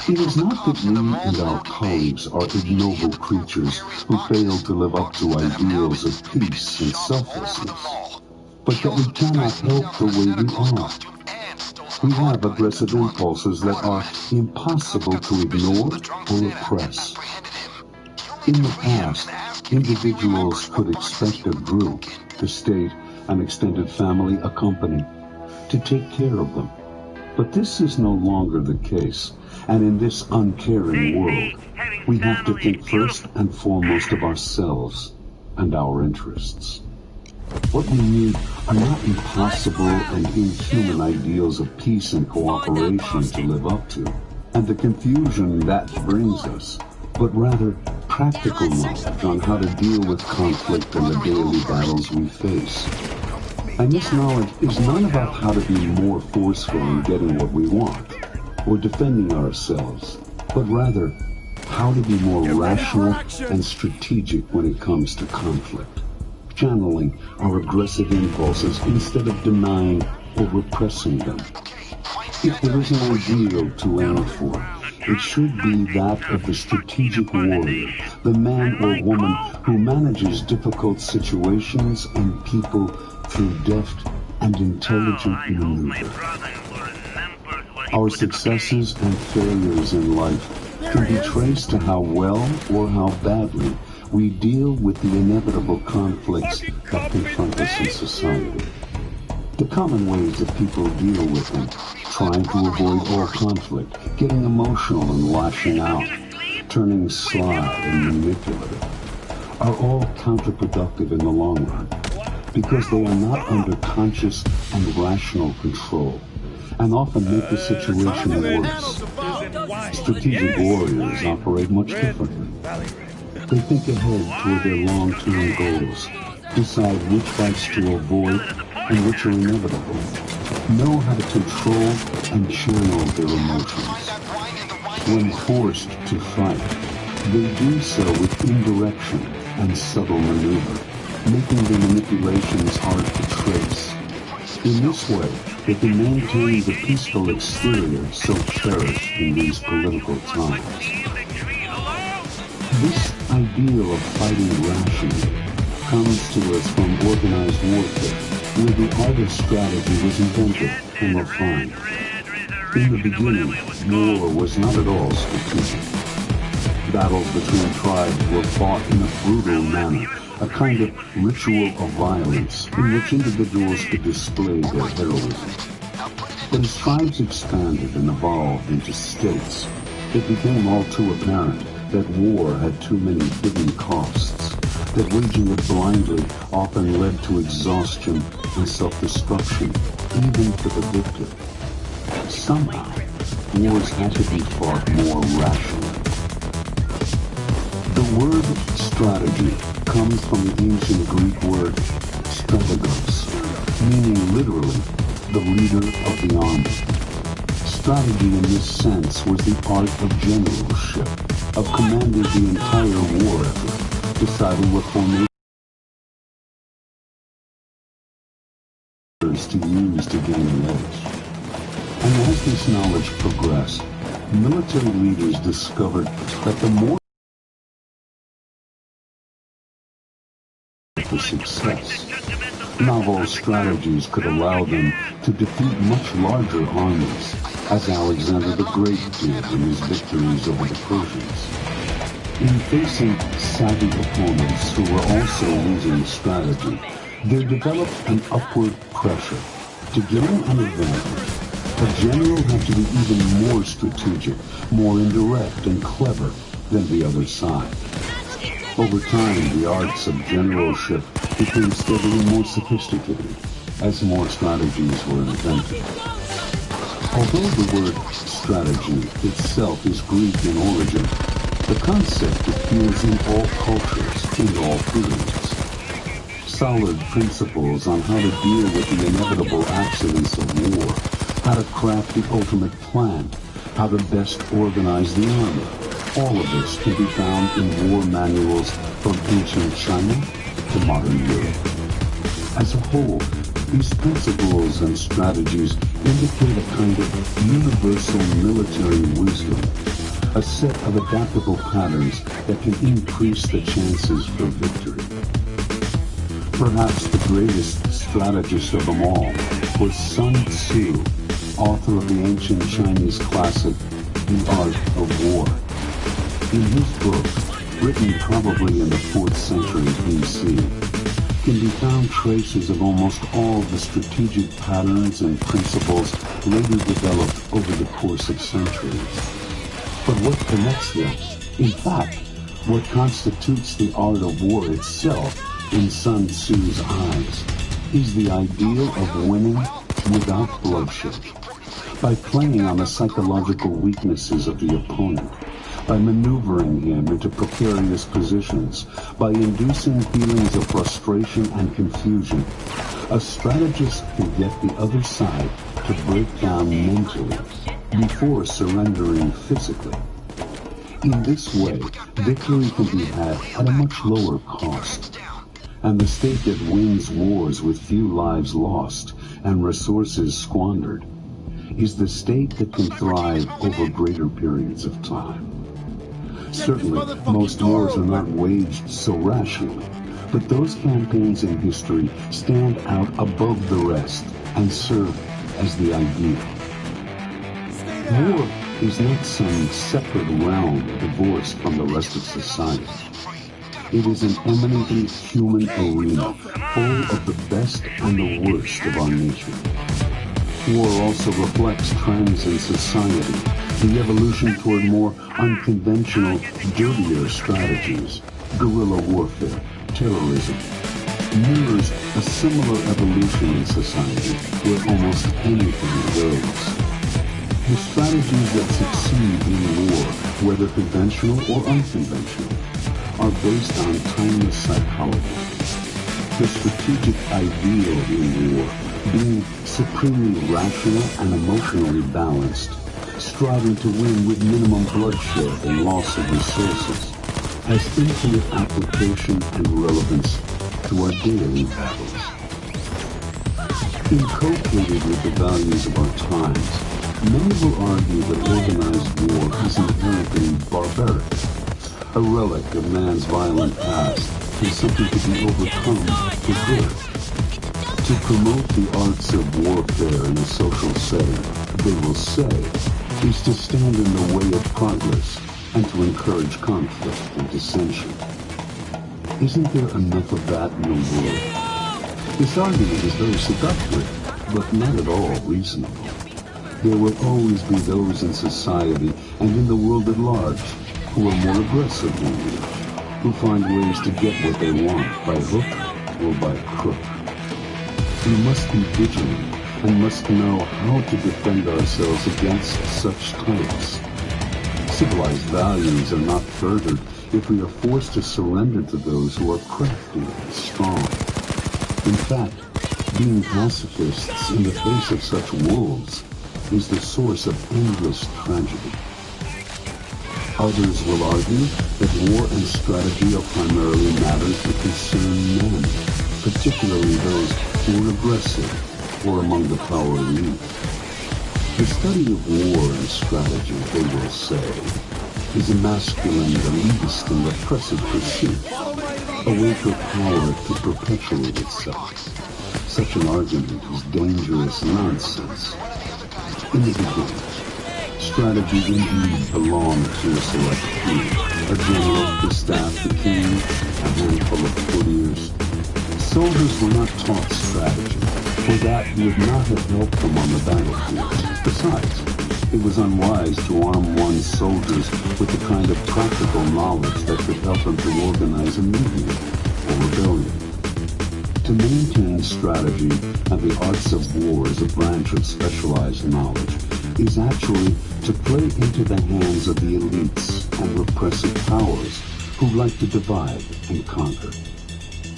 It is not that we and our colleagues are ignoble creatures who fail to live up to ideals of peace and selflessness, but that we cannot help the way we are. We have aggressive impulses that are impossible to ignore or repress. In the past, individuals could expect a group, the state, an extended family, a company, to take care of them. But this is no longer the case, and in this uncaring world, we have to think first and foremost of ourselves and our interests. What we need are not impossible and inhuman ideals of peace and cooperation to live up to, and the confusion that brings us, but rather practical knowledge on how to deal with conflict and the daily battles we face. And this knowledge is not about how to be more forceful in getting what we want, or defending ourselves, but rather how to be more rational and strategic when it comes to conflict, channeling our aggressive impulses instead of denying or repressing them. If there is an ideal to aim for, it should be that of the strategic warrior, the man or woman who manages difficult situations and people through deft and intelligent maneuver. Our successes and failures in life can be traced to how well or how badly we deal with the inevitable conflicts that confront us in society. The common ways that people deal with them, trying to avoid all conflict, getting emotional and lashing out, turning sly and manipulative, are all counterproductive in the long run, because they are not under conscious and rational control, and often make the situation worse. Strategic warriors operate much differently. They think ahead toward their long-term goals, decide which fights to avoid and which are inevitable, know how to control and channel their emotions. When forced to fight, they do so with indirection and subtle maneuver, making their manipulations hard to trace. In this way, they can maintain the peaceful exterior so cherished in these political times. This ideal of fighting rationally comes to us from organized warfare, where the art of strategy was invented and refined. In the beginning, war was not at all strategic. Battles between tribes were fought in a brutal manner, a kind of ritual of violence in which individuals could display their heroism. But as tribes expanded and evolved into states, it became all too apparent that war had too many hidden costs, that waging it blindly often led to exhaustion and self-destruction, even for the victor. Somehow, wars had to be fought more rationally. The word strategy comes from the ancient Greek word strategos, meaning literally the leader of the army. Strategy in this sense was the art of generalship, of commanding the entire war effort, deciding what formation to use to gain an edge. And as this knowledge progressed, military leaders discovered that the more for success, novel strategies could allow them to defeat much larger armies, as Alexander the Great did in his victories over the Persians. In facing savvy opponents who were also using strategy, there developed an upward pressure. To gain an advantage, a general had to be even more strategic, more indirect and clever than the other side. Over time, the arts of generalship became steadily more sophisticated as more strategies were invented. Although the word strategy itself is Greek in origin, the concept appears in all cultures, in all periods. Solid principles on how to deal with the inevitable accidents of war, how to craft the ultimate plan, how to best organize the army. All of this can be found in war manuals from ancient China to modern Europe. As a whole, these principles and strategies indicate a kind of universal military wisdom, a set of adaptable patterns that can increase the chances for victory. Perhaps the greatest strategist of them all was Sun Tzu, author of the ancient Chinese classic, The Art of War. In his book, written probably in the 4th century BC, can be found traces of almost all the strategic patterns and principles later developed over the course of centuries. But what connects them? In fact, what constitutes the art of war itself in Sun Tzu's eyes is the ideal of winning without bloodshed, by playing on the psychological weaknesses of the opponent, by maneuvering him into precarious positions, by inducing feelings of frustration and confusion. A strategist can get the other side to break down mentally before surrendering physically. In this way, victory can be had at a much lower cost. And the state that wins wars with few lives lost and resources squandered is the state that can thrive over greater periods of time. Certainly, most wars are not waged so rationally, but those campaigns in history stand out above the rest and serve as the ideal. War is not some separate realm divorced from the rest of society. It is an eminently human arena, full of the best and the worst of our nature. War also reflects trends in society, the evolution toward more unconventional, dirtier strategies, guerrilla warfare, terrorism, mirrors a similar evolution in society where almost anything goes. The strategies that succeed in war, whether conventional or unconventional, are based on timeless psychology. The strategic ideal in war being supremely rational and emotionally balanced, striving to win with minimum bloodshed and loss of resources, has infinite application and relevance to our daily battles. Inculcated with the values of our times, many will argue that organized war is inherently barbaric, a relic of man's violent past and something to be overcome for good. To promote the arts of warfare in a social setting, they will say, is to stand in the way of progress and to encourage conflict and dissension. Isn't there enough of that in the world? This argument is very seductive, but not at all reasonable. There will always be those in society and in the world at large who are more aggressive than we are, who find ways to get what they want by hook or by crook. We must be vigilant and must know how to defend ourselves against such types. Civilized values are not furthered if we are forced to surrender to those who are crafty and strong. In fact, being pacifists in the face of such wolves is the source of endless tragedy. Others will argue that war and strategy are primarily matters that concern men, particularly those who are aggressive or among the power elite. The study of war and strategy, they will say, is a masculine, elitist, and repressive pursuit, a way for power to perpetuate itself. Such an argument is dangerous nonsense. In the beginning, strategy indeed belonged to a select few, a general, the staff, the king, a handful of courtiers. Soldiers were not taught strategy, for that would not have helped them on the battlefield. Besides, it was unwise to arm one's soldiers with the kind of practical knowledge that could help them to organize a movement or rebellion. To maintain strategy and the arts of war as a branch of specialized knowledge is actually to play into the hands of the elites and repressive powers who like to divide and conquer.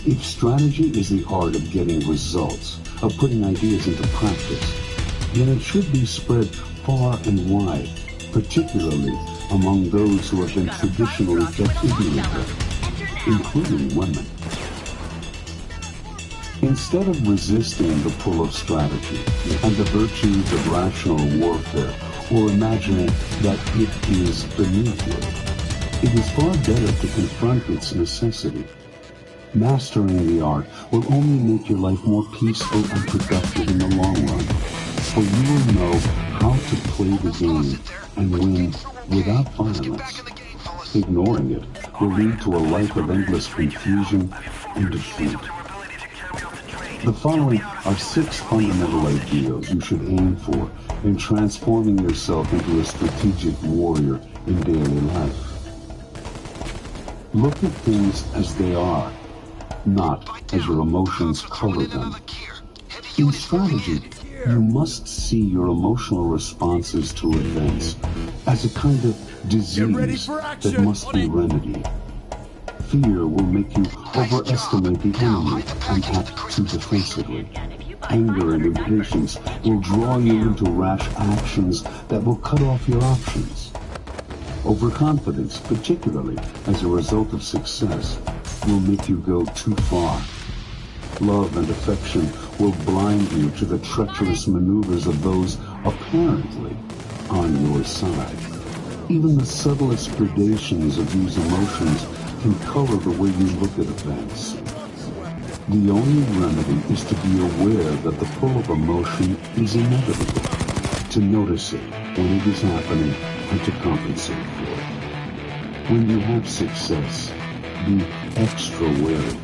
If strategy is the art of getting results, of putting ideas into practice, then it should be spread far and wide, particularly among those who have been traditionally kept ignorant of it, including women. Instead of resisting the pull of strategy and the virtues of rational warfare, or imagining that it is beneath you, it is far better to confront its necessity. Mastering the art will only make your life more peaceful and productive in the long run, for you will know how to play the game and win without violence. Ignoring it will lead to a life of endless confusion and defeat. The following are 6 fundamental ideals you should aim for in transforming yourself into a strategic warrior in daily life. Look at things as they are, not as your emotions color them. In strategy, you must see your emotional responses to events as a kind of disease that must be remedied. Fear will make you overestimate the enemy and act too defensively. Anger and impatience will draw you into rash actions that will cut off your options. Overconfidence, particularly as a result of success, will make you go too far. Love and affection will blind you to the treacherous maneuvers of those apparently on your side. Even the subtlest gradations of these emotions can color the way you look at events. The only remedy is to be aware that the pull of emotion is inevitable, to notice it when it is happening and to compensate for it. When you have success, be extra wary.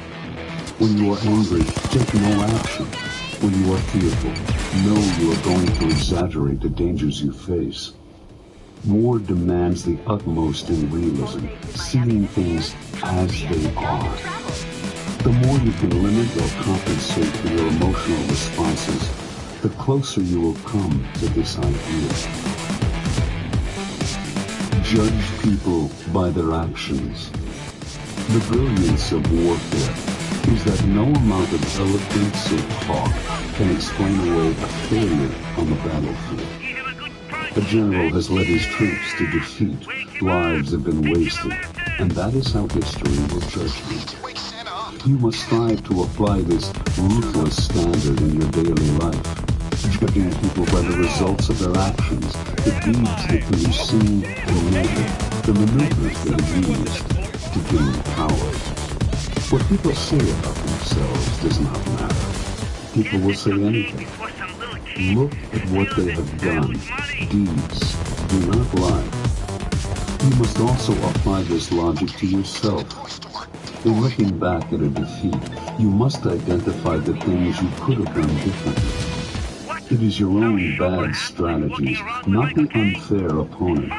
When you are angry, take no action. When you are fearful, know you are going to exaggerate the dangers you face. War demands the utmost in realism, seeing things as they are. The more you can limit or compensate for your emotional responses, the closer you will come to this idea. Judge people by their actions. The brilliance of warfare is that no amount of eloquence or talk can explain away a failure on the battlefield. A general has led his troops to defeat, lives have been wasted, and that is how history will judge you. You must strive to apply this ruthless standard in your daily life, judging people by the results of their actions, the deeds that can be seen and measured, the maneuvers that are used to gain power. What people say about themselves does not matter. people will say anything. Look at what they have done. Deeds do not lie. You must also apply this logic to yourself. In looking back at a defeat, you must identify the things you could have done differently. It is your own bad strategies, not the unfair opponent,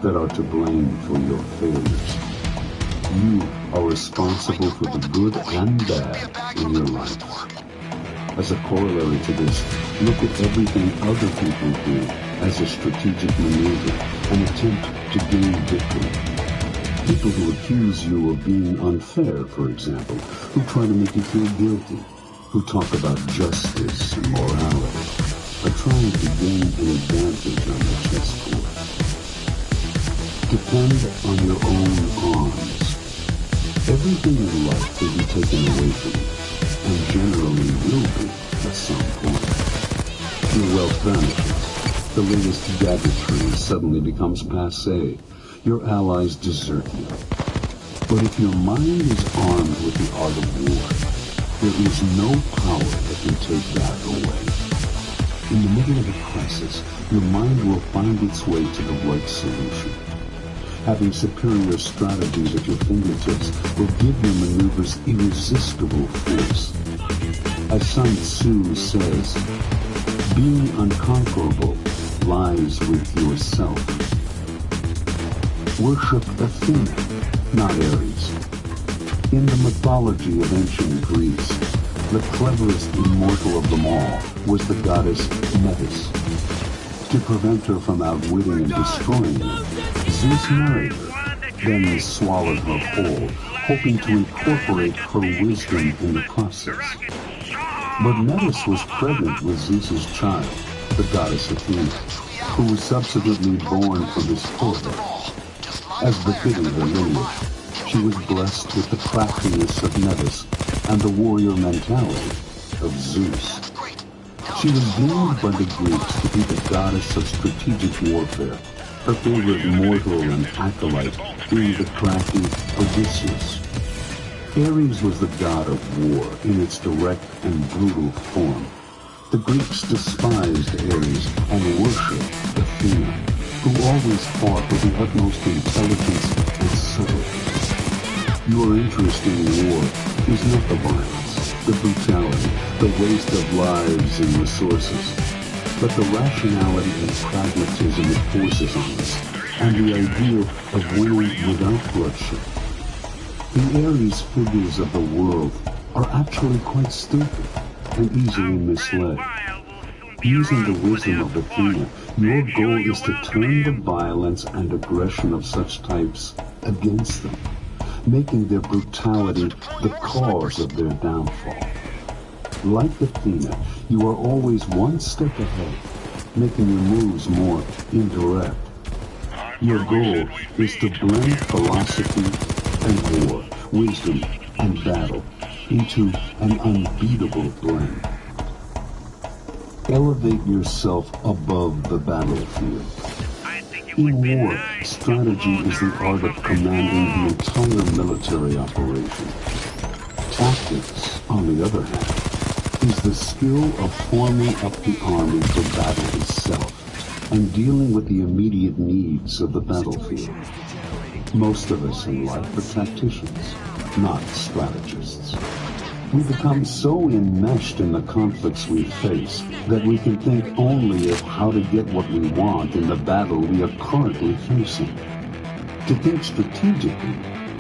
that are to blame for your failures. You are responsible for the good and bad in your life. As a corollary to this, look at everything other people do as a strategic maneuver, an attempt to gain victory. People who accuse you of being unfair, for example, who try to make you feel guilty, who talk about justice and morality, are trying to gain an advantage on the chessboard. Depend on your own arms. Everything in life will be taken away from you, and generally will be at some point. Your wealth vanishes. The latest gadgetry suddenly becomes passé. Your allies desert you. But if your mind is armed with the art of war, there is no power that can take that away. In the middle of a crisis, your mind will find its way to the right solution. Having superior strategies at your fingertips will give your maneuvers irresistible force. As Sun Tzu says, being unconquerable lies with yourself. Worship Athena, not Ares. In the mythology of ancient Greece, the cleverest immortal of them all was the goddess Metis. To prevent her from outwitting and destroying him, Zeus married her, then swallowed her whole, hoping to incorporate her wisdom in the process. But Metis was pregnant with Zeus's child, the goddess Athena, who was subsequently born from his forehead. As befitting her lineage, she was blessed with the craftiness of Metis and the warrior mentality of Zeus. She was deemed by the Greeks to be the goddess of strategic warfare, her favorite mortal and acolyte being the crafty Odysseus. Ares was the god of war in its direct and brutal form. The Greeks despised Ares and worshipped Athena, who always fought with the utmost intelligence and subtlety. Your interest in war is not the violence, the brutality, the waste of lives and resources, but the rationality and pragmatism it forces on us, and the ideal of winning without bloodshed. The Ares figures of the world are actually quite stupid and easily misled. Using the wisdom of Athena, your goal is to turn the violence and aggression of such types against them, making their brutality the cause of their downfall. Like Athena, you are always one step ahead, making your moves more indirect. Your goal is to blend philosophy and war, wisdom and battle into an unbeatable blend. Elevate yourself above the battlefield. In war, strategy is the art of commanding the entire military operation. Tactics, on the other hand, is the skill of forming up the army for battle itself and dealing with the immediate needs of the battlefield. Most of us in life are tacticians, not strategists. We become so enmeshed in the conflicts we face that we can think only of how to get what we want in the battle we are currently facing. To think strategically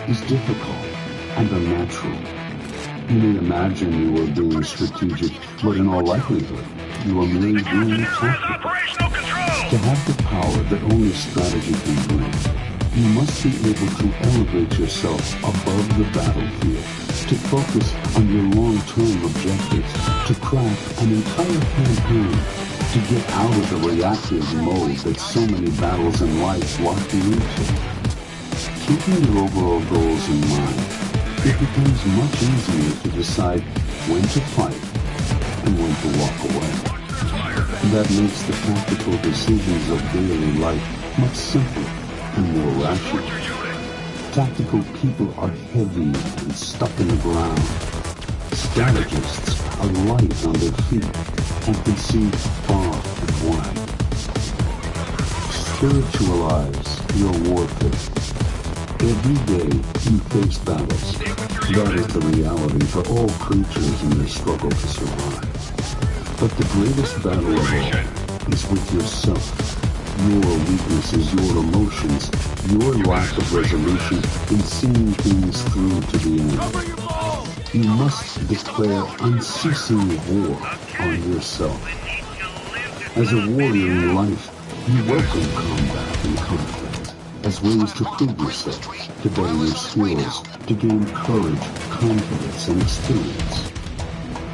is difficult and unnatural. You may imagine you are being strategic, but in all likelihood, you are merely being tactical. To have the power that only strategy can bring, you must be able to elevate yourself above the battlefield, to focus on your long-term objectives, to craft an entire campaign, to get out of the reactive mode that so many battles in life lock you into. Keeping your overall goals in mind, it becomes much easier to decide when to fight and when to walk away. That makes the tactical decisions of daily life much simpler and more rational. Tactical people are heavy and stuck in the ground. Strategists are light on their feet and can see far and wide. Spiritualize your warfare. Every day you face battles. That is the reality for all creatures in their struggle to survive. But the greatest battle of all is with yourself. Your weaknesses, your emotions, your lack of resolution in seeing things through to the end. You must declare unceasing war on yourself. As a warrior in life, you welcome combat and conflict as ways to prove yourself, to better your skills, to gain courage, confidence, and experience.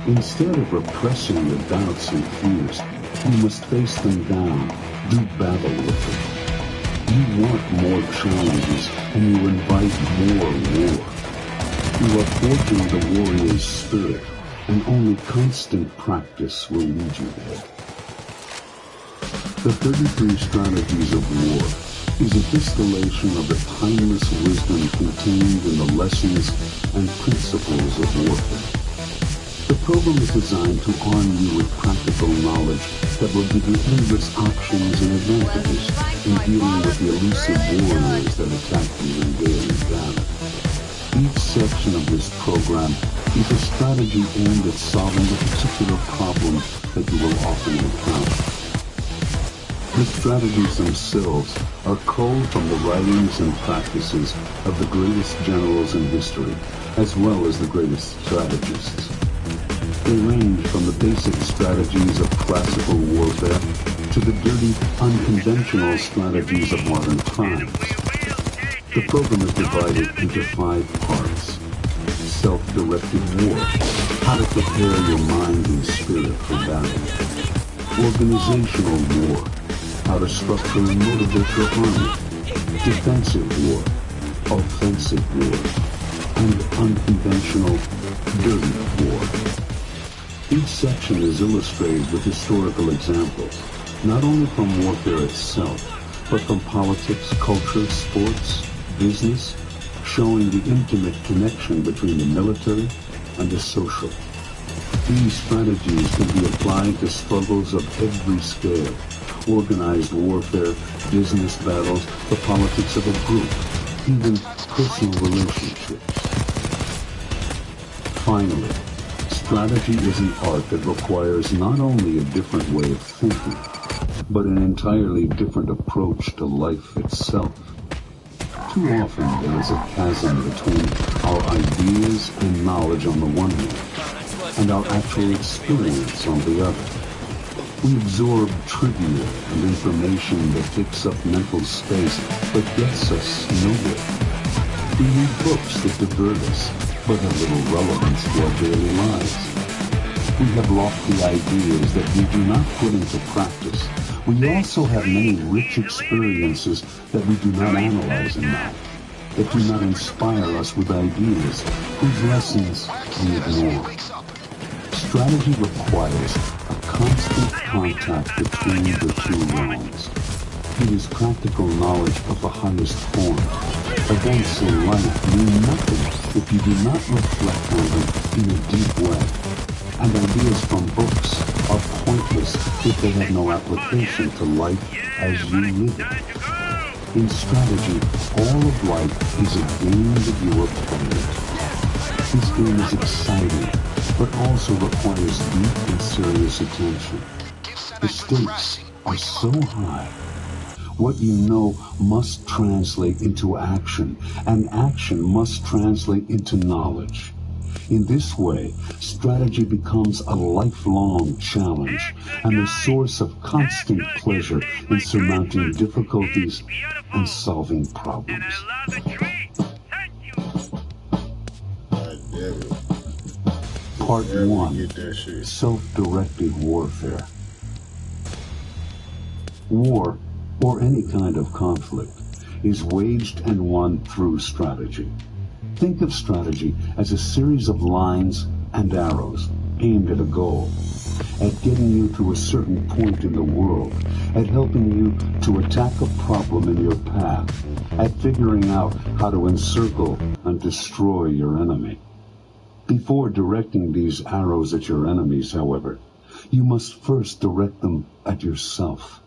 Instead of repressing your doubts and fears, you must face them down, do battle with them. You want more challenges, and you invite more war. You are forging the warrior's spirit, and only constant practice will lead you there. The 33 Strategies of War is a distillation of the timeless wisdom contained in the lessons and principles of warfare. The program is designed to arm you with practical knowledge that will give you endless options and advantages in dealing with the elusive warriors that attack you in daily battle. Each section of this program is a strategy aimed at solving a particular problem that you will often encounter. The strategies themselves are culled from the writings and practices of the greatest generals in history, as well as the greatest strategists. They range from the basic strategies of classical warfare to the dirty, unconventional strategies of modern times. The program is divided into 5 parts. Self-directed war, how to prepare your mind and spirit for battle. Organizational war, how to structure and motivate your army. Defensive war, offensive war, and unconventional, dirty war. Each section is illustrated with historical examples, not only from warfare itself, but from politics, culture, sports, business, showing the intimate connection between the military and the social. These strategies can be applied to struggles of every scale: organized warfare, business battles, the politics of a group, even personal relationships. Finally, strategy is an art that requires not only a different way of thinking, but an entirely different approach to life itself. Too often there is a chasm between our ideas and knowledge on the one hand, and our actual experience on the other. We absorb trivia and information that takes up mental space but gets us nowhere. We read books that divert us but have little relevance to our daily lives. We have lofty ideas that we do not put into practice. We also have many rich experiences that we do not analyze enough, that do not inspire us with ideas whose lessons we ignore. Strategy requires a constant contact between the two realms. It is practical knowledge of the highest form. Events in life mean nothing if you do not reflect on them in a deep way. And ideas from books are pointless if they have no application to life as you live it. In strategy, all of life is a game that you are playing. This game is exciting, but also requires deep and serious attention. The stakes are so high. What you know must translate into action, and action must translate into knowledge. In this way, strategy becomes a lifelong challenge and a source of constant pleasure in surmounting difficulties and solving problems. Part 1. Self-directed warfare. War, or any kind of conflict, is waged and won through strategy. Think of strategy as a series of lines and arrows aimed at a goal, at getting you to a certain point in the world, at helping you to attack a problem in your path, at figuring out how to encircle and destroy your enemy. Before directing these arrows at your enemies, however, you must first direct them at yourself.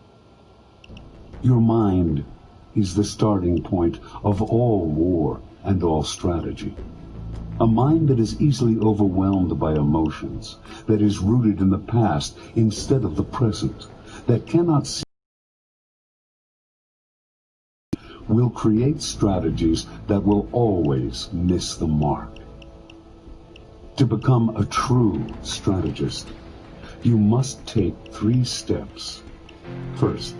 Your mind is the starting point of all war and all strategy. A mind that is easily overwhelmed by emotions, that is rooted in the past instead of the present, that cannot see, will create strategies that will always miss the mark. To become a true strategist, you must take 3 steps. First,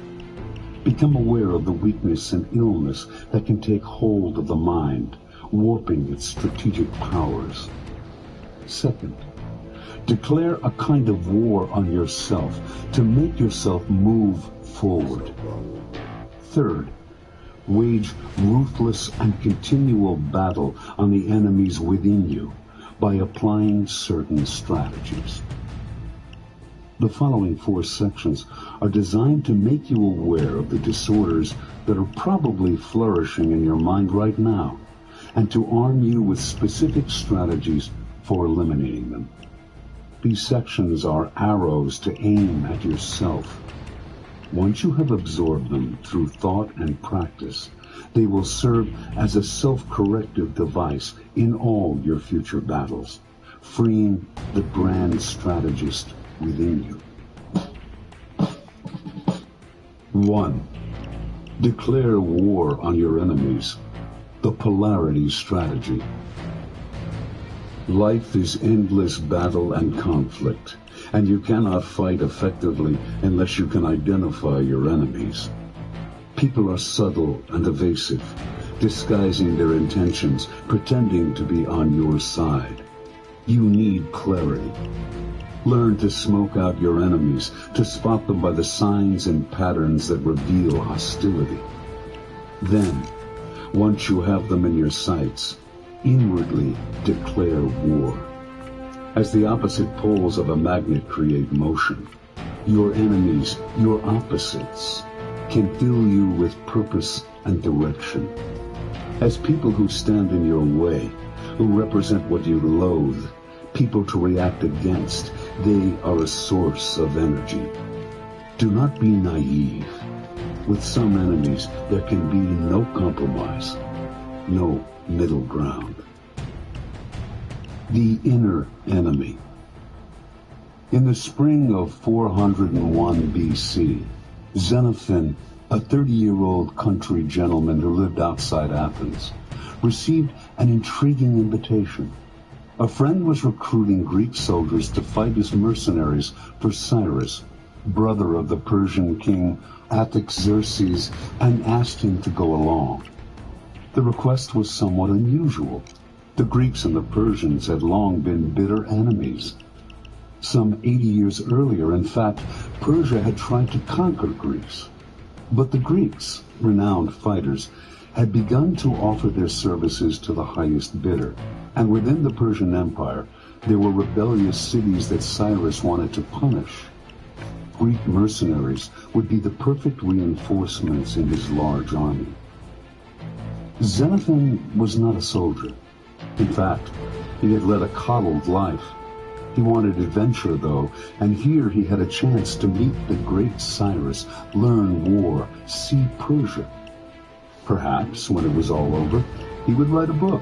become aware of the weakness and illness that can take hold of the mind, warping its strategic powers. Second, declare a kind of war on yourself to make yourself move forward. Third, wage ruthless and continual battle on the enemies within you by applying certain strategies. The following 4 sections are designed to make you aware of the disorders that are probably flourishing in your mind right now, and to arm you with specific strategies for eliminating them. These sections are arrows to aim at yourself. Once you have absorbed them through thought and practice, they will serve as a self-corrective device in all your future battles, freeing the grand strategist within you. 1. Declare war on your enemies. The polarity strategy. Life is endless battle and conflict, and you cannot fight effectively unless you can identify your enemies. People are subtle and evasive, disguising their intentions, pretending to be on your side. You need clarity. Learn to smoke out your enemies, to spot them by the signs and patterns that reveal hostility. Then, once you have them in your sights, inwardly declare war. As the opposite poles of a magnet create motion, your enemies, your opposites, can fill you with purpose and direction. As people who stand in your way, who represent what you loathe, people to react against, they are a source of energy. Do not be naive. With some enemies, there can be no compromise, no middle ground. The inner enemy. In the spring of 401 BC, Xenophon, a 30-year-old country gentleman who lived outside Athens, received an intriguing invitation. A friend was recruiting Greek soldiers to fight as mercenaries for Cyrus, brother of the Persian king Artaxerxes, and asked him to go along. The request was somewhat unusual. The Greeks and the Persians had long been bitter enemies. Some 80 years earlier, in fact, Persia had tried to conquer Greece. But the Greeks, renowned fighters, had begun to offer their services to the highest bidder. And within the Persian Empire, there were rebellious cities that Cyrus wanted to punish. Greek mercenaries would be the perfect reinforcements in his large army. Xenophon was not a soldier. In fact, he had led a coddled life. He wanted adventure, though, and here he had a chance to meet the great Cyrus, learn war, see Persia. Perhaps, when it was all over, he would write a book.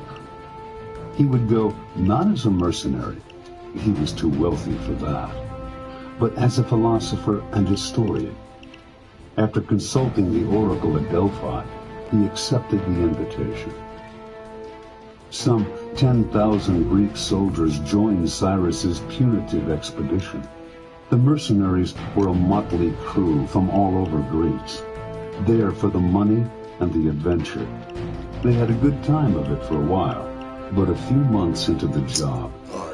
He would go not as a mercenary, he was too wealthy for that, but as a philosopher and historian. After consulting the oracle at Delphi, he accepted the invitation. Some 10,000 Greek soldiers joined Cyrus's punitive expedition. The mercenaries were a motley crew from all over Greece, there for the money and the adventure. They had a good time of it for a while, but a few months into the job,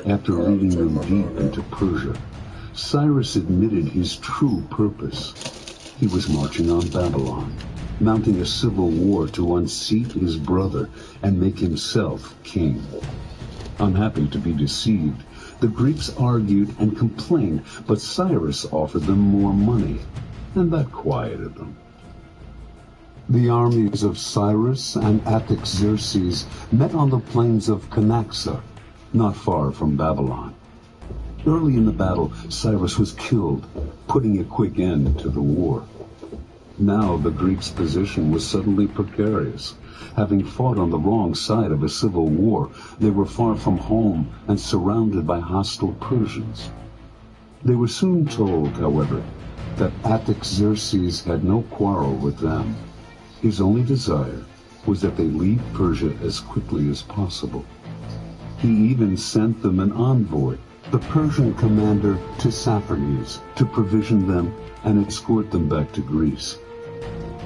after leading them deep into Persia, Cyrus admitted his true purpose. He was marching on Babylon, mounting a civil war to unseat his brother and make himself king. Unhappy to be deceived, the Greeks argued and complained, but Cyrus offered them more money, and that quieted them. The armies of Cyrus and Artaxerxes met on the plains of Canaxa, not far from Babylon. Early in the battle, Cyrus was killed, putting a quick end to the war. Now the Greeks' position was suddenly precarious. Having fought on the wrong side of a civil war, they were far from home and surrounded by hostile Persians. They were soon told, however, that Artaxerxes had no quarrel with them. His only desire was that they leave Persia as quickly as possible. He even sent them an envoy, the Persian commander Tissaphernes, to provision them and escort them back to Greece.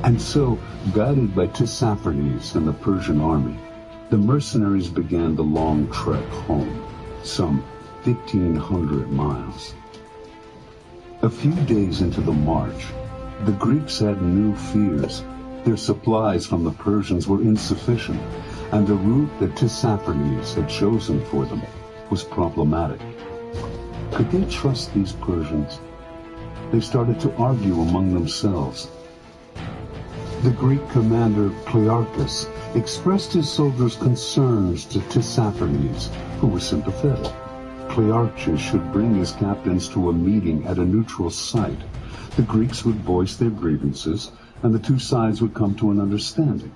And so, guided by Tissaphernes and the Persian army, the mercenaries began the long trek home, some 1,500 miles. A few days into the march, the Greeks had new fears. Their supplies from the Persians were insufficient, and the route that Tissaphernes had chosen for them was problematic. Could they trust these Persians? They started to argue among themselves. The Greek commander Clearchus expressed his soldiers' concerns to Tissaphernes, who was sympathetic. Clearchus should bring his captains to a meeting at a neutral site. The Greeks would voice their grievances, and the two sides would come to an understanding.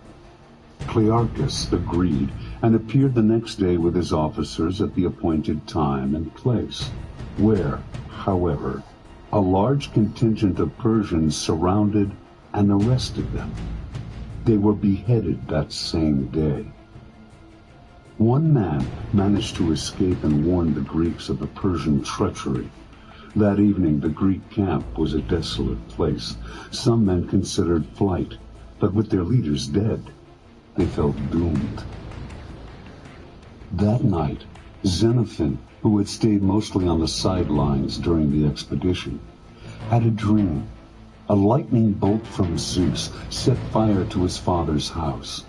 Clearchus agreed and appeared the next day with his officers at the appointed time and place, where, however, a large contingent of Persians surrounded and arrested them. They were beheaded that same day. One man managed to escape and warn the Greeks of the Persian treachery. That evening, the Greek camp was a desolate place. Some men considered flight, but with their leaders dead, they felt doomed. That night, Xenophon, who had stayed mostly on the sidelines during the expedition, had a dream. A lightning bolt from Zeus set fire to his father's house.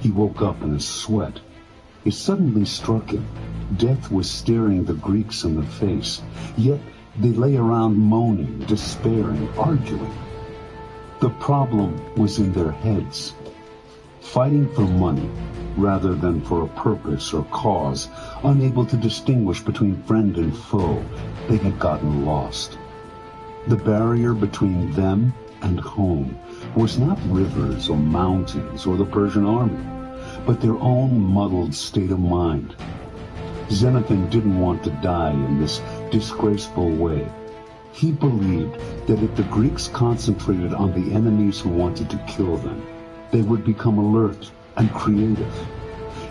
He woke up in a sweat. It suddenly struck him. Death was staring the Greeks in the face, yet they lay around moaning, despairing, arguing. The problem was in their heads. Fighting for money rather than for a purpose or cause, unable to distinguish between friend and foe, they had gotten lost. The barrier between them and home was not rivers or mountains or the Persian army, but their own muddled state of mind. Xenophon didn't want to die in this disgraceful way. He believed that if the Greeks concentrated on the enemies who wanted to kill them, they would become alert and creative.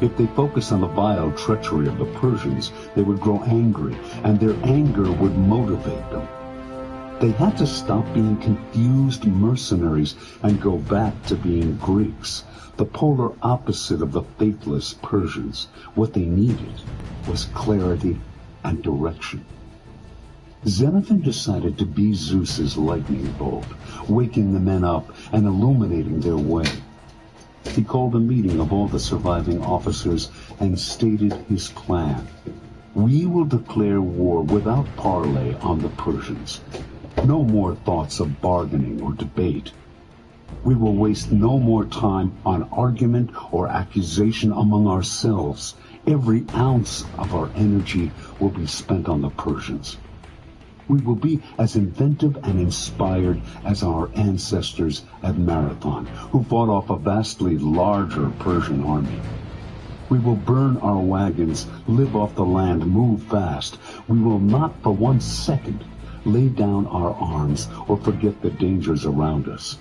If they focused on the vile treachery of the Persians, they would grow angry, and their anger would motivate them. They had to stop being confused mercenaries and go back to being Greeks, the polar opposite of the faithless Persians. What they needed was clarity and direction. Xenophon decided to be Zeus's lightning bolt, waking the men up and illuminating their way. He called a meeting of all the surviving officers and stated his plan. We will declare war without parley on the Persians. No more thoughts of bargaining or debate. We will waste no more time on argument or accusation among ourselves. Every ounce of our energy will be spent on the Persians. We will be as inventive and inspired as our ancestors at Marathon, who fought off a vastly larger Persian army. We will burn our wagons, live off the land, move fast. We will not for 1 second lay down our arms or forget the dangers around us.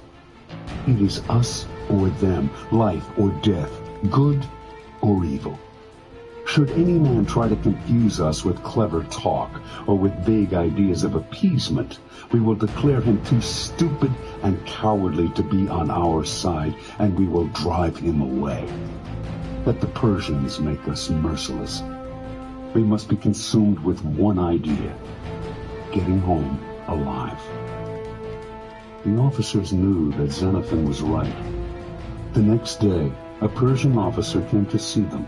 It is us or them, life or death, good or evil. Should any man try to confuse us with clever talk or with vague ideas of appeasement, we will declare him too stupid and cowardly to be on our side, and we will drive him away. Let the Persians make us merciless. We must be consumed with one idea: getting home alive. The officers knew that Xenophon was right. The next day, a Persian officer came to see them,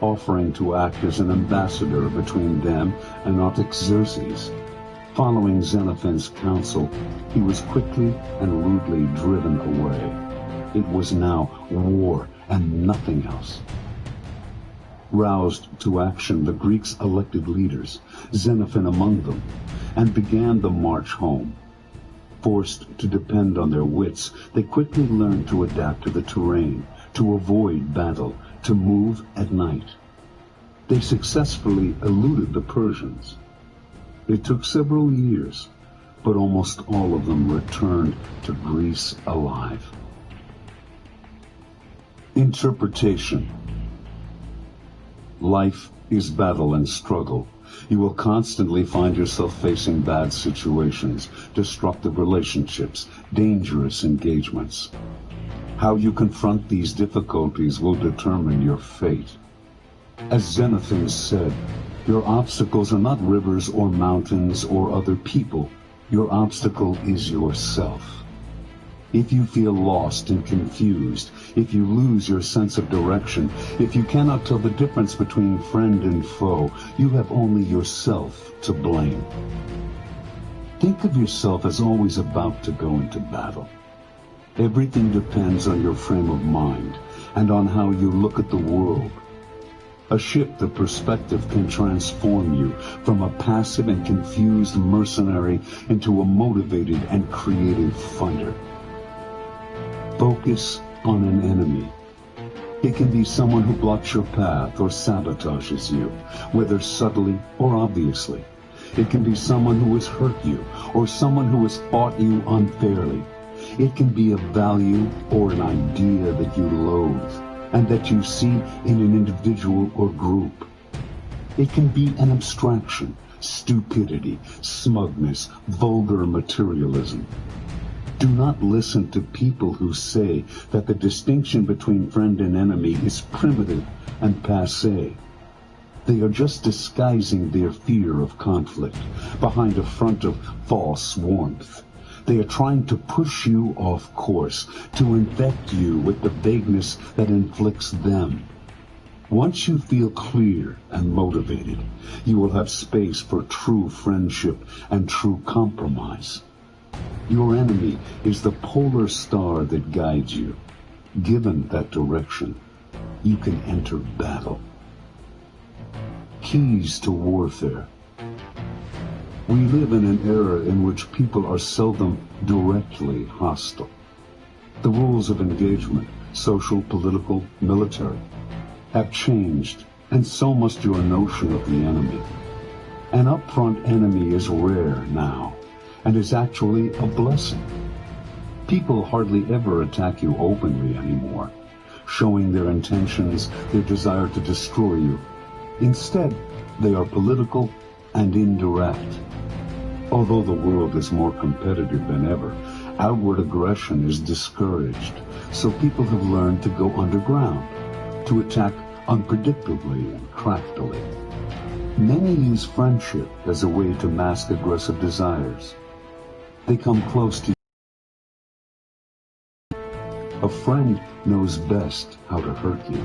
offering to act as an ambassador between them and Artaxerxes. Following Xenophon's counsel, he was quickly and rudely driven away. It was now war and nothing else. roused to action the Greeks' elected leaders, Xenophon among them, and began the march home. Forced to depend on their wits, they quickly learned to adapt to the terrain, to avoid battle, to move at night. They successfully eluded the Persians. It took several years, but almost all of them returned to Greece alive. Interpretation. Life is battle and struggle. You will constantly find yourself facing bad situations, destructive relationships, dangerous engagements. How you confront these difficulties will determine your fate. As Xenophon said, your obstacles are not rivers or mountains or other people. Your obstacle is yourself. If you feel lost and confused, if you lose your sense of direction, if you cannot tell the difference between friend and foe, you have only yourself to blame. Think of yourself as always about to go into battle. Everything depends on your frame of mind and on how you look at the world. A shift of perspective can transform you from a passive and confused mercenary into a motivated and creative fighter. Focus on an enemy. It can be someone who blocks your path or sabotages you, whether subtly or obviously. It can be someone who has hurt you or someone who has fought you unfairly. It can be a value or an idea that you loathe and that you see in an individual or group. It can be an abstraction, stupidity, smugness, vulgar materialism. Do not listen to people who say that the distinction between friend and enemy is primitive and passé. They are just disguising their fear of conflict behind a front of false warmth. They are trying to push you off course, to infect you with the vagueness that inflicts them. Once you feel clear and motivated, you will have space for true friendship and true compromise. Your enemy is the polar star that guides you. Given that direction, you can enter battle. Keys to warfare. We live in an era in which people are seldom directly hostile. The rules of engagement, social, political, military, have changed, and so must your notion of the enemy. An upfront enemy is rare now, and is actually a blessing. People hardly ever attack you openly anymore, showing their intentions, their desire to destroy you. Instead, they are political and indirect. Although the world is more competitive than ever, outward aggression is discouraged, so people have learned to go underground, to attack unpredictably and craftily. Many use friendship as a way to mask aggressive desires. They come close to you. A friend knows best how to hurt you.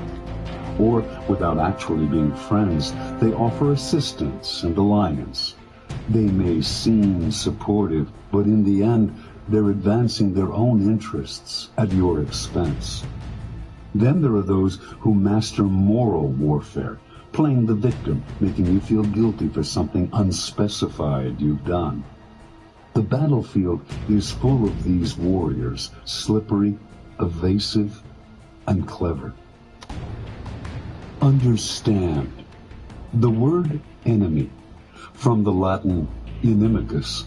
Or, without actually being friends, they offer assistance and alliance. They may seem supportive, but in the end, they're advancing their own interests at your expense. Then there are those who master moral warfare, playing the victim, making you feel guilty for something unspecified you've done. The battlefield is full of these warriors, slippery, evasive, and clever. Understand. The word enemy, from the Latin inimicus,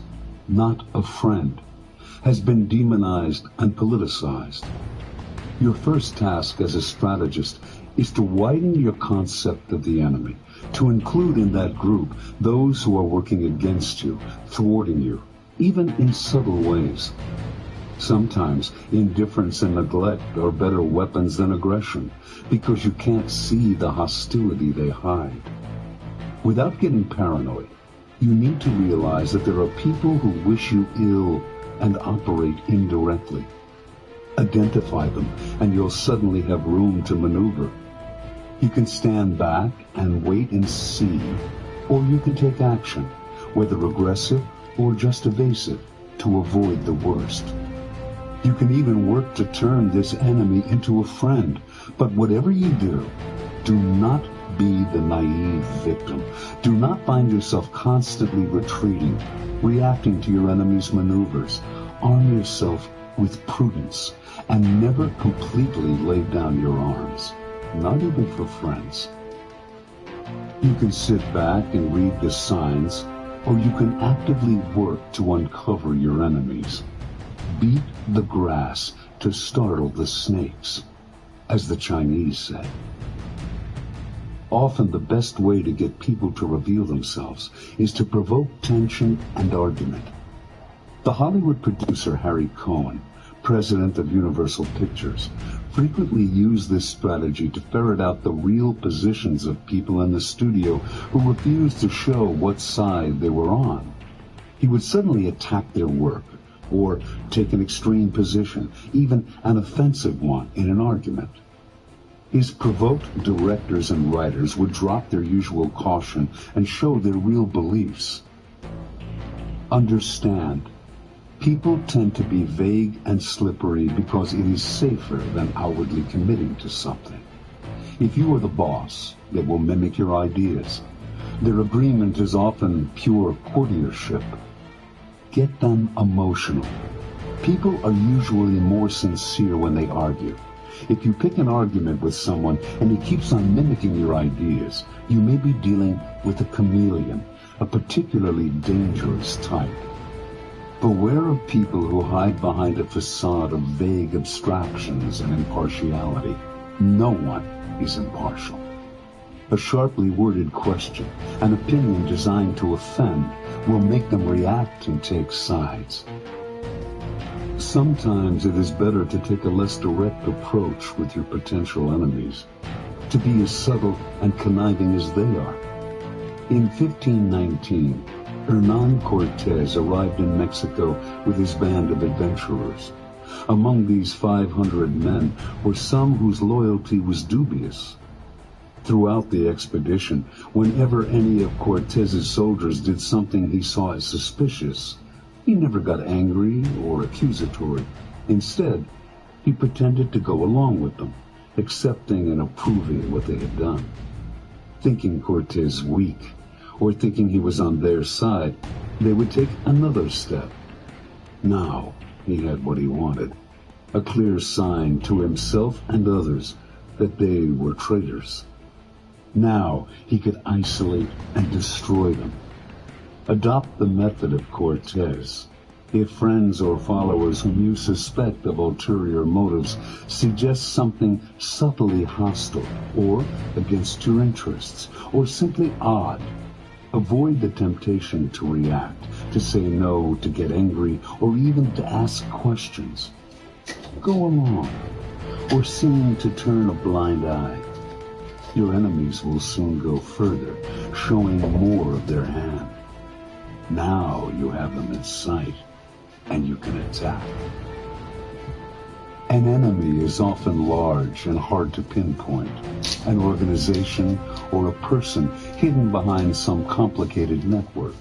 not a friend, has been demonized and politicized. Your first task as a strategist is to widen your concept of the enemy, to include in that group those who are working against you, thwarting you, even in subtle ways. Sometimes indifference and neglect are better weapons than aggression, because you can't see the hostility they hide. Without getting paranoid, you need to realize that there are people who wish you ill and operate indirectly. Identify them, and you'll suddenly have room to maneuver. You can stand back and wait and see, or you can take action, whether aggressive or just evasive, to avoid the worst. You can even work to turn this enemy into a friend, but whatever you do, do not be the naive victim. Do not find yourself constantly retreating, reacting to your enemy's maneuvers. Arm yourself with prudence and never completely lay down your arms, not even for friends. You can sit back and read the signs, or you can actively work to uncover your enemies. Beat the grass to startle the snakes, as the Chinese say. Often the best way to get people to reveal themselves is to provoke tension and argument. The Hollywood producer Harry Cohen, president of Universal Pictures, frequently used this strategy to ferret out the real positions of people in the studio who refused to show what side they were on. He would suddenly attack their work, or take an extreme position, even an offensive one, in an argument. His provoked directors and writers would drop their usual caution and show their real beliefs. Understand, people tend to be vague and slippery because it is safer than outwardly committing to something. If you are the boss, they will mimic your ideas. Their agreement is often pure courtiership. Get them emotional. People are usually more sincere when they argue. If you pick an argument with someone and he keeps on mimicking your ideas, you may be dealing with a chameleon, a particularly dangerous type. Beware of people who hide behind a facade of vague abstractions and impartiality. No one is impartial. A sharply worded question, an opinion designed to offend, will make them react and take sides. Sometimes it is better to take a less direct approach with your potential enemies, to be as subtle and conniving as they are. In 1519, Hernán Cortés arrived in Mexico with his band of adventurers. Among these 500 men were some whose loyalty was dubious. Throughout the expedition, whenever any of Cortés's soldiers did something he saw as suspicious, he never got angry or accusatory. Instead, he pretended to go along with them, accepting and approving what they had done. Thinking Cortés weak, or thinking he was on their side, they would take another step. Now he had what he wanted, a clear sign to himself and others that they were traitors. Now he could isolate and destroy them. Adopt the method of Cortés. If friends or followers whom you suspect of ulterior motives suggest something subtly hostile or against your interests or simply odd, avoid the temptation to react, to say no, to get angry, or even to ask questions. Go along, or seem to turn a blind eye. Your enemies will soon go further, showing more of their hand. Now you have them in sight, and you can attack. An enemy is often large and hard to pinpoint, an organization or a person hidden behind some complicated network.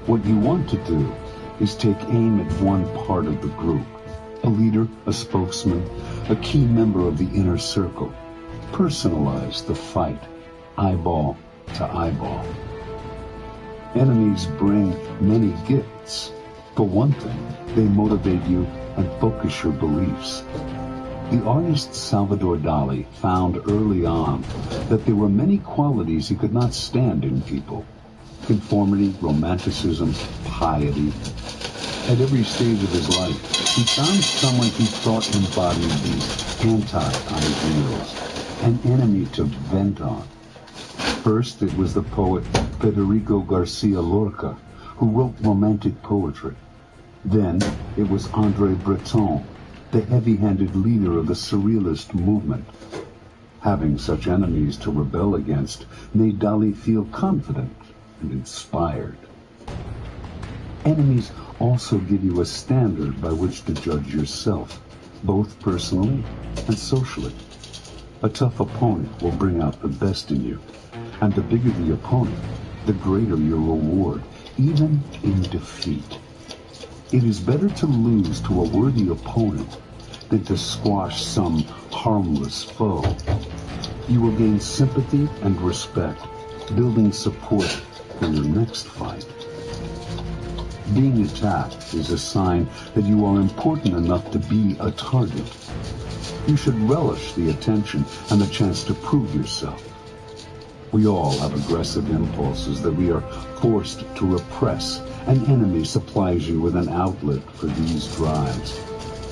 What you want to do is take aim at one part of the group, a leader, a spokesman, a key member of the inner circle. Personalize the fight, eyeball to eyeball. Enemies bring many gifts. For one thing, they motivate you and focus your beliefs. The artist Salvador Dali found early on that there were many qualities he could not stand in people: conformity, romanticism, piety. At every stage of his life, he found someone he thought embodied these anti-ideals, an enemy to vent on. First, it was the poet Federico Garcia Lorca, who wrote romantic poetry. Then, it was André Breton, the heavy-handed leader of the Surrealist movement. Having such enemies to rebel against made Dali feel confident and inspired. Enemies also give you a standard by which to judge yourself, both personally and socially. A tough opponent will bring out the best in you, and the bigger the opponent, the greater your reward, even in defeat. It is better to lose to a worthy opponent than to squash some harmless foe. You will gain sympathy and respect, building support for your next fight. Being attacked is a sign that you are important enough to be a target. You should relish the attention and the chance to prove yourself. We all have aggressive impulses that we are forced to repress. An enemy supplies you with an outlet for these drives.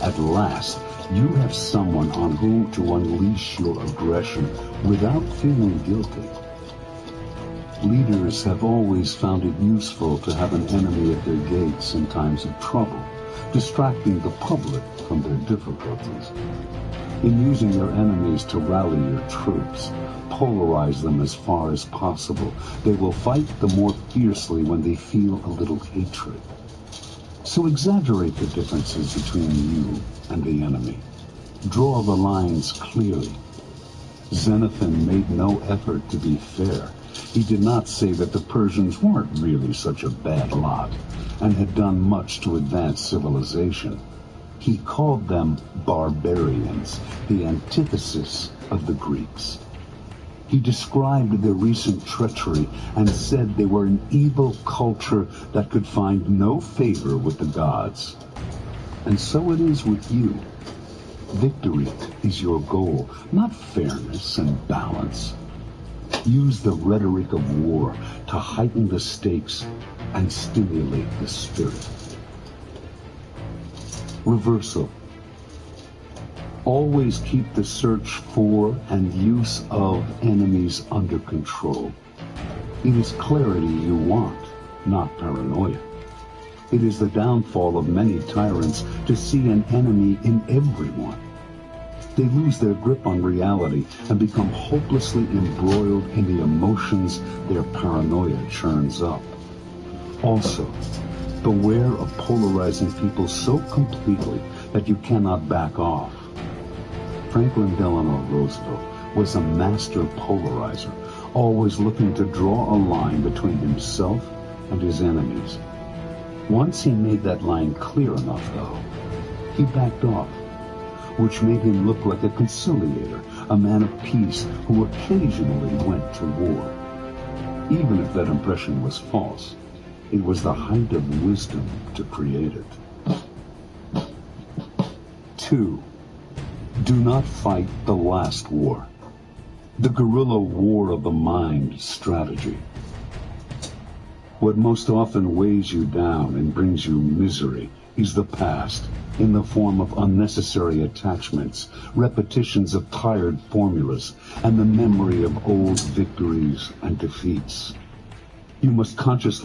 At last, you have someone on whom to unleash your aggression without feeling guilty. Leaders have always found it useful to have an enemy at their gates in times of trouble, distracting the public from their difficulties. In using your enemies to rally your troops, polarize them as far as possible. They will fight the more fiercely when they feel a little hatred. So exaggerate the differences between you and the enemy. Draw the lines clearly. Xenophon made no effort to be fair. He did not say that the Persians weren't really such a bad lot and had done much to advance civilization. He called them barbarians, the antithesis of the Greeks. He described their recent treachery and said they were an evil culture that could find no favor with the gods. And so it is with you. Victory is your goal, not fairness and balance. Use the rhetoric of war to heighten the stakes and stimulate the spirit. Reversal. Always keep the search for and use of enemies under control. It is clarity you want, not paranoia. It is the downfall of many tyrants to see an enemy in everyone. They lose their grip on reality and become hopelessly embroiled in the emotions their paranoia churns up. Also, beware of polarizing people so completely that you cannot back off. Franklin Delano Roosevelt was a master polarizer, always looking to draw a line between himself and his enemies. Once he made that line clear enough, though, he backed off, which made him look like a conciliator, a man of peace who occasionally went to war. Even if that impression was false, it was the height of wisdom to create it. 2. Do not fight the last war. The guerrilla war of the mind strategy. What most often weighs you down and brings you misery is the past, in the form of unnecessary attachments, repetitions of tired formulas, and the memory of old victories and defeats. You must consciously